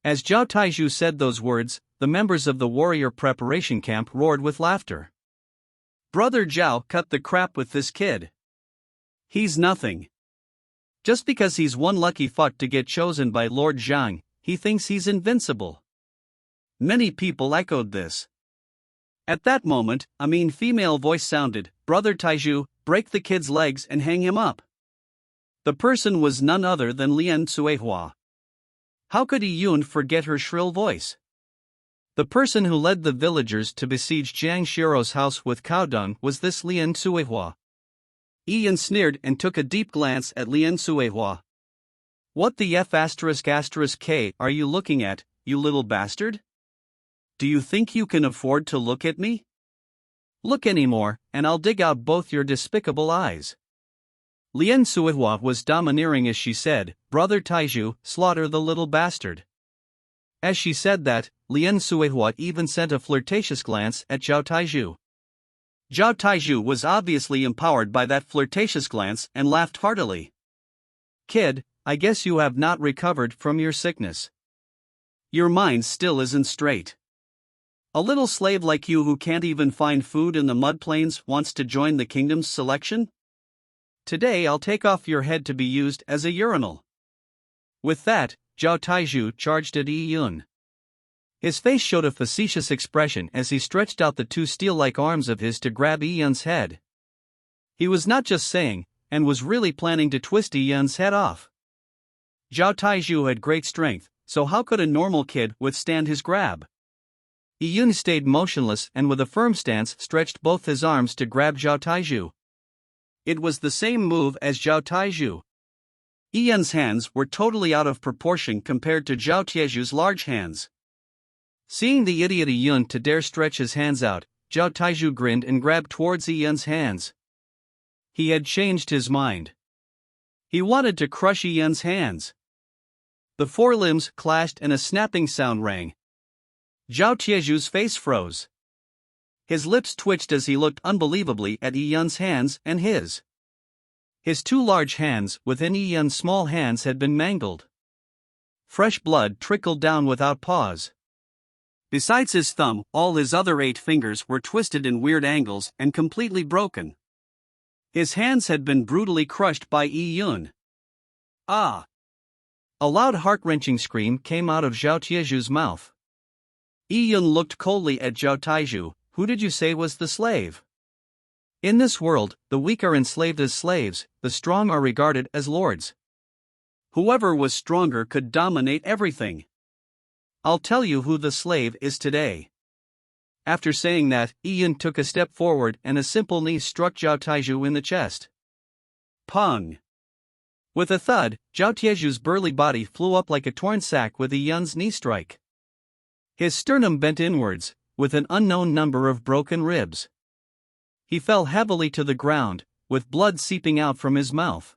As Zhao Taizhu said those words, the members of the warrior preparation camp roared with laughter. Brother Zhao, cut the crap with this kid. He's nothing. Just because he's one lucky fuck to get chosen by Lord Zhang, he thinks he's invincible. Many people echoed this. At that moment, a mean female voice sounded, Brother Taizhu, break the kid's legs and hang him up. The person was none other than Lien Suihua. How could Yiyun forget her shrill voice? The person who led the villagers to besiege Jiang Shiro's house with cow dung was this Lien Suihua. Yiyun sneered and took a deep glance at Lien Suihua. What the F***K are you looking at, you little bastard? Do you think you can afford to look at me? Look anymore, and I'll dig out both your despicable eyes. Lien Suihua was domineering as she said, Brother Taizhu, slaughter the little bastard. As she said that, Lien Suihua even sent a flirtatious glance at Zhao Taizhu. Zhao Taizhu was obviously empowered by that flirtatious glance and laughed heartily. Kid, I guess you have not recovered from your sickness. Your mind still isn't straight. A little slave like you who can't even find food in the mud plains wants to join the kingdom's selection? Today I'll take off your head to be used as a urinal. With that, Zhao Taizhu charged at Yiyun. His face showed a facetious expression as he stretched out the two steel-like arms of his to grab Yiyun's head. He was not just saying, and was really planning to twist Yiyun's head off. Zhao Taizhu had great strength, so how could a normal kid withstand his grab? Yiyun stayed motionless and with a firm stance stretched both his arms to grab Zhao Taizhu. It was the same move as Zhao Taizhu. Yun's hands were totally out of proportion compared to Zhao Tieju's large hands. Seeing the idiot Yun to dare stretch his hands out, Zhao Taiju grinned and grabbed towards Yun's hands. He had changed his mind. He wanted to crush Yun's hands. The four limbs clashed and a snapping sound rang. Zhao Tieju's face froze. His lips twitched as he looked unbelievably at Yun's hands and his. His two large hands within Yun's small hands had been mangled. Fresh blood trickled down without pause. Besides his thumb, all his other 8 fingers were twisted in weird angles and completely broken. His hands had been brutally crushed by Yun. Ah! A loud heart-wrenching scream came out of Zhao Tieju's mouth. Yun looked coldly at Zhao Taiju. Who did you say was the slave? In this world, the weak are enslaved as slaves, the strong are regarded as lords. Whoever was stronger could dominate everything. I'll tell you who the slave is today. After saying that, Yun took a step forward and a simple knee struck Zhao Taiju in the chest. Pung! With a thud, Zhao Tieju's burly body flew up like a torn sack with Yun's knee strike. His sternum bent inwards, with an unknown number of broken ribs. He fell heavily to the ground, with blood seeping out from his mouth.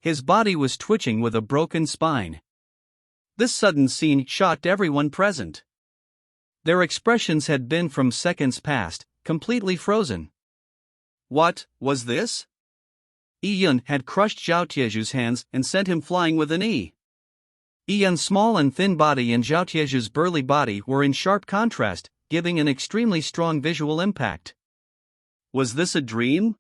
His body was twitching with a broken spine. This sudden scene shocked everyone present. Their expressions had been from seconds past, completely frozen. What was this? Yun had crushed Zhao Tieju's hands and sent him flying with a knee. Yun's small and thin body and Zhao Tieju's burly body were in sharp contrast, giving an extremely strong visual impact. Was this a dream?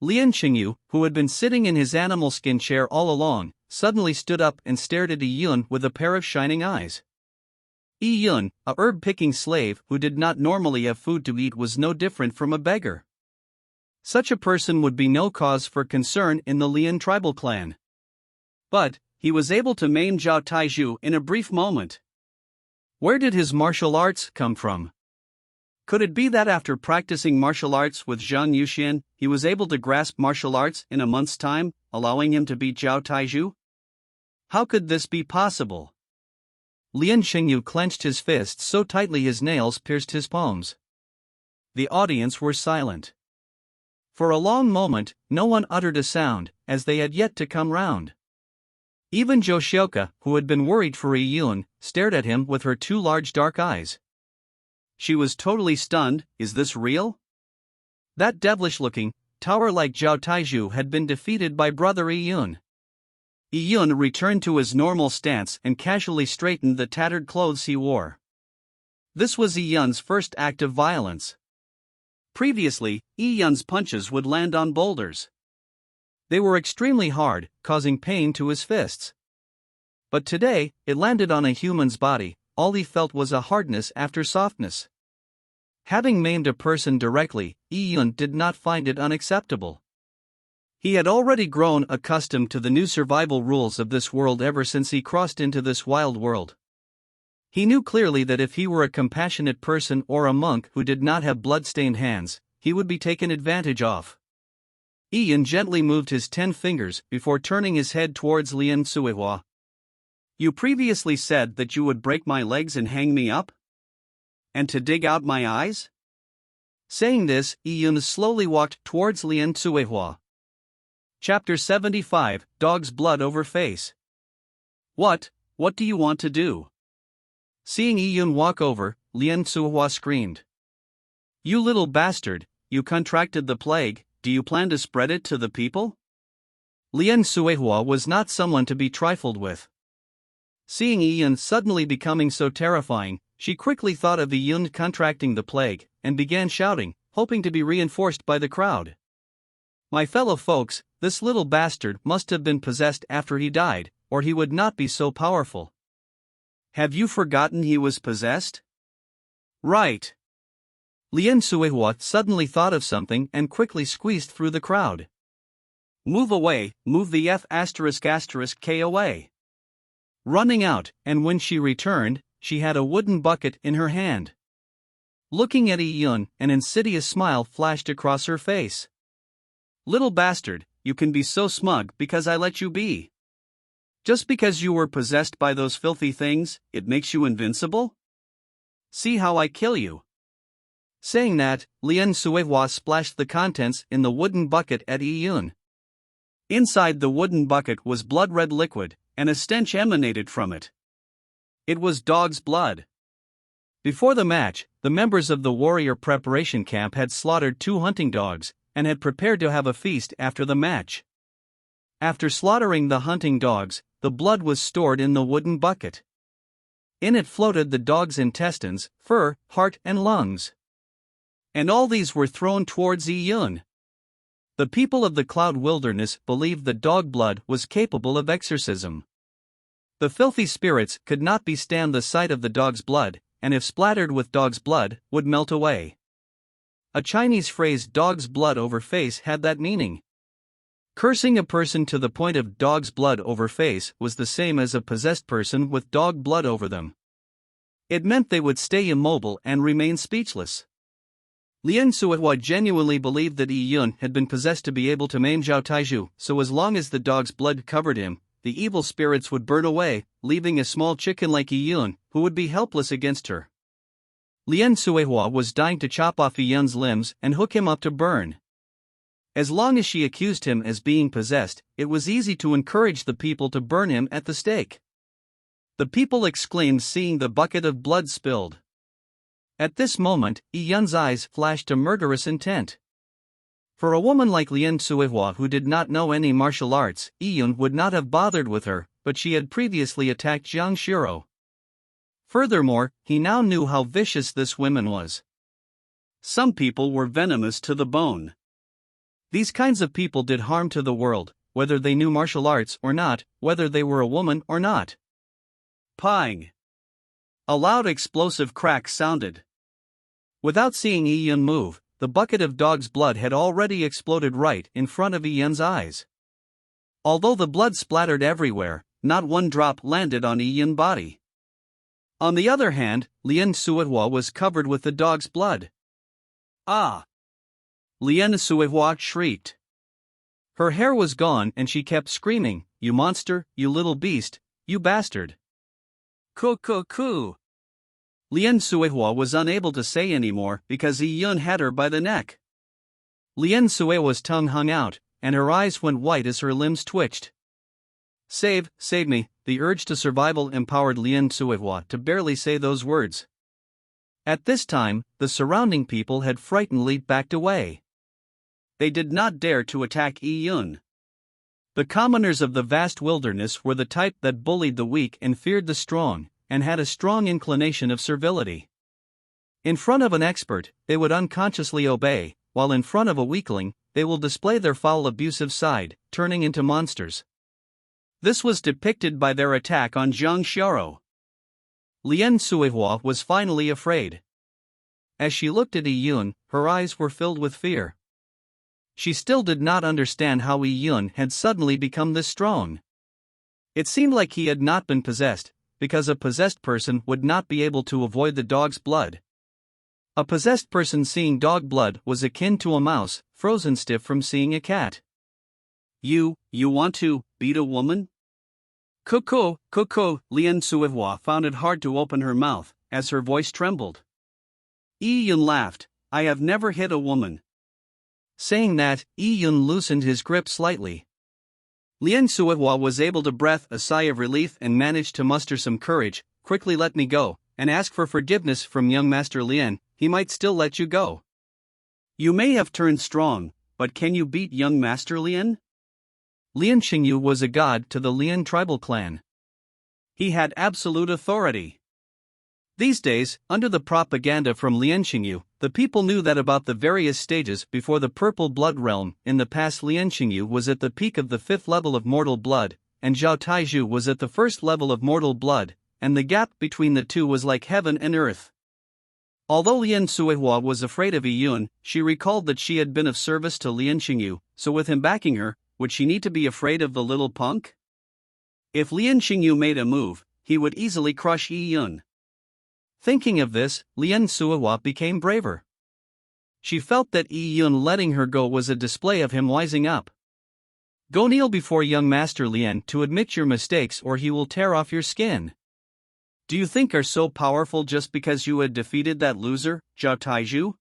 Lian Xingyu, who had been sitting in his animal skin chair all along, suddenly stood up and stared at Yun with a pair of shining eyes. Yun, a herb-picking slave who did not normally have food to eat, was no different from a beggar. Such a person would be no cause for concern in the Lian tribal clan. But he was able to maim Zhao Taiju in a brief moment. Where did his martial arts come from? Could it be that after practicing martial arts with Zhang Yuxian, he was able to grasp martial arts in a month's time, allowing him to beat Zhao Taiju? How could this be possible? Lian Xingyu clenched his fists so tightly his nails pierced his palms. The audience were silent. For a long moment, no one uttered a sound, as they had yet to come round. Even Joshioka, who had been worried for Yun, stared at him with her 2 large dark eyes. She was totally stunned. Is this real? That devilish-looking, tower-like Zhao Taiju had been defeated by brother Yun. Yun returned to his normal stance and casually straightened the tattered clothes he wore. This was Yun's first act of violence. Previously, Yun's punches would land on boulders. They were extremely hard, causing pain to his fists. But today, it landed on a human's body. All he felt was a hardness after softness. Having maimed a person directly, Yun did not find it unacceptable. He had already grown accustomed to the new survival rules of this world ever since he crossed into this wild world. He knew clearly that if he were a compassionate person or a monk who did not have blood-stained hands, he would be taken advantage of. Yun gently moved his 10 fingers before turning his head towards Lian Suihua. You previously said that you would break my legs and hang me up? And to dig out my eyes? Saying this, Yun slowly walked towards Lian Suihua. Chapter 75, Dog's Blood Over Face. What do you want to do? Seeing Yun walk over, Lian Suihua screamed. You little bastard, you contracted the plague, do you plan to spread it to the people? Lian Suihua was not someone to be trifled with. Seeing Yun suddenly becoming so terrifying, she quickly thought of Yun contracting the plague, and began shouting, hoping to be reinforced by the crowd. My fellow folks, this little bastard must have been possessed after he died, or he would not be so powerful. Have you forgotten he was possessed? Right. Lian Suihua suddenly thought of something and quickly squeezed through the crowd. Move away, move the F***K away. Running out, and when she returned, she had a wooden bucket in her hand. Looking at Yun, an insidious smile flashed across her face. Little bastard, you can be so smug because I let you be. Just because you were possessed by those filthy things, it makes you invincible? See how I kill you." Saying that, Lien Suehua splashed the contents in the wooden bucket at Yi Yun. Inside the wooden bucket was blood-red liquid, and a stench emanated from it. It was dog's blood. Before the match, the members of the warrior preparation camp had slaughtered 2 hunting dogs, and had prepared to have a feast after the match. After slaughtering the hunting dogs, the blood was stored in the wooden bucket. In it floated the dog's intestines, fur, heart, and lungs. And all these were thrown towards Yi Yun. The people of the Cloud Wilderness believed that dog blood was capable of exorcism. The filthy spirits could not stand the sight of the dog's blood, and if splattered with dog's blood, would melt away. A Chinese phrase "dog's blood over face" had that meaning. Cursing a person to the point of dog's blood over face was the same as a possessed person with dog blood over them. It meant they would stay immobile and remain speechless. Lien Suehua genuinely believed that Yi Yun had been possessed to be able to maim Zhao Taizhu, so as long as the dog's blood covered him, the evil spirits would burn away, leaving a small chicken like Yi Yun, who would be helpless against her. Lien Suehua was dying to chop off Yi Yun's limbs and hook him up to burn. As long as she accused him as being possessed, it was easy to encourage the people to burn him at the stake. The people exclaimed seeing the bucket of blood spilled. At this moment, Yi Yun's eyes flashed a murderous intent. For a woman like Lien Suehua who did not know any martial arts, Yi Yun would not have bothered with her, but she had previously attacked Zhang Shiro. Furthermore, he now knew how vicious this woman was. Some people were venomous to the bone. These kinds of people did harm to the world, whether they knew martial arts or not, whether they were a woman or not. Pang! A loud explosive crack sounded. Without seeing Yi Yun move, the bucket of dog's blood had already exploded right in front of Yi Yun's eyes. Although the blood splattered everywhere, not one drop landed on Yi Yun's body. On the other hand, Lien Suehua was covered with the dog's blood. Ah! Lien Suehua shrieked. Her hair was gone and she kept screaming, "You monster, you little beast, you bastard." Coo. Lien Suehua was unable to say any more because Yi Yun had her by the neck. Lien Suehua's tongue hung out, and her eyes went white as her limbs twitched. Save me," the urge to survival empowered Lien Suehua to barely say those words. At this time, the surrounding people had frightenedly backed away. They did not dare to attack Yi Yun. The commoners of the vast wilderness were the type that bullied the weak and feared the strong, and had a strong inclination of servility. In front of an expert, they would unconsciously obey, while in front of a weakling, they will display their foul abusive side, turning into monsters. This was depicted by their attack on Zhang Shiro. Lien Suehua was finally afraid. As she looked at Yi Yun, her eyes were filled with fear. She still did not understand how Yi Yun had suddenly become this strong. It seemed like he had not been possessed, because a possessed person would not be able to avoid the dog's blood. A possessed person seeing dog blood was akin to a mouse, frozen stiff from seeing a cat. You want to beat a woman? Cuckoo, Lien Suehua found it hard to open her mouth, as her voice trembled. Yi Yun laughed, "I have never hit a woman." Saying that, Yi Yun loosened his grip slightly. Lien Suehua was able to breathe a sigh of relief and managed to muster some courage. "Quickly let me go, and ask for forgiveness from young Master Lien, he might still let you go. You may have turned strong, but can you beat young Master Lien?" Lien Xingyu was a god to the Lien tribal clan. He had absolute authority. These days, under the propaganda from Lien Xingyu, the people knew that about the various stages before the Purple Blood Realm. In the past, Lien Xingyu was at the peak of the 5th level of mortal blood, and Zhao Taizhu was at the 1st level of mortal blood, and the gap between the two was like heaven and earth. Although Lien Suehua was afraid of Yi Yun, she recalled that she had been of service to Lien Xingyu, so with him backing her, would she need to be afraid of the little punk? If Lien Xingyu made a move, he would easily crush Yi Yun. Thinking of this, Lien Suehua became braver. She felt that Yi Yun letting her go was a display of him wising up. Go kneel before young Master Lien to admit your mistakes or he will tear off your skin. Do you think are so powerful just because you had defeated that loser, Zhao Taizhu?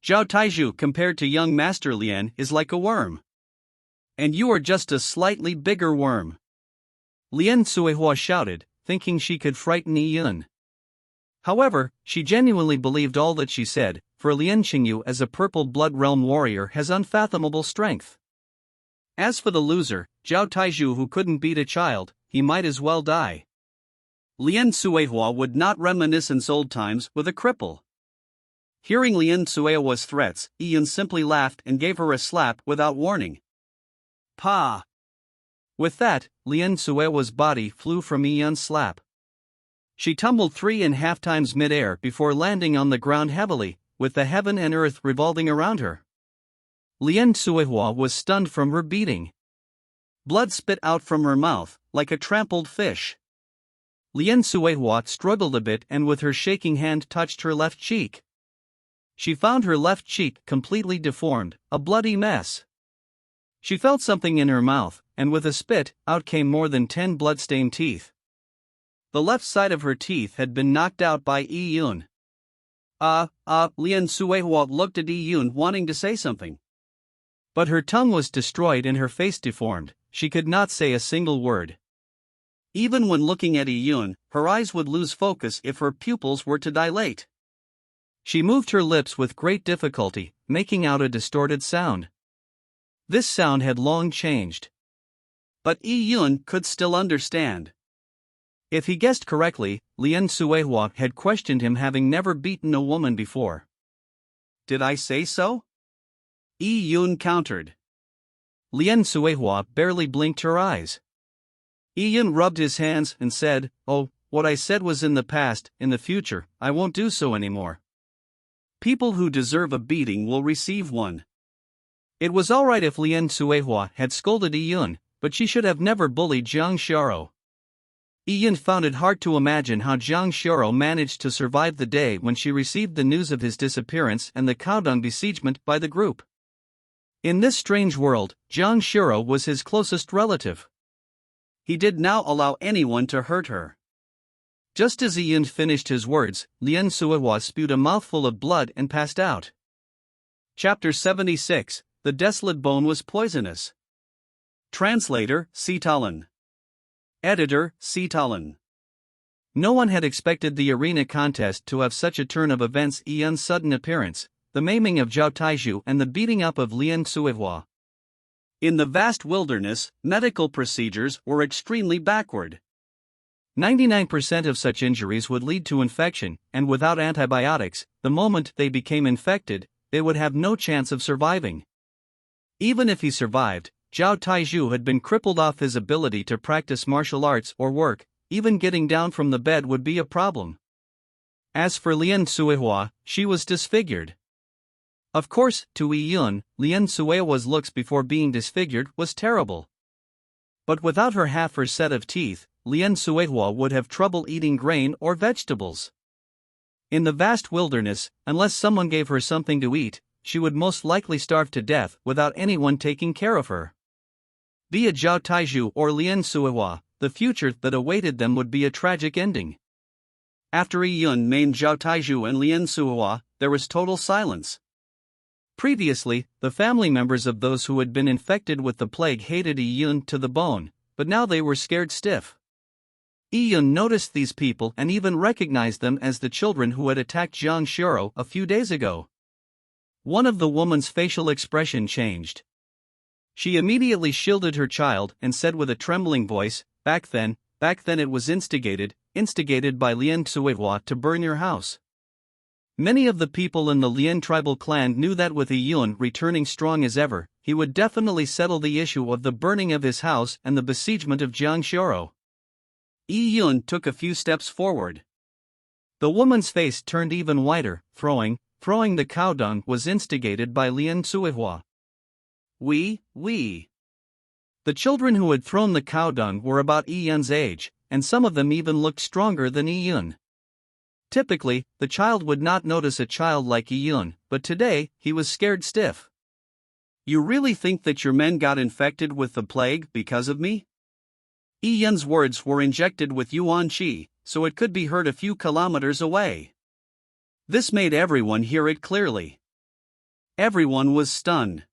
Zhao Taizhu compared to young Master Lien is like a worm. And you are just a slightly bigger worm. Lien Suihua shouted, thinking she could frighten Yi Yun. However, she genuinely believed all that she said, for Lien Qingyu as a Purple Blood Realm warrior has unfathomable strength. As for the loser, Zhao Taizhu who couldn't beat a child, he might as well die. Lien Suihua would not reminisce old times with a cripple. Hearing Lien Suihua's threats, Yi Yun simply laughed and gave her a slap without warning. Pa! With that, Lien Suihua's body flew from Yi Yun's slap. She tumbled 3.5 times mid-air before landing on the ground heavily, with the heaven and earth revolving around her. Lien Suihua was stunned from her beating. Blood spit out from her mouth, like a trampled fish. Lien Suihua struggled a bit and with her shaking hand touched her left cheek. She found her left cheek completely deformed, a bloody mess. She felt something in her mouth, and with a spit, out came more than 10 blood-stained teeth. The left side of her teeth had been knocked out by Yi Yun. Lien Suihua looked at Yi Yun wanting to say something. But her tongue was destroyed and her face deformed, she could not say a single word. Even when looking at Yi Yun, her eyes would lose focus if her pupils were to dilate. She moved her lips with great difficulty, making out a distorted sound. This sound had long changed. But Yi Yun could still understand. If he guessed correctly, Lien Suihua had questioned him having never beaten a woman before. Did I say so? Yi Yun countered. Lien Suihua barely blinked her eyes. Yi Yun rubbed his hands and said, "Oh, what I said was in the past, in the future, I won't do so anymore. People who deserve a beating will receive one." It was alright if Lien Suihua had scolded Yi Yun, but she should have never bullied Jiang Xiaoro. Yi Yun found it hard to imagine how Jiang Xiaoro managed to survive the day when she received the news of his disappearance and the Caodong besiegement by the group. In this strange world, Jiang Xiaoro was his closest relative. He did not allow anyone to hurt her. Just as Yi Yun finished his words, Lien Suihua spewed a mouthful of blood and passed out. Chapter 76, The Desolate Bone Was Poisonous. Translator, Sitalan. Editor, Sitalan. No one had expected the arena contest to have such a turn of events. Yi Yun's sudden appearance, the maiming of Zhao Taizhu and the beating up of Lien Suihua. In the vast wilderness, medical procedures were extremely backward. 99% of such injuries would lead to infection, and without antibiotics, the moment they became infected, they would have no chance of surviving. Even if he survived, Zhao Taizhu had been crippled off his ability to practice martial arts or work, even getting down from the bed would be a problem. As for Lien Suihua, she was disfigured. Of course, to Yi Yun, Lien Suihua's looks before being disfigured was terrible. But without her set of teeth, Lien Suihua would have trouble eating grain or vegetables. In the vast wilderness, unless someone gave her something to eat, she would most likely starve to death without anyone taking care of her. Be it Zhao Taizhu or Lien Suihua, the future that awaited them would be a tragic ending. After Yi Yun maimed Zhao Taizhu and Lien Suihua, there was total silence. Previously, the family members of those who had been infected with the plague hated Yi Yun to the bone, but now they were scared stiff. Yi Yun noticed these people and even recognized them as the children who had attacked Jiang Xiaoro a few days ago. One of the woman's facial expression changed. She immediately shielded her child and said with a trembling voice, back then it was instigated by Lien Suihua to burn your house. Many of the people in the Lien tribal clan knew that with Yi Yun returning strong as ever, he would definitely settle the issue of the burning of his house and the besiegement of Jiang Xiaoro. Yi Yun took a few steps forward. The woman's face turned even whiter, throwing the Caodong was instigated by Lien Suihua. The children who had thrown the Caodong were about Yi Yun's age, and some of them even looked stronger than Yi Yun. Typically, the child would not notice a child like Yi Yun, but today, he was scared stiff. You really think that your men got infected with the plague because of me? Yi Yun's words were injected with yuan qi, so it could be heard a few kilometers away. This made everyone hear it clearly. Everyone was stunned.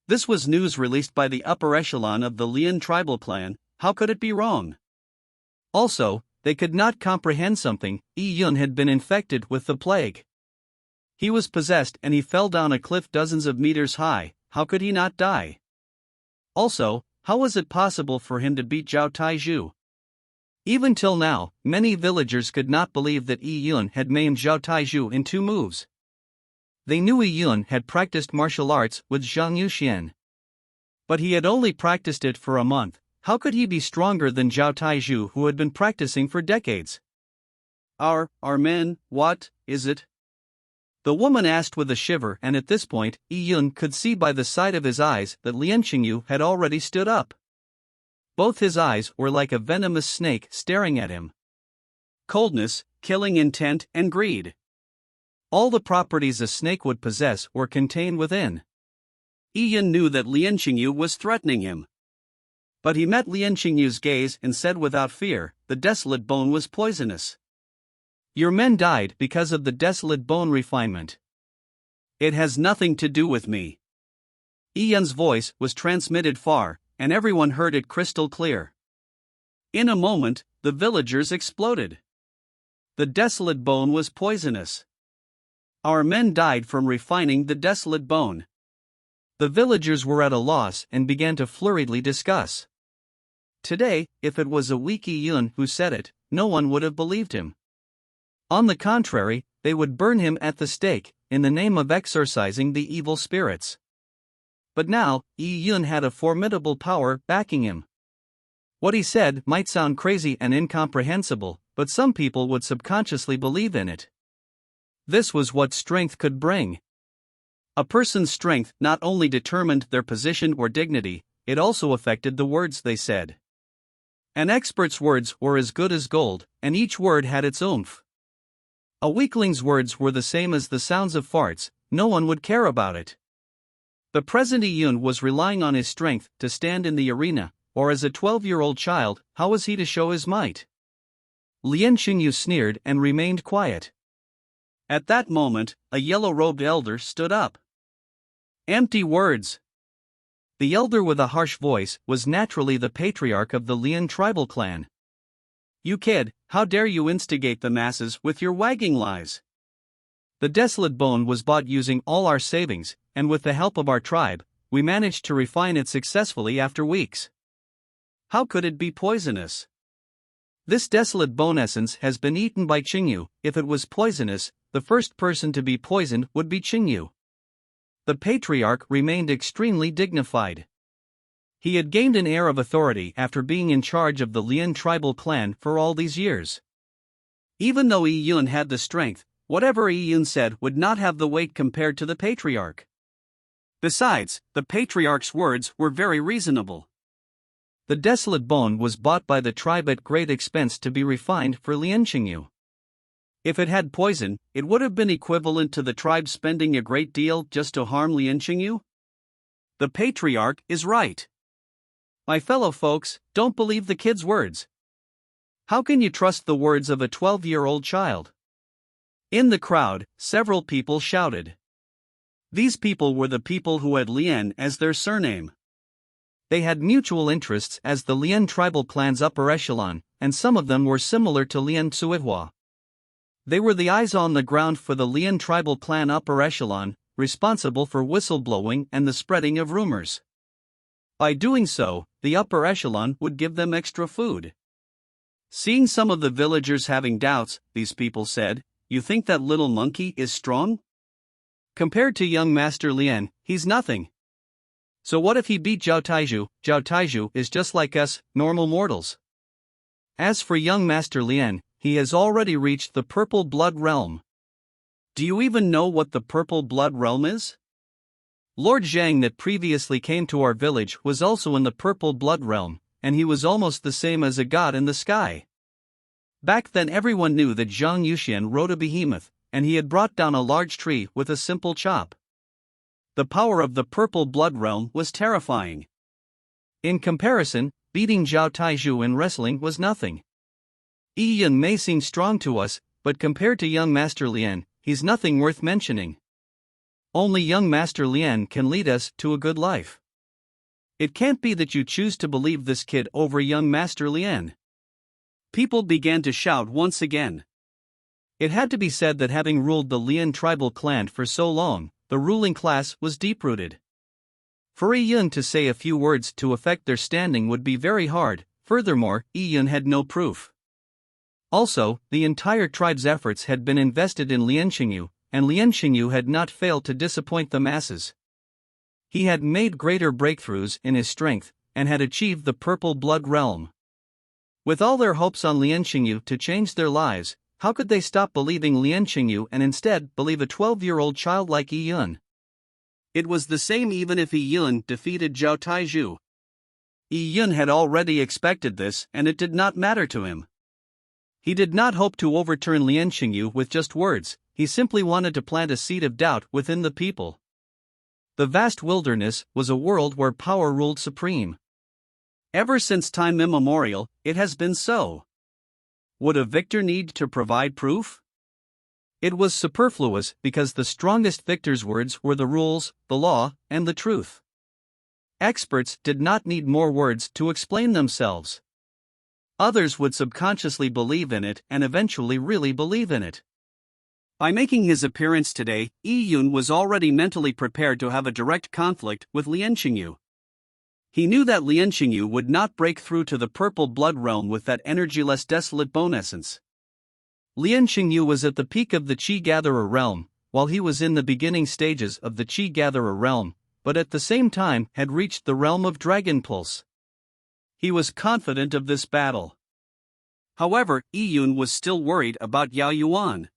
This was news released by the upper echelon of the Lian tribal clan. How could it be wrong? Also, they could not comprehend something. Yi Yun had been infected with the plague. He was possessed and he fell down a cliff dozens of meters high. How could he not die? Also, how was it possible for him to beat Zhao Taizhu? Even till now, many villagers could not believe that Yi Yun had maimed Zhao Taizhu in 2 moves. They knew Yi Yun had practiced martial arts with Zhang Yuxian. But he had only practiced it for a month. How could he be stronger than Zhao Taizhu, who had been practicing for decades? Our men, what is it? The woman asked with a shiver, and at this point, Yi Yun could see by the side of his eyes that Lian Qingyu had already stood up. Both his eyes were like a venomous snake staring at him. Coldness, killing intent, and greed. All the properties a snake would possess were contained within. Yi Yun knew that Lian Qingyu was threatening him. But he met Lian Qingyu's gaze and said without fear, "The desolate bone was poisonous. Your men died because of the desolate bone refinement. It has nothing to do with me." Yi Yun's voice was transmitted far, and everyone heard it crystal clear. In a moment, the villagers exploded. The desolate bone was poisonous. Our men died from refining the desolate bone. The villagers were at a loss and began to flurriedly discuss. Today, if it was a weak Yi Yun who said it, no one would have believed him. On the contrary, they would burn him at the stake, in the name of exorcising the evil spirits. But now, Yi Yun had a formidable power backing him. What he said might sound crazy and incomprehensible, but some people would subconsciously believe in it. This was what strength could bring. A person's strength not only determined their position or dignity, it also affected the words they said. An expert's words were as good as gold, and each word had its oomph. A weakling's words were the same as the sounds of farts, no one would care about it. The present Yi Yun was relying on his strength to stand in the arena, or as a 12-year-old child, how was he to show his might? Lian Qingyu sneered and remained quiet. At that moment, a yellow-robed elder stood up. Empty words. The elder with a harsh voice was naturally the patriarch of the Lian tribal clan. You kid, how dare you instigate the masses with your wagging lies? The desolate bone was bought using all our savings, and with the help of our tribe, we managed to refine it successfully after weeks. How could it be poisonous? This desolate bone essence has been eaten by Qingyu. If it was poisonous, the first person to be poisoned would be Qingyu. The patriarch remained extremely dignified. He had gained an air of authority after being in charge of the Lian tribal clan for all these years. Even though Yi Yun had the strength, whatever Yi Yun said would not have the weight compared to the patriarch. Besides, the patriarch's words were very reasonable. The desolate bone was bought by the tribe at great expense to be refined for Lian Qingyu. If it had poison, it would have been equivalent to the tribe spending a great deal just to harm Lian Qingyu. The patriarch is right. My fellow folks, don't believe the kid's words. How can you trust the words of a 12-year-old child? In the crowd, several people shouted. These people were the people who had Lian as their surname. They had mutual interests as the Lian tribal clan's upper echelon, and some of them were similar to Lian Cuihua. They were the eyes on the ground for the Lian tribal clan upper echelon, responsible for whistleblowing and the spreading of rumors. By doing so, the upper echelon would give them extra food. Seeing some of the villagers having doubts, these people said, "You think that little monkey is strong? Compared to young Master Lian, he's nothing. So what if he beat Zhao Taizhu? Zhao Taizhu is just like us, normal mortals. As for young Master Lian, he has already reached the Purple Blood Realm. Do you even know what the Purple Blood Realm is? Lord Zhang that previously came to our village was also in the Purple Blood Realm, and he was almost the same as a god in the sky. Back then everyone knew that Zhang Yuxian rode a behemoth, and he had brought down a large tree with a simple chop. The power of the purple blood realm was terrifying. In comparison, beating Zhao Taizhu in wrestling was nothing. Yi Yun may seem strong to us, but compared to young Master Lien, he's nothing worth mentioning. Only young Master Lien can lead us to a good life. It can't be that you choose to believe this kid over young Master Lien. People began to shout once again. It had to be said that having ruled the Lien tribal clan for so long, the ruling class was deep-rooted. For Yi Yun to say a few words to affect their standing would be very hard. Furthermore, Yi Yun had no proof. Also, the entire tribe's efforts had been invested in Lien Xingyu, and Lien Xingyu had not failed to disappoint the masses. He had made greater breakthroughs in his strength, and had achieved the purple blood realm. With all their hopes on Lien Xingyu to change their lives, how could they stop believing Lien Xingyu and instead believe a 12-year-old child like Yi Yun? It was the same even if Yi Yun defeated Zhao Taizhu. Yi Yun had already expected this, and it did not matter to him. He did not hope to overturn Lien Xingyu with just words, he simply wanted to plant a seed of doubt within the people. The vast wilderness was a world where power ruled supreme. Ever since time immemorial, it has been so. Would a victor need to provide proof? It was superfluous because the strongest victor's words were the rules, the law, and the truth. Experts did not need more words to explain themselves. Others would subconsciously believe in it and eventually really believe in it. By making his appearance today, Yi Yun was already mentally prepared to have a direct conflict with Lien Xingyu. He knew that Lien Xingyu would not break through to the purple blood realm with that energyless desolate bone essence. Lien Xingyu was at the peak of the Qi Gatherer realm, while he was in the beginning stages of the Qi Gatherer realm, but at the same time had reached the realm of Dragon Pulse. He was confident of this battle. However, Yi Yun was still worried about Yao Yuan.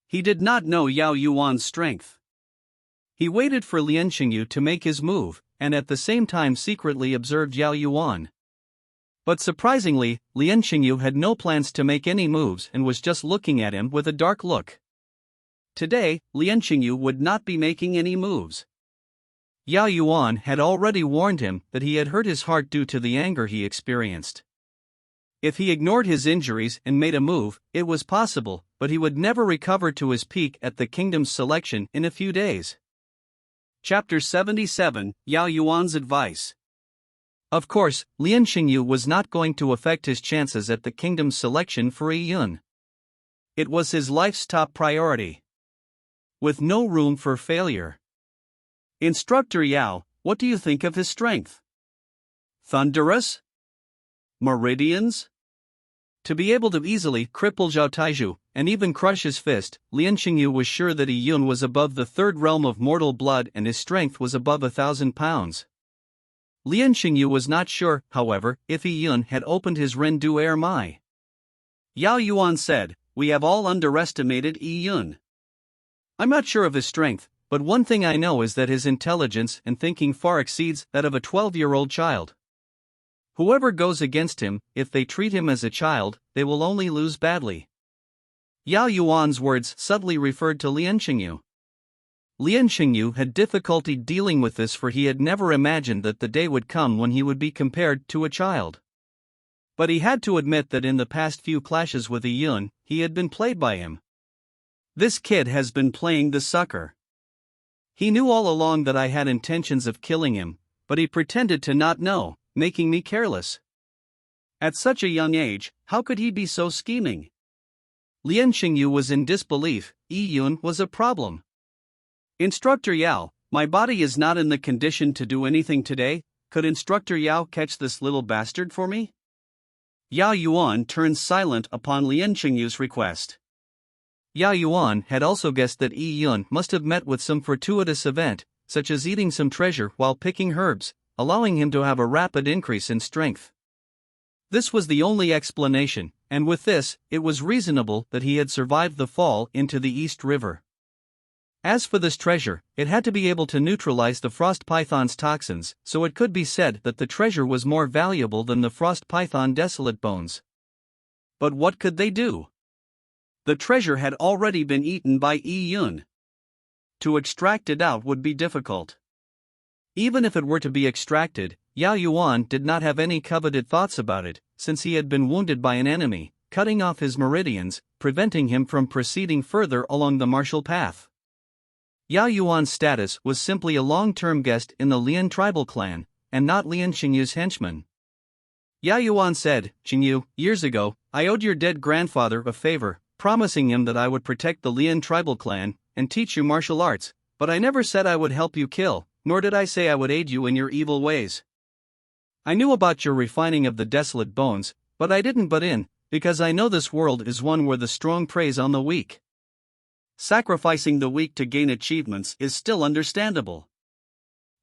He did not know Yao Yuan's strength. He waited for Lien Xingyu to make his move, and at the same time secretly observed Yao Yuan. But surprisingly, Lien Xingyu had no plans to make any moves and was just looking at him with a dark look. Today, Lien Xingyu would not be making any moves. Yao Yuan had already warned him that he had hurt his heart due to the anger he experienced. If he ignored his injuries and made a move, it was possible, but he would never recover to his peak at the kingdom's selection in a few days. Chapter 77, Yao Yuan's Advice. Of course, Lien Xingyu was not going to affect his chances at the kingdom's selection for Yi Yun. It was his life's top priority. With no room for failure. Instructor Yao, what do you think of his strength? Thunderous? Meridians? To be able to easily cripple Zhao Taizhu, and even crush his fist, Lien Xingyu was sure that Yi Yun was above the third realm of mortal blood and his strength was above 1,000 pounds. Lien Xingyu was not sure, however, if Yi Yun had opened his Ren Du Er Mai. Yao Yuan said, "We have all underestimated Yi Yun. I'm not sure of his strength, but one thing I know is that his intelligence and thinking far exceeds that of a 12-year-old child. Whoever goes against him, if they treat him as a child, they will only lose badly." Yao Yuan's words subtly referred to Lien Xingyu. Lien Xingyu had difficulty dealing with this, for he had never imagined that the day would come when he would be compared to a child. But he had to admit that in the past few clashes with Yi Yun, he had been played by him. This kid has been playing the sucker. He knew all along that I had intentions of killing him, but he pretended to not know, making me careless. At such a young age, how could he be so scheming? Lien Xingyu was in disbelief. Yi Yun was a problem. Instructor Yao, my body is not in the condition to do anything today. Could Instructor Yao catch this little bastard for me? Yao Yuan turned silent upon Lien Xingyu's request. Yao Yuan had also guessed that Yi Yun must have met with some fortuitous event, such as eating some treasure while picking herbs, allowing him to have a rapid increase in strength. This was the only explanation, and with this, it was reasonable that he had survived the fall into the East River. As for this treasure, it had to be able to neutralize the frost python's toxins, so it could be said that the treasure was more valuable than the frost python desolate bones. But what could they do? The treasure had already been eaten by Yi Yun. to extract it out would be difficult. Even if it were to be extracted, Yao Yuan did not have any coveted thoughts about it, since he had been wounded by an enemy, cutting off his meridians, preventing him from proceeding further along the martial path. Yao Yuan's status was simply a long-term guest in the Lian tribal clan, and not Lian Xingyu's henchman. Yao Yuan said, "Xingyu, years ago, I owed your dead grandfather a favor, promising him that I would protect the Lian tribal clan and teach you martial arts, but I never said I would help you kill, nor did I say I would aid you in your evil ways. I knew about your refining of the desolate bones, but I didn't butt in, because I know this world is one where the strong preys on the weak. Sacrificing the weak to gain achievements is still understandable.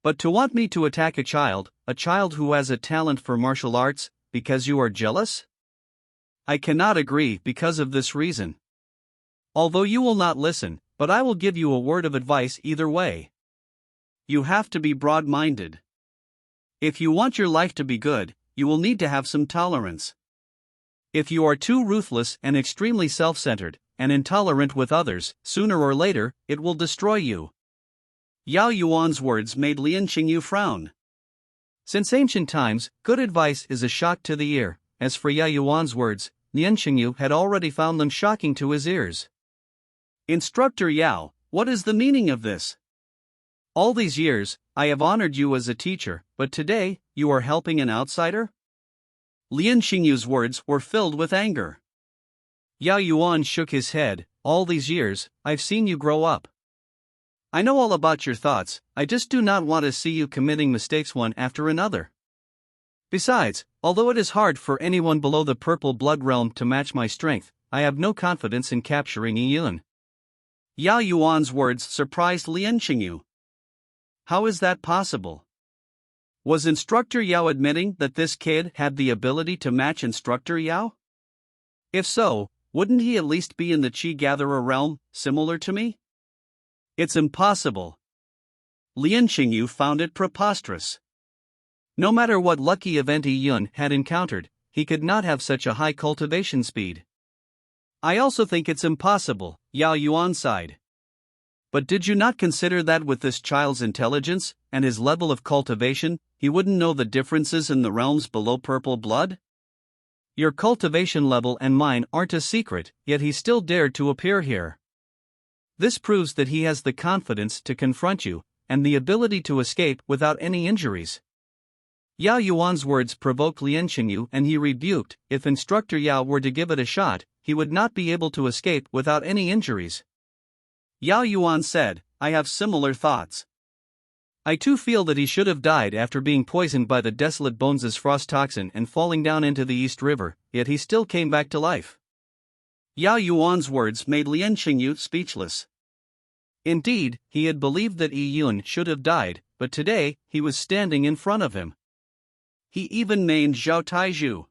But to want me to attack a child who has a talent for martial arts, because you are jealous? I cannot agree because of this reason. Although you will not listen, but I will give you a word of advice either way. You have to be broad-minded. If you want your life to be good, you will need to have some tolerance. If you are too ruthless and extremely self-centered and intolerant with others, sooner or later, it will destroy you." Yao Yuan's words made Lian Xingyu frown. Since ancient times, good advice is a shock to the ear. As for Yao Yuan's words, Lian Xingyu had already found them shocking to his ears. "Instructor Yao, what is the meaning of this? All these years, I have honored you as a teacher, but today, you are helping an outsider?" Lian Xingyu's words were filled with anger. Yao Yuan shook his head. "All these years, I've seen you grow up. I know all about your thoughts, I just do not want to see you committing mistakes one after another. Besides, although it is hard for anyone below the purple blood realm to match my strength, I have no confidence in capturing Yiyun." Yao Yuan's words surprised Lian Xingyu. How is that possible? Was Instructor Yao admitting that this kid had the ability to match Instructor Yao? If so, wouldn't he at least be in the Qi Gatherer realm, similar to me? It's impossible. Lian Xingyu found it preposterous. No matter what lucky event Yiyun had encountered, he could not have such a high cultivation speed. "I also think it's impossible," Yao Yuan sighed. "But did you not consider that with this child's intelligence and his level of cultivation, he wouldn't know the differences in the realms below purple blood? Your cultivation level and mine aren't a secret, yet he still dared to appear here. This proves that he has the confidence to confront you, and the ability to escape without any injuries." Yao Yuan's words provoked Lian Xingyu, and he rebuked, if Instructor Yao were to give it a shot, he would not be able to escape without any injuries. Yao Yuan said, "I have similar thoughts. I too feel that he should have died after being poisoned by the Desolate Bones' frost toxin and falling down into the East River, yet he still came back to life." Yao Yuan's words made Lian Xingyu speechless. Indeed, he had believed that Yiyun should have died, but today, he was standing in front of him. He even named Zhao Taizhu.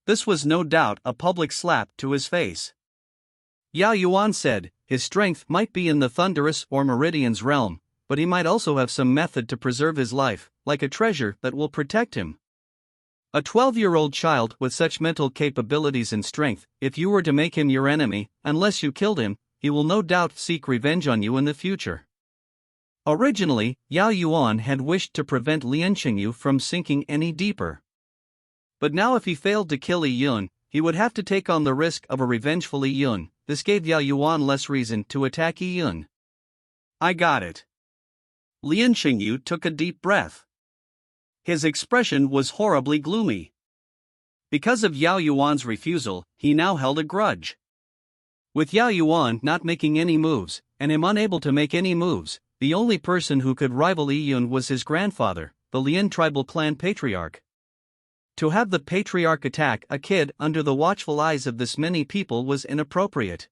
This was no doubt a public slap to his face. Yao Yuan said, his strength might be in the Thunderous or Meridian's realm, but he might also have some method to preserve his life, like a treasure that will protect him. A 12-year-old child with such mental capabilities and strength, if you were to make him your enemy, unless you killed him, he will no doubt seek revenge on you in the future. Originally, Yao Yuan had wished to prevent Lian Xingyu from sinking any deeper. But now if he failed to kill Yiyun, he would have to take on the risk of a revengeful Yiyun. This gave Yao Yuan less reason to attack Yiyun. "I got it." Lian Xingyu took a deep breath. His expression was horribly gloomy. Because of Yao Yuan's refusal, he now held a grudge. With Yao Yuan not making any moves, and him unable to make any moves, the only person who could rival Yiyun was his grandfather, the Lian tribal clan patriarch. To have the patriarch attack a kid under the watchful eyes of this many people was inappropriate.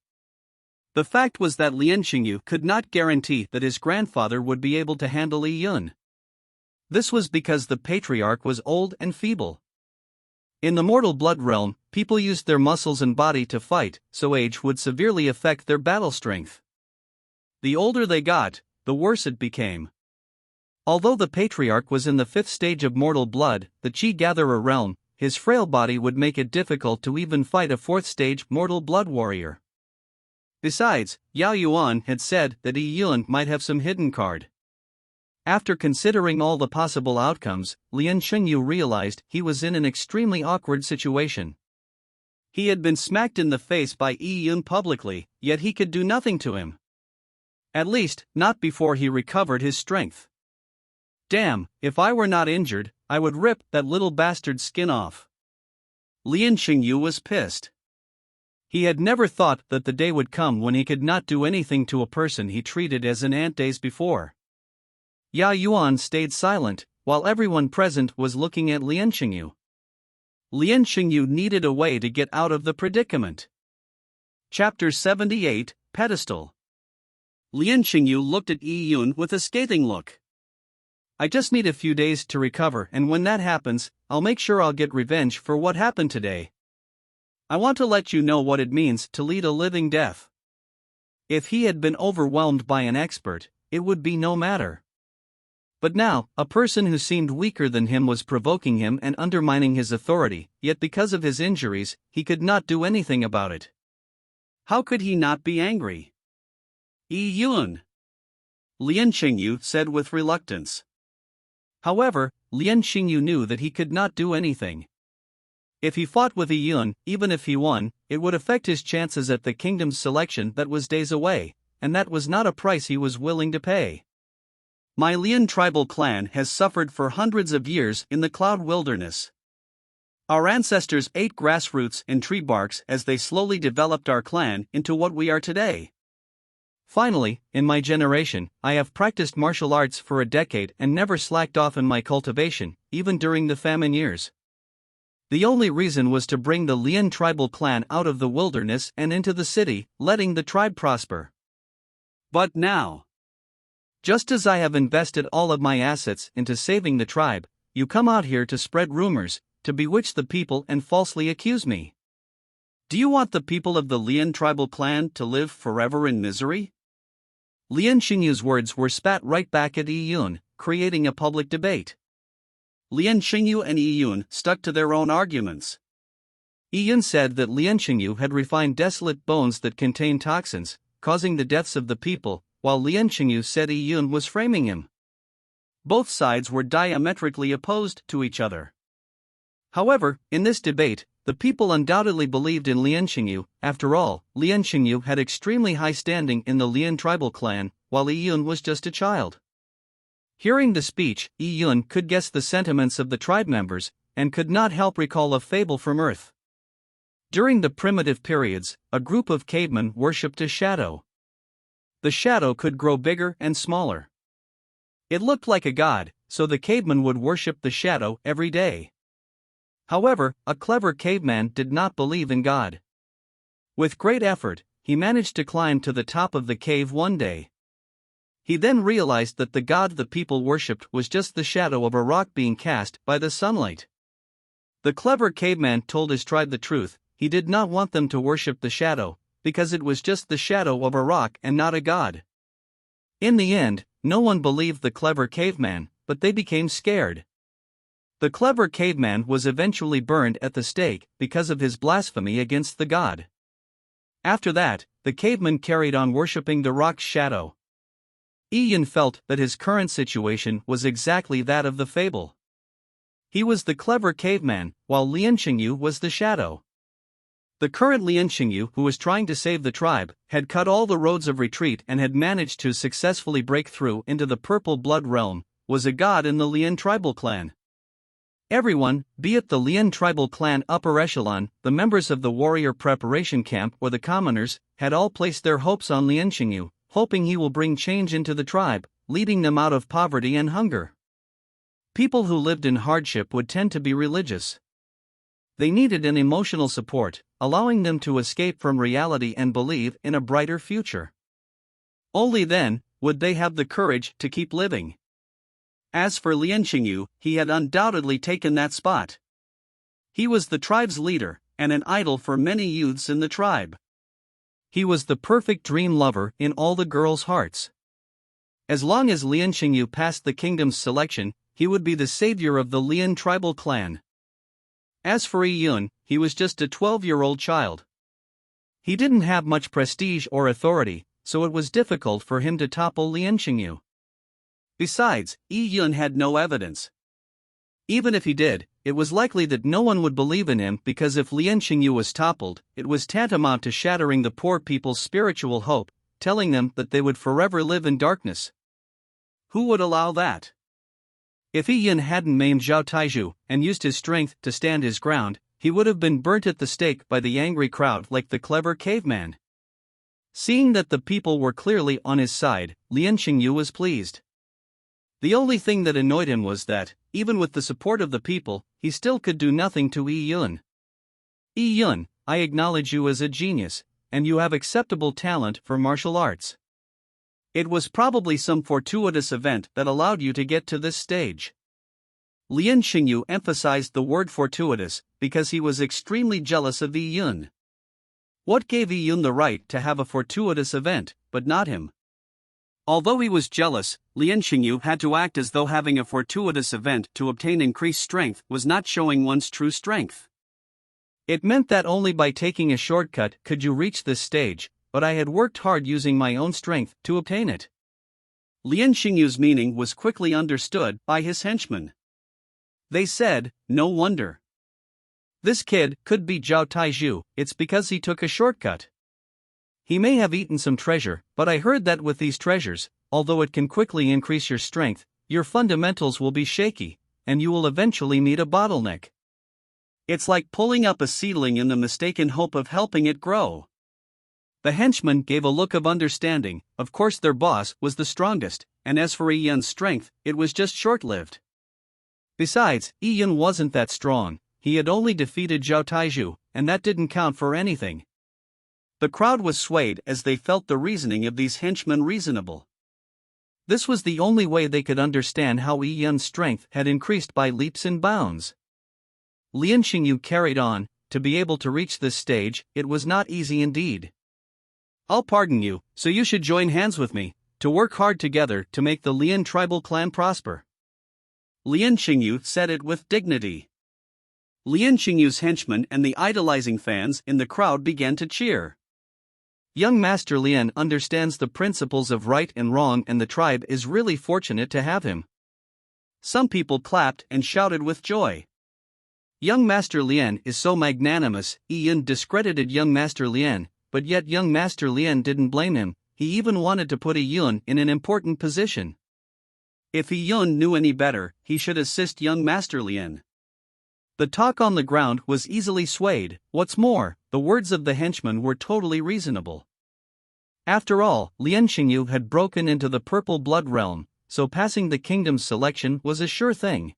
The fact was that Lian Xingyu could not guarantee that his grandfather would be able to handle Yiyun. This was because the patriarch was old and feeble. In the mortal blood realm, people used their muscles and body to fight, so age would severely affect their battle strength. The older they got, the worse it became. Although the patriarch was in the 5th stage of mortal blood, the Qi Gatherer realm, his frail body would make it difficult to even fight a 4th stage mortal blood warrior. Besides, Yao Yuan had said that Yi Yun might have some hidden card. After considering all the possible outcomes, Lian Xingyu realized he was in an extremely awkward situation. He had been smacked in the face by Yi Yun publicly, yet he could do nothing to him. At least, not before he recovered his strength. Damn, if I were not injured, I would rip that little bastard's skin off. Lian Xingyu was pissed. He had never thought that the day would come when he could not do anything to a person he treated as an ant days before. Yao Yuan stayed silent, while everyone present was looking at Lian Xingyu. Lian Xingyu needed a way to get out of the predicament. Chapter 78, Pedestal. Lian Xingyu looked at Yi Yun with a scathing look. I just need a few days to recover, and when that happens, I'll make sure I'll get revenge for what happened today. I want to let you know what it means to lead a living death. If he had been overwhelmed by an expert, it would be no matter. But now, a person who seemed weaker than him was provoking him and undermining his authority, yet because of his injuries, he could not do anything about it. How could he not be angry? Yi Yun, Lian Xingyu said with reluctance. However, Lian Xingyu knew that he could not do anything. If he fought with Yi Yun, even if he won, it would affect his chances at the kingdom's selection that was days away, and that was not a price he was willing to pay. My Lian tribal clan has suffered for hundreds of years in the Cloud Wilderness. Our ancestors ate grass roots and tree barks as they slowly developed our clan into what we are today. Finally, in my generation, I have practiced martial arts for a decade and never slacked off in my cultivation, even during the famine years. The only reason was to bring the Lian tribal clan out of the wilderness and into the city, letting the tribe prosper. But now, just as I have invested all of my assets into saving the tribe, you come out here to spread rumors, to bewitch the people and falsely accuse me. Do you want the people of the Lian tribal clan to live forever in misery? Lian Xingyu's words were spat right back at Yi Yun, creating a public debate. Lian Xingyu and Yi Yun stuck to their own arguments. Yi Yun said that Lian Xingyu had refined desolate bones that contained toxins, causing the deaths of the people, while Lian Xingyu said Yi Yun was framing him. Both sides were diametrically opposed to each other. However, in this debate, the people undoubtedly believed in Lian Xingyu. After all, Lian Xingyu had extremely high standing in the Lian tribal clan, while Yi Yun was just a child. Hearing the speech, Yi Yun could guess the sentiments of the tribe members, and could not help recall a fable from Earth. During the primitive periods, a group of cavemen worshipped a shadow. The shadow could grow bigger and smaller. It looked like a god, so the caveman would worship the shadow every day. However, a clever caveman did not believe in God. With great effort, he managed to climb to the top of the cave one day. He then realized that the god the people worshipped was just the shadow of a rock being cast by the sunlight. The clever caveman told his tribe the truth: he did not want them to worship the shadow, because it was just the shadow of a rock and not a god. In the end, no one believed the clever caveman, but they became scared. The clever caveman was eventually burned at the stake because of his blasphemy against the god. After that, the caveman carried on worshipping the rock's shadow. Yi Yun felt that his current situation was exactly that of the fable. He was the clever caveman, while Lian Xingyu was the shadow. The current Lian Xingyu, who was trying to save the tribe, had cut all the roads of retreat and had managed to successfully break through into the Purple Blood realm, was a god in the Lian tribal clan. Everyone, be it the Lian tribal clan upper echelon, the members of the warrior preparation camp or the commoners, had all placed their hopes on Lian Xingyu, hoping he will bring change into the tribe, leading them out of poverty and hunger. People who lived in hardship would tend to be religious. They needed an emotional support, allowing them to escape from reality and believe in a brighter future. Only then would they have the courage to keep living. As for Lian Xingyu, he had undoubtedly taken that spot. He was the tribe's leader, and an idol for many youths in the tribe. He was the perfect dream lover in all the girls' hearts. As long as Lian Xingyu passed the kingdom's selection, he would be the savior of the Lian tribal clan. As for Yi Yun, he was just a 12-year-old child. He didn't have much prestige or authority, so it was difficult for him to topple Lian Xingyu. Besides, Yi Yun had no evidence. Even if he did, it was likely that no one would believe in him because if Lian Xingyu was toppled, it was tantamount to shattering the poor people's spiritual hope, telling them that they would forever live in darkness. Who would allow that? If Yi Yun hadn't maimed Zhao Taizhu and used his strength to stand his ground, he would have been burnt at the stake by the angry crowd like the clever caveman. Seeing that the people were clearly on his side, Lian Xingyu was pleased. The only thing that annoyed him was that, even with the support of the people, he still could do nothing to Yi Yun. Yi Yun, I acknowledge you as a genius, and you have acceptable talent for martial arts. It was probably some fortuitous event that allowed you to get to this stage. Lian Xingyu emphasized the word fortuitous because he was extremely jealous of Yi Yun. What gave Yi Yun the right to have a fortuitous event, but not him? Although he was jealous, Lian Xingyu had to act as though having a fortuitous event to obtain increased strength was not showing one's true strength. It meant that only by taking a shortcut could you reach this stage, but I had worked hard using my own strength to obtain it. Lian Xingyu's meaning was quickly understood by his henchmen. They said, no wonder. This kid could beat Zhao Taizhu, it's because he took a shortcut. He may have eaten some treasure, but I heard that with these treasures, although it can quickly increase your strength, your fundamentals will be shaky, and you will eventually meet a bottleneck. It's like pulling up a seedling in the mistaken hope of helping it grow. The henchmen gave a look of understanding. Of course their boss was the strongest, and as for Yi Yun's strength, it was just short-lived. Besides, Yi Yun wasn't that strong, he had only defeated Zhao Taizhu, and that didn't count for anything. The crowd was swayed as they felt the reasoning of these henchmen reasonable. This was the only way they could understand how Yi Yun's strength had increased by leaps and bounds. Lian Xingyu carried on. To be able to reach this stage, it was not easy indeed. I'll pardon you, so you should join hands with me, to work hard together to make the Lian tribal clan prosper. Lian Xingyu said it with dignity. Lian Xingyu's henchmen and the idolizing fans in the crowd began to cheer. Young Master Lian understands the principles of right and wrong, and the tribe is really fortunate to have him. Some people clapped and shouted with joy. Young Master Lian is so magnanimous. Yi Yun discredited Young Master Lian, but yet Young Master Lian didn't blame him. He even wanted to put Yi Yun in an important position. If Yi Yun knew any better, he should assist Young Master Lian. The talk on the ground was easily swayed. What's more, the words of the henchmen were totally reasonable. After all, Lian Xingyu had broken into the Purple Blood realm, so passing the kingdom's selection was a sure thing.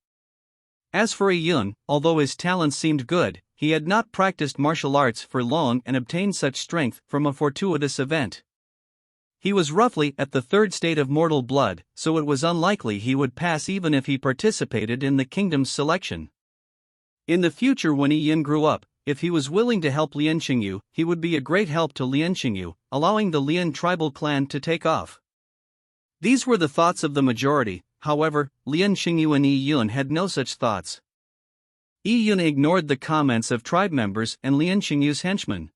As for Yi Yun, although his talents seemed good, he had not practiced martial arts for long and obtained such strength from a fortuitous event. He was roughly at the third state of mortal blood, so it was unlikely he would pass even if he participated in the kingdom's selection. In the future, when Yi Yun grew up, if he was willing to help Lian Xingyu, he would be a great help to Lian Xingyu, allowing the Lian tribal clan to take off. These were the thoughts of the majority. However, Lian Xingyu and Yi Yun had no such thoughts. Yi Yun ignored the comments of tribe members and Lian Xingyu's henchmen.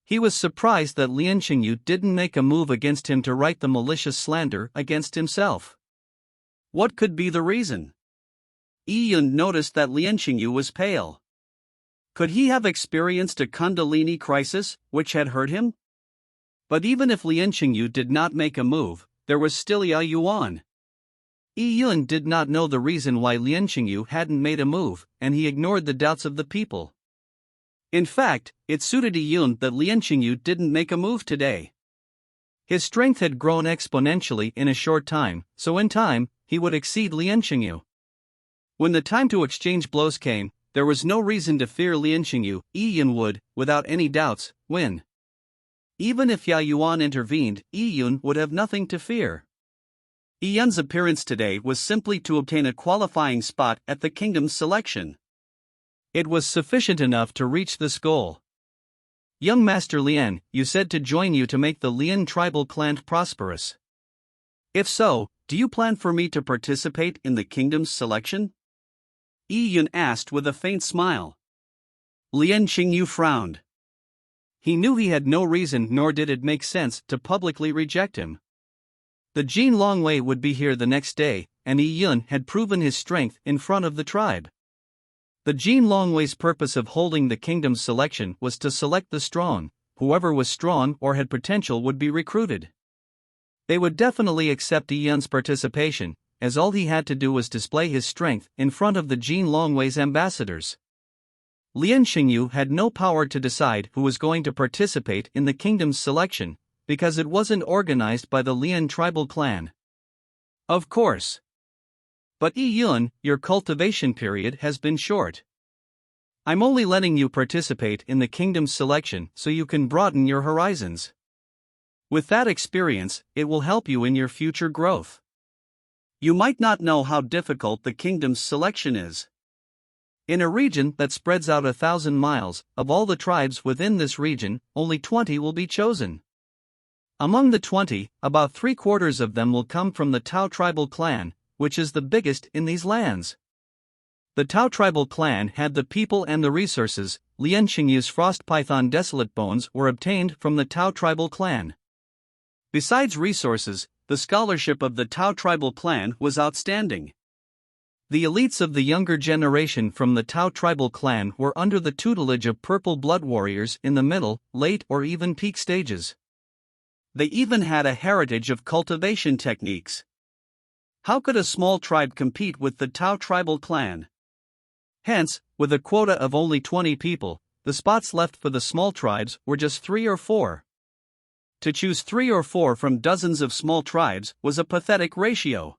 He was surprised that Lian Xingyu didn't make a move against him to write the malicious slander against himself. What could be the reason? Yi Yun noticed that Lian Xingyu was pale. Could he have experienced a Kundalini crisis, which had hurt him? But even if Lian Xingyu did not make a move, there was still Yao Yuan. Yi Yun did not know the reason why Lian Xingyu hadn't made a move, and he ignored the doubts of the people. In fact, it suited Yi Yun that Lian Xingyu didn't make a move today. His strength had grown exponentially in a short time, so in time, he would exceed Lian Xingyu. When the time to exchange blows came, there was no reason to fear Lian Xingyu. Yi Yun would, without any doubts, win. Even if Yao Yuan intervened, Yi Yun would have nothing to fear. Yi Yun's appearance today was simply to obtain a qualifying spot at the kingdom's selection. It was sufficient enough to reach this goal. Young Master Lian, you said to join you to make the Lian tribal clan prosperous. If so, do you plan for me to participate in the kingdom's selection? Yi Yun asked with a faint smile. Lian Xingyu frowned. He knew he had no reason, nor did it make sense, to publicly reject him. The Jin Longwei would be here the next day, and Yi Yun had proven his strength in front of the tribe. The Jin Longwei's purpose of holding the kingdom's selection was to select the strong. Whoever was strong or had potential would be recruited. They would definitely accept Yi Yun's participation, as all he had to do was display his strength in front of the Jin Longwei's ambassadors. Lian Xingyu had no power to decide who was going to participate in the kingdom's selection, because it wasn't organized by the Lian tribal clan. Of course. But Yi Yun, your cultivation period has been short. I'm only letting you participate in the kingdom's selection so you can broaden your horizons. With that experience, it will help you in your future growth. You might not know how difficult the kingdom's selection is. In a region that spreads out 1,000 miles, of all the tribes within this region, only 20 will be chosen. Among the 20, about 3/4 of them will come from the Tao tribal clan, which is the biggest in these lands. The Tao tribal clan had the people and the resources. Lian Xingyu's frost python desolate bones were obtained from the Tao tribal clan. Besides resources, the scholarship of the Tao tribal clan was outstanding. The elites of the younger generation from the Tao tribal clan were under the tutelage of purple blood warriors in the middle, late or even peak stages. They even had a heritage of cultivation techniques. How could a small tribe compete with the Tao tribal clan? Hence, with a quota of only 20 people, the spots left for the small tribes were just 3 or 4. To choose 3 or 4 from dozens of small tribes was a pathetic ratio.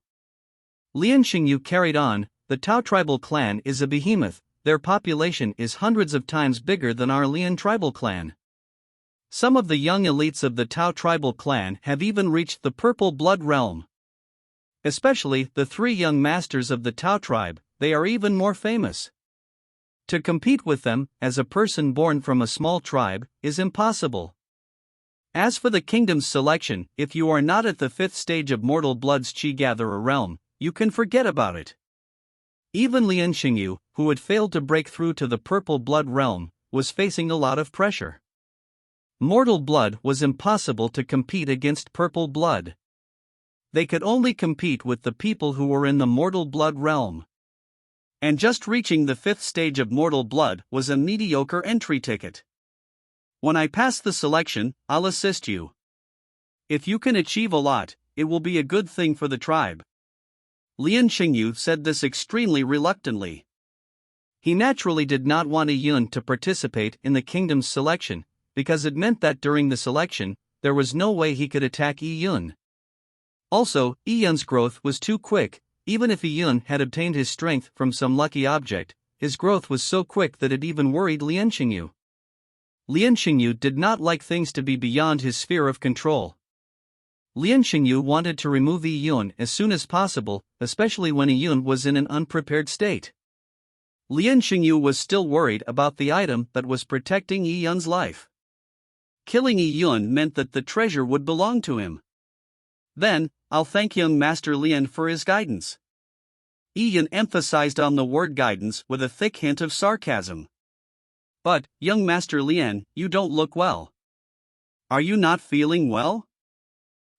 Lian Xingyu carried on, the Tao tribal clan is a behemoth, their population is hundreds of times bigger than our Lian tribal clan. Some of the young elites of the Tao tribal clan have even reached the purple blood realm. Especially the 3 young masters of the Tao tribe, they are even more famous. To compete with them, as a person born from a small tribe, is impossible. As for the kingdom's selection, if you are not at the 5th stage of Mortal Blood's Qi Gatherer realm, you can forget about it. Even Lian Xingyu, who had failed to break through to the purple blood realm, was facing a lot of pressure. Mortal blood was impossible to compete against purple blood. They could only compete with the people who were in the mortal blood realm. And just reaching the 5th stage of mortal blood was a mediocre entry ticket. When I pass the selection, I'll assist you. If you can achieve a lot, it will be a good thing for the tribe. Lian Xingyu said this extremely reluctantly. He naturally did not want Yi Yun to participate in the kingdom's selection, because it meant that during the selection, there was no way he could attack Yi Yun. Also, Yi Yun's growth was too quick. Even if Yi Yun had obtained his strength from some lucky object, his growth was so quick that it even worried Lian Xingyu. Lian Xingyu did not like things to be beyond his sphere of control. Lian Xingyu wanted to remove Yi Yun as soon as possible, especially when Yi Yun was in an unprepared state. Lian Xingyu was still worried about the item that was protecting Yi Yun's life. Killing Yi Yun meant that the treasure would belong to him. Then, I'll thank young Master Lian for his guidance. Yi Yun emphasized on the word guidance with a thick hint of sarcasm. But, young Master Lian, you don't look well. Are you not feeling well?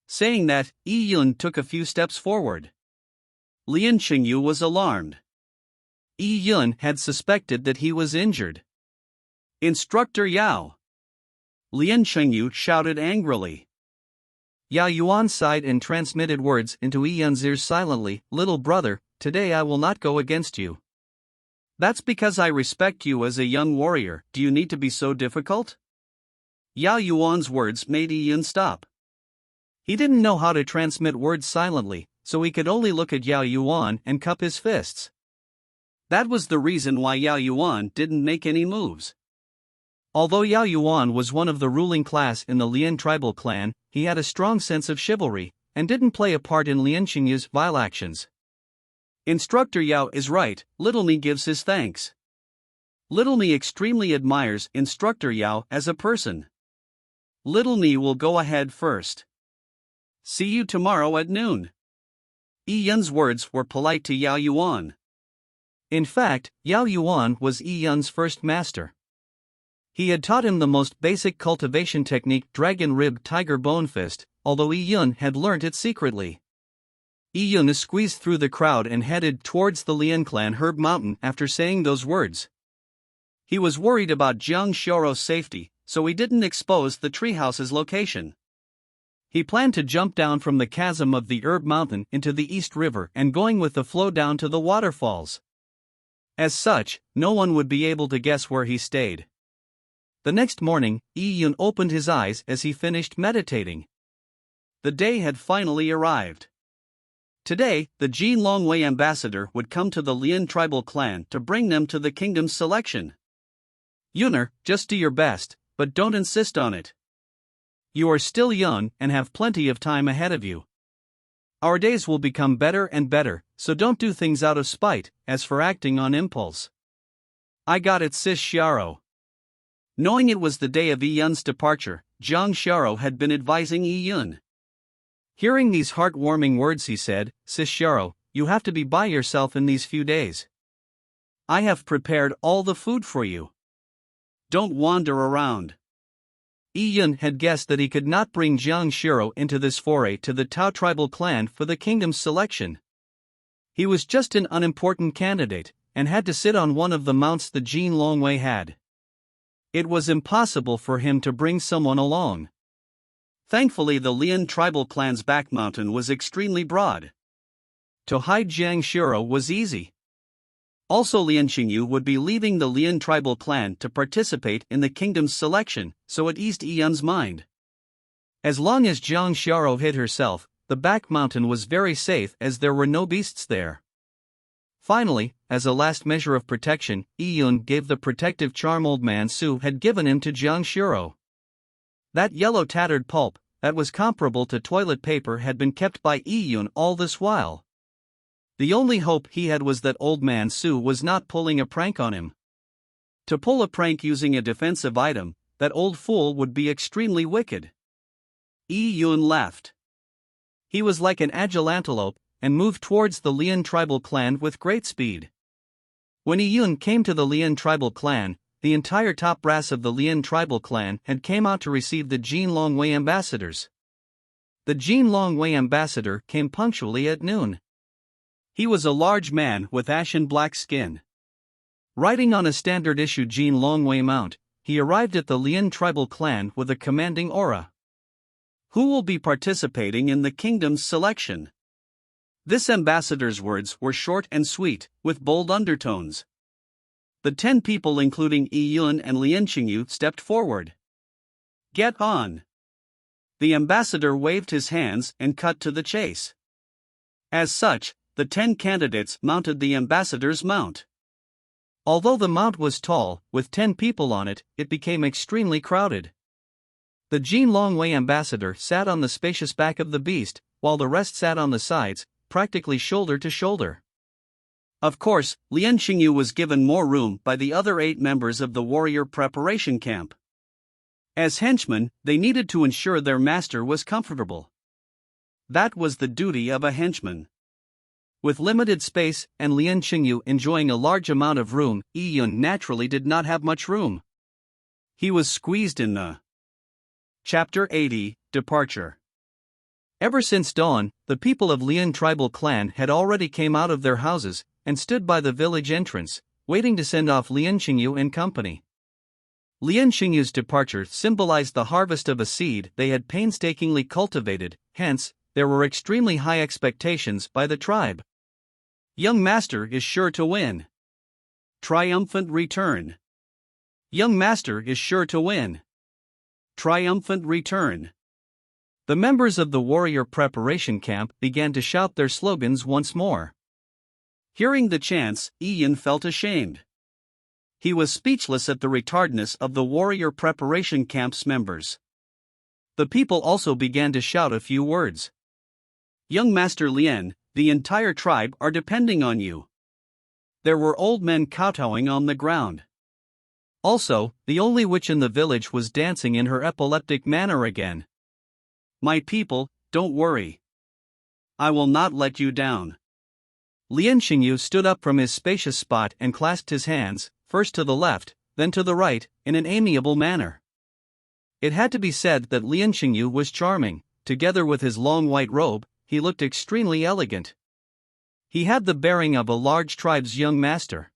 Saying that, Yi Yun took a few steps forward. Lian Xingyu was alarmed. Yi Yun had suspected that he was injured. Instructor Yao! Lian Xingyu shouted angrily. Yao Yuan sighed and transmitted words into Yi Yun's ears silently. Little brother, today I will not go against you. That's because I respect you as a young warrior. Do you need to be so difficult? Yao Yuan's words made Yi Yun stop. He didn't know how to transmit words silently, so he could only look at Yao Yuan and cup his fists. That was the reason why Yao Yuan didn't make any moves. Although Yao Yuan was one of the ruling class in the Lian tribal clan, he had a strong sense of chivalry, and didn't play a part in Lian Xingyu's vile actions. Instructor Yao is right, Little Me gives his thanks. Little Me extremely admires Instructor Yao as a person. Little Me will go ahead first. See you tomorrow at noon. Yi Yun's words were polite to Yao Yuan. In fact, Yao Yuan was Yi Yun's first master. He had taught him the most basic cultivation technique, Dragon Rib Tiger Bone Fist, although Yi Yun had learnt it secretly. Yi Yun squeezed through the crowd and headed towards the Lian clan herb mountain after saying those words. He was worried about Jiang Xiaoro's safety, so he didn't expose the treehouse's location. He planned to jump down from the chasm of the herb mountain into the East River and going with the flow down to the waterfalls. As such, no one would be able to guess where he stayed. The next morning, Yi Yun opened his eyes as he finished meditating. The day had finally arrived. Today, the Jin Longwei ambassador would come to the Lian tribal clan to bring them to the kingdom's selection. Yuner, just do your best, but don't insist on it. You are still young and have plenty of time ahead of you. Our days will become better and better, so don't do things out of spite, as for acting on impulse. I got it, Sis Xiaoro. Knowing it was the day of Yi Yun's departure, Jiang Xiaoro had been advising Yi Yun. Hearing these heartwarming words, he said, Sis Xiaoro, you have to be by yourself in these few days. I have prepared all the food for you. Don't wander around. Yi Yun had guessed that he could not bring Jiang Xiaoro into this foray to the Tao tribal clan for the kingdom's selection. He was just an unimportant candidate, and had to sit on one of the mounts the Jin Longwei had. It was impossible for him to bring someone along. Thankfully, the Lian tribal clan's back mountain was extremely broad. To hide Jiang Xiaoro was easy. Also, Lian Qingyu would be leaving the Lian tribal clan to participate in the kingdom's selection, so it eased Yi Yun's mind. As long as Jiang Xiaoro hid herself, the back mountain was very safe as there were no beasts there. Finally, as a last measure of protection, Yi Yun gave the protective charm Old Man Su had given him to Jiang Xiaoro. That yellow tattered pulp, that was comparable to toilet paper, had been kept by Yi Yun all this while. The only hope he had was that Old Man Su was not pulling a prank on him. To pull a prank using a defensive item, that old fool would be extremely wicked. Yi Yun laughed. He was like an agile antelope, and moved towards the Lian tribal clan with great speed. When Yi Yun came to the Lian tribal clan, the entire top brass of the Lian tribal clan had came out to receive the Jin Longwei ambassadors. The Jin Longwei ambassador came punctually at noon. He was a large man with ashen black skin. Riding on a standard-issue Jin Longwei mount, he arrived at the Lian tribal clan with a commanding aura. Who will be participating in the kingdom's selection? This ambassador's words were short and sweet, with bold undertones. The 10 people, including Yi Yun and Lian Qingyu, stepped forward. Get on. The ambassador waved his hands and cut to the chase. As such, the 10 candidates mounted the ambassador's mount. Although the mount was tall, with 10 people on it, it became extremely crowded. The Jin Longwei ambassador sat on the spacious back of the beast, while the rest sat on the sides, practically shoulder to shoulder. Of course, Lian Qingyu was given more room by the other 8 members of the warrior preparation camp. As henchmen, they needed to ensure their master was comfortable. That was the duty of a henchman. With limited space and Lian Qingyu enjoying a large amount of room, Yi Yun naturally did not have much room. He was squeezed in the Chapter 80, Departure. Ever since dawn, the people of Lian tribal clan had already came out of their houses and stood by the village entrance, waiting to send off Lian Qingyu and company. Lian Qingyu's departure symbolized the harvest of a seed they had painstakingly cultivated, hence, there were extremely high expectations by the tribe. Young master is sure to win. Triumphant return. Young master is sure to win. Triumphant return. The members of the warrior preparation camp began to shout their slogans once more. Hearing the chants, Yi Yun felt ashamed. He was speechless at the retardedness of the warrior preparation camp's members. The people also began to shout a few words. Young Master Lian, the entire tribe are depending on you. There were old men kowtowing on the ground. Also, the only witch in the village was dancing in her epileptic manner again. My people, don't worry. I will not let you down. Lian Qingyu stood up from his spacious spot and clasped his hands, first to the left, then to the right, in an amiable manner. It had to be said that Lien Qingyu was charming. Together with his long white robe, he looked extremely elegant. He had the bearing of a large tribe's young master.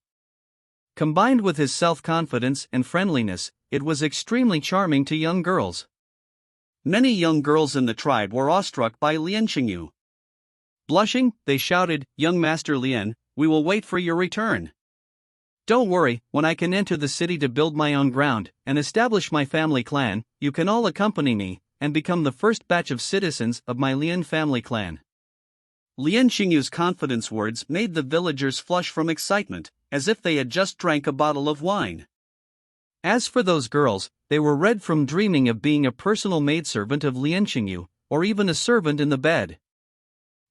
Combined with his self-confidence and friendliness, it was extremely charming to young girls. Many young girls in the tribe were awestruck by Lien Qingyu. Blushing, they shouted, "Young Master Lien, we will wait for your return. Don't worry, when I can enter the city to build my own ground and establish my family clan, you can all accompany me and become the first batch of citizens of my Lien family clan." Lien Qingyu's confidence words made the villagers flush from excitement, as if they had just drank a bottle of wine. As for those girls, they were red from dreaming of being a personal maidservant of Lien Qingyu, or even a servant in the bed.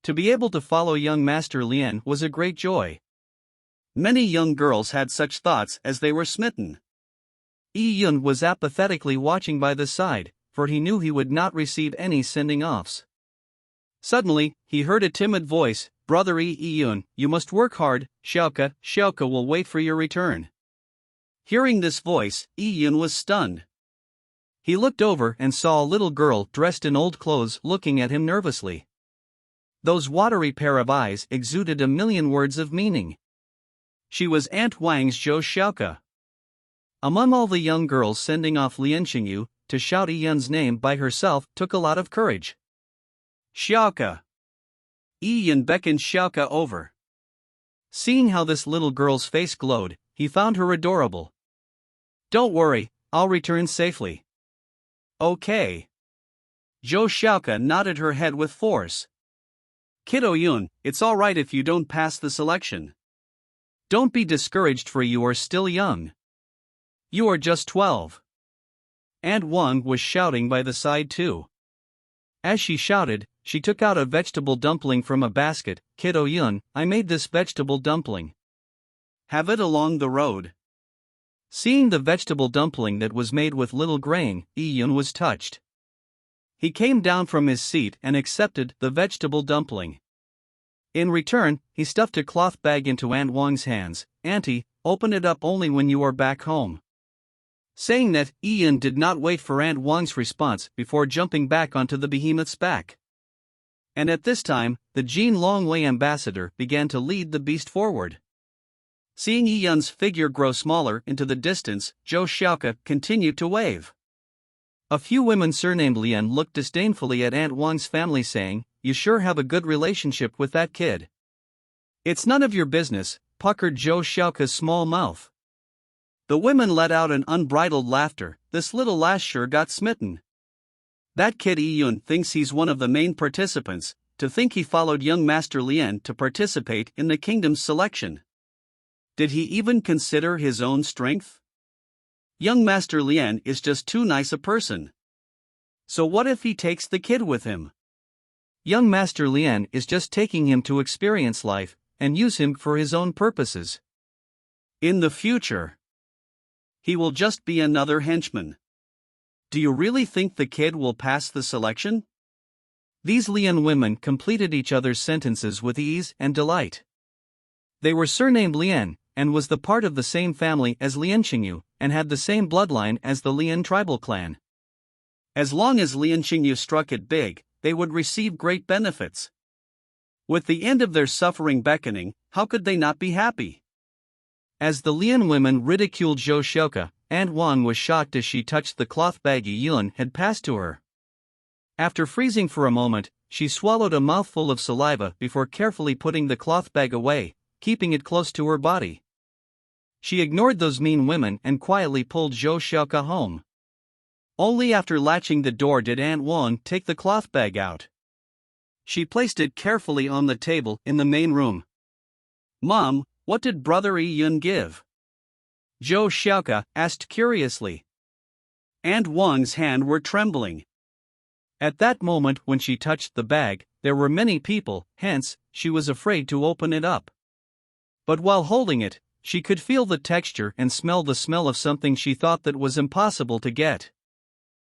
To be able to follow young Master Lien was a great joy. Many young girls had such thoughts as they were smitten. Yi Yun was apathetically watching by the side, for he knew he would not receive any sending-offs. Suddenly, he heard a timid voice, "Brother Yi Yun, you must work hard, Xiaoke will wait for your return." Hearing this voice, Yi Yun was stunned. He looked over and saw a little girl dressed in old clothes looking at him nervously. Those watery pair of eyes exuded a million words of meaning. She was Aunt Wang's Zhou Xiaoke. Among all the young girls sending off Lien Qingyu, to shout Yi Yun's name by herself took a lot of courage. "Xiaoke." Yi Yun beckoned Xiaoke over. Seeing how this little girl's face glowed, he found her adorable. "Don't worry, I'll return safely." "Okay." Zhou Xiaoke nodded her head with force. "Kiddo Yun, it's alright if you don't pass the selection. Don't be discouraged, for you are still young. You are just 12. Aunt Wang was shouting by the side too. As she shouted, she took out a vegetable dumpling from a basket. "Kiddo Yun, I made this vegetable dumpling. Have it along the road." Seeing the vegetable dumpling that was made with little grain, Yi Yun was touched. He came down from his seat and accepted the vegetable dumpling. In return, he stuffed a cloth bag into Aunt Wang's hands. "Auntie, open it up only when you are back home." Saying that, Yi Yun did not wait for Aunt Wang's response before jumping back onto the behemoth's back. And at this time, the Jin Longwei ambassador began to lead the beast forward. Seeing Yi Yun's figure grow smaller into the distance, Zhou Xiaoke continued to wave. A few women surnamed Lien looked disdainfully at Aunt Wang's family, saying, "You sure have a good relationship with that kid." "It's none of your business," puckered Zhou Xiaoke's small mouth. The women let out an unbridled laughter. "This little lass sure got smitten. That kid Yi Yun thinks he's one of the main participants. To think he followed young Master Lien to participate in the kingdom's selection. Did he even consider his own strength? Young Master Lien is just too nice a person. So what if he takes the kid with him? Young Master Lien is just taking him to experience life and use him for his own purposes. In the future, he will just be another henchman. Do you really think the kid will pass the selection?" These Lien women completed each other's sentences with ease and delight. They were surnamed Lien, and was the part of the same family as Lien Qingyu, and had the same bloodline as the Lien tribal clan. As long as Lien Qingyu struck it big, they would receive great benefits. With the end of their suffering beckoning, how could they not be happy? As the Lien women ridiculed Zhou Xiaoke, Aunt Wang was shocked as she touched the cloth bag Yi Yun had passed to her. After freezing for a moment, she swallowed a mouthful of saliva before carefully putting the cloth bag away, keeping it close to her body. She ignored those mean women and quietly pulled Zhou Xiaoke home. Only after latching the door did Aunt Wang take the cloth bag out. She placed it carefully on the table in the main room. "Mom, what did Brother Yi Yun give?" Zhou Xiaoke asked curiously. Aunt Wang's hands were trembling. At that moment when she touched the bag, there were many people, hence, she was afraid to open it up. But while holding it, she could feel the texture and smell the smell of something she thought that was impossible to get.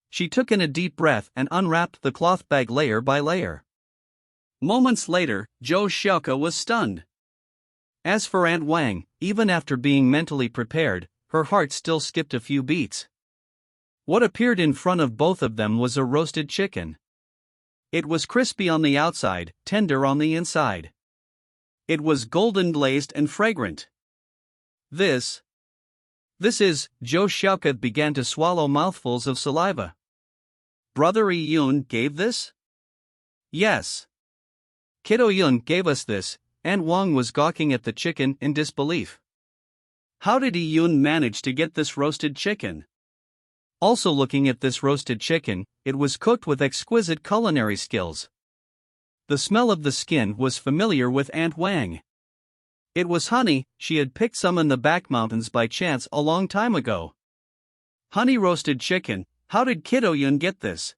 She took in a deep breath and unwrapped the cloth bag layer by layer. Moments later, Zhou Xiaoke was stunned. As for Aunt Wang, even after being mentally prepared, her heart still skipped a few beats. What appeared in front of both of them was a roasted chicken. It was crispy on the outside, tender on the inside. It was golden glazed and fragrant. This is, Zhou Xiaoke began to swallow mouthfuls of saliva. Brother Yi Yun gave this? Yes. Kiddo Yun gave us this. Aunt Wang was gawking at the chicken in disbelief. How did Yi Yun manage to get this roasted chicken? Also looking at this roasted chicken, it was cooked with exquisite culinary skills. The smell of the skin was familiar with Aunt Wang. It was honey, she had picked some in the back mountains by chance a long time ago. Honey roasted chicken, how did Kiddo Yun get this?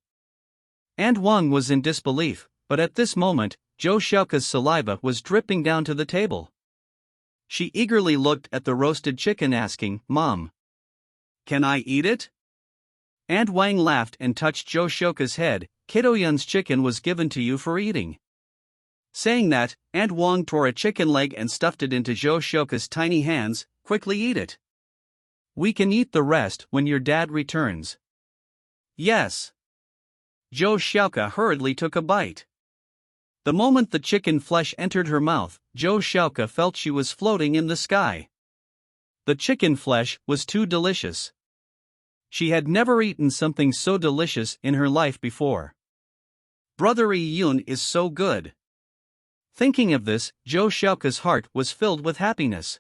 Aunt Wang was in disbelief, but at this moment, Zhou Xiaoke's saliva was dripping down to the table. She eagerly looked at the roasted chicken asking, Mom, can I eat it? Aunt Wang laughed and touched Zhou Xiaoke's head. Kiddo Yun's chicken was given to you for eating. Saying that, Aunt Wang tore a chicken leg and stuffed it into Zhou Xiaoke's tiny hands. Quickly eat it. We can eat the rest when your dad returns. Yes. Zhou Xiaoke hurriedly took a bite. The moment the chicken flesh entered her mouth, Zhou Xiaoke felt she was floating in the sky. The chicken flesh was too delicious. She had never eaten something so delicious in her life before. Brother Yi Yun is so good. Thinking of this, Zhou Xiaoke's heart was filled with happiness.